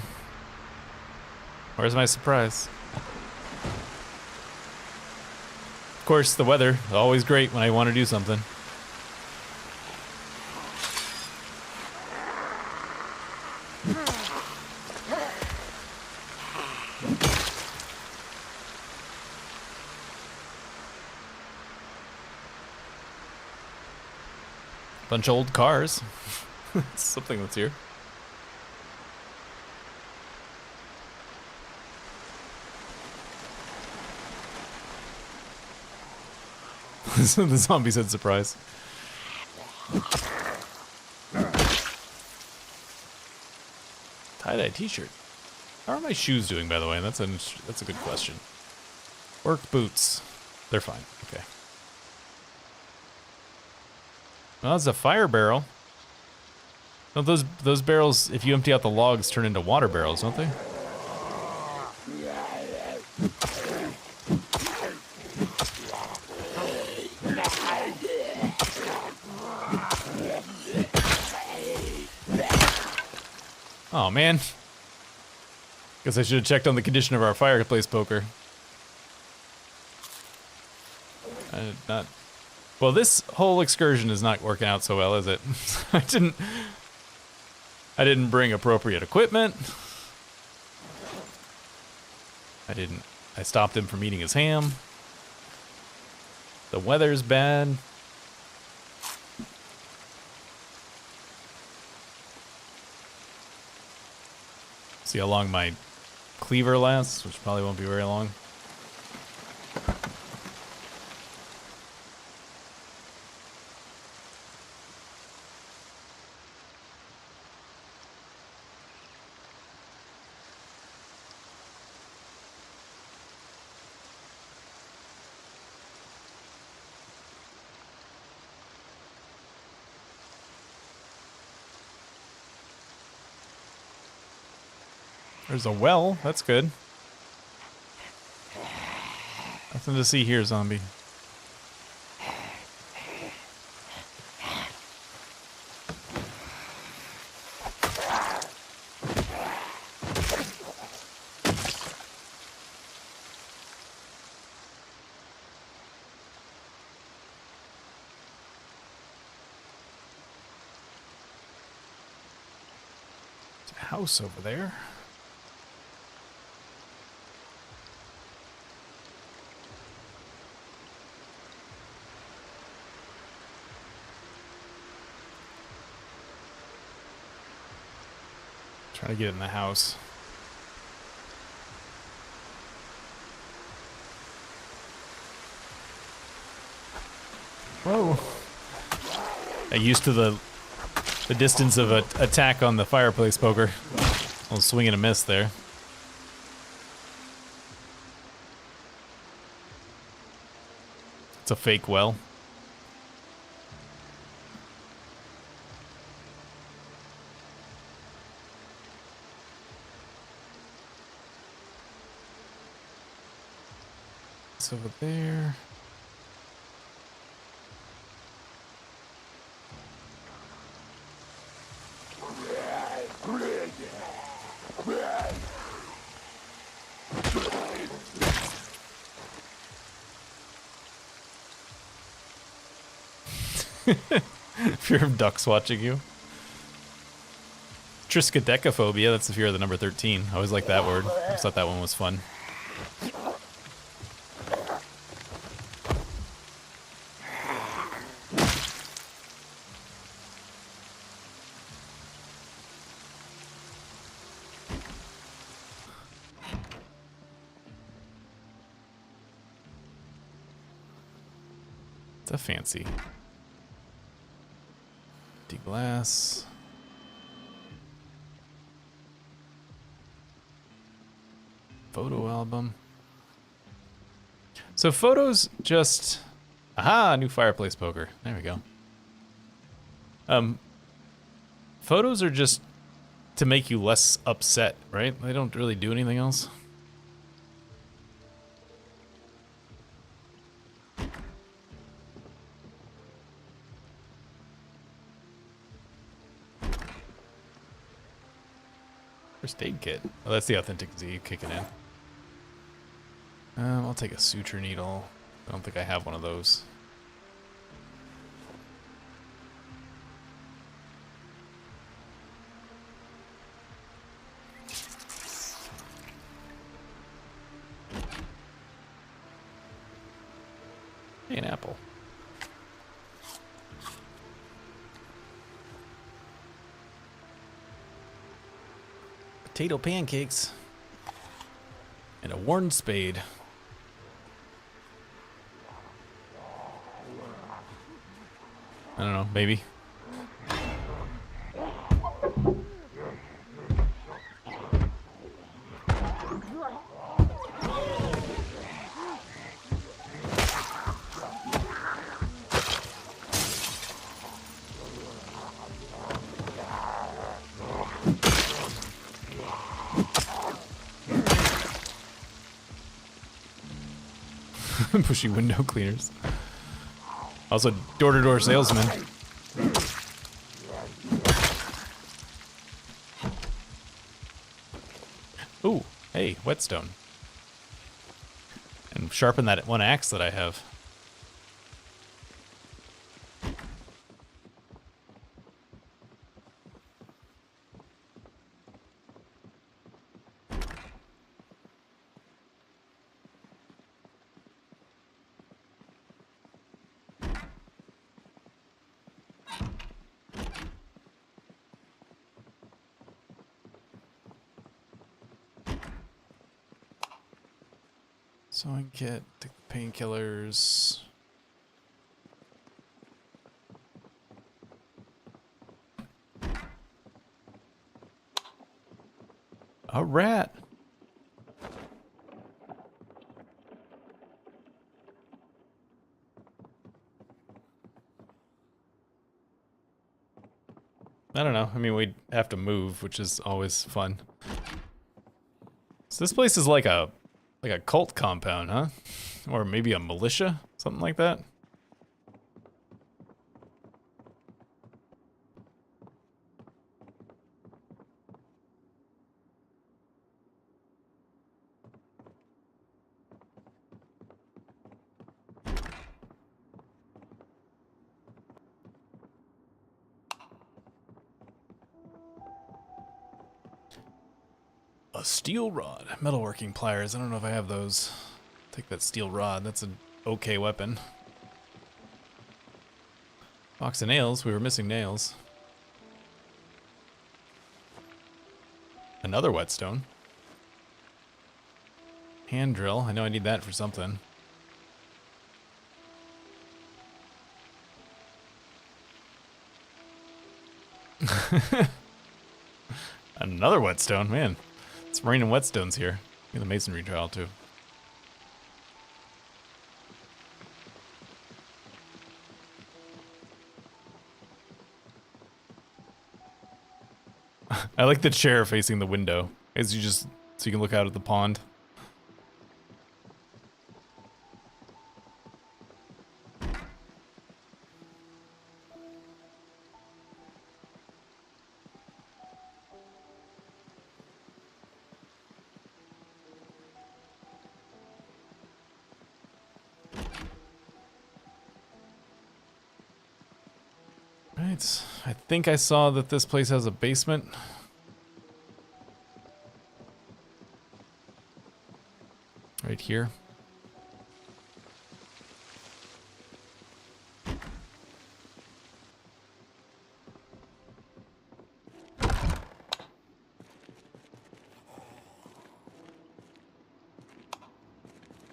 Where's my surprise? Of course, the weather, always great when I want to do something. Bunch of old cars. It's something that's here. The zombie said surprise. Tie-dye t-shirt. How are my shoes doing, by the way? That's a good question. Work boots. They're fine. Okay. Well, it's a fire barrel. Don't those barrels, if you empty out the logs, turn into water barrels, don't they? Oh man. Guess I should have checked on the condition of our fireplace poker. I did not. Well, this whole excursion is not working out so well, is it? I didn't bring appropriate equipment. I stopped him from eating his ham. The weather's bad. See how long my cleaver lasts, which probably won't be very long. There's a well. That's good. Nothing to see here, zombie. house over there. Trying to get in the house. Whoa. I'm used to the distance of an attack on the fireplace poker. A little swing and a miss there. It's a fake well. It's over there. Fear of ducks watching you. Triskaidekaphobia, that's the fear of the number 13. I always liked that word. I just thought that one was fun. It's a fancy. Empty glass. Photo album. So photos just... Aha! New fireplace poker. There we go. Photos are just to make you less upset, right? They don't really do anything else. First aid kit. Oh, that's the authentic Z kicking in. I'll take a suture needle. I don't think I have one of those. Hey, an apple. Potato pancakes. And a worn spade. I don't know, maybe. Pushy window cleaners. Also, door-to-door salesman. Ooh, hey, whetstone. And sharpen that one axe that I have. So I get the painkillers. A rat. I don't know. I mean, we'd have to move, which is always fun. So this place is like a cult compound, huh? Or maybe a militia, something like that. A steel rod. Metalworking pliers. I don't know if I have those. Take that steel rod. That's an okay weapon. Box of nails. We were missing nails. Another whetstone. Hand drill. I know I need that for something. Another whetstone. Man, it's raining whetstones here. Get the masonry trowel too. I like the chair facing the window, as you just so you can look out at the pond. Right, I think I saw that this place has a basement. Right here.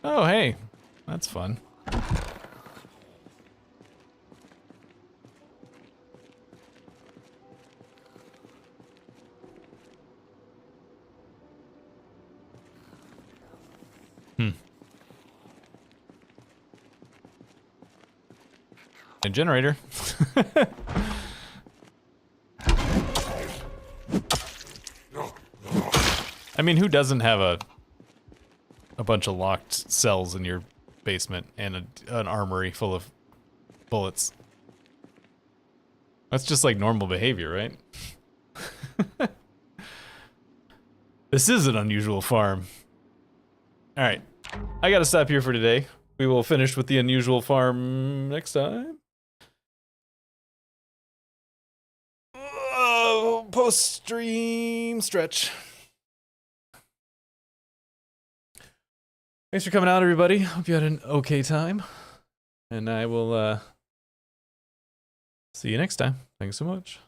Oh, hey, that's fun. A generator. I mean, who doesn't have a bunch of locked cells in your basement and an armory full of bullets? That's just like normal behavior, right? This is an unusual farm. All right, I gotta stop here for today. We will finish with the unusual farm next time. Post-stream stretch. Thanks for coming out, everybody. Hope you had an okay time. And I will see you next time. Thanks so much.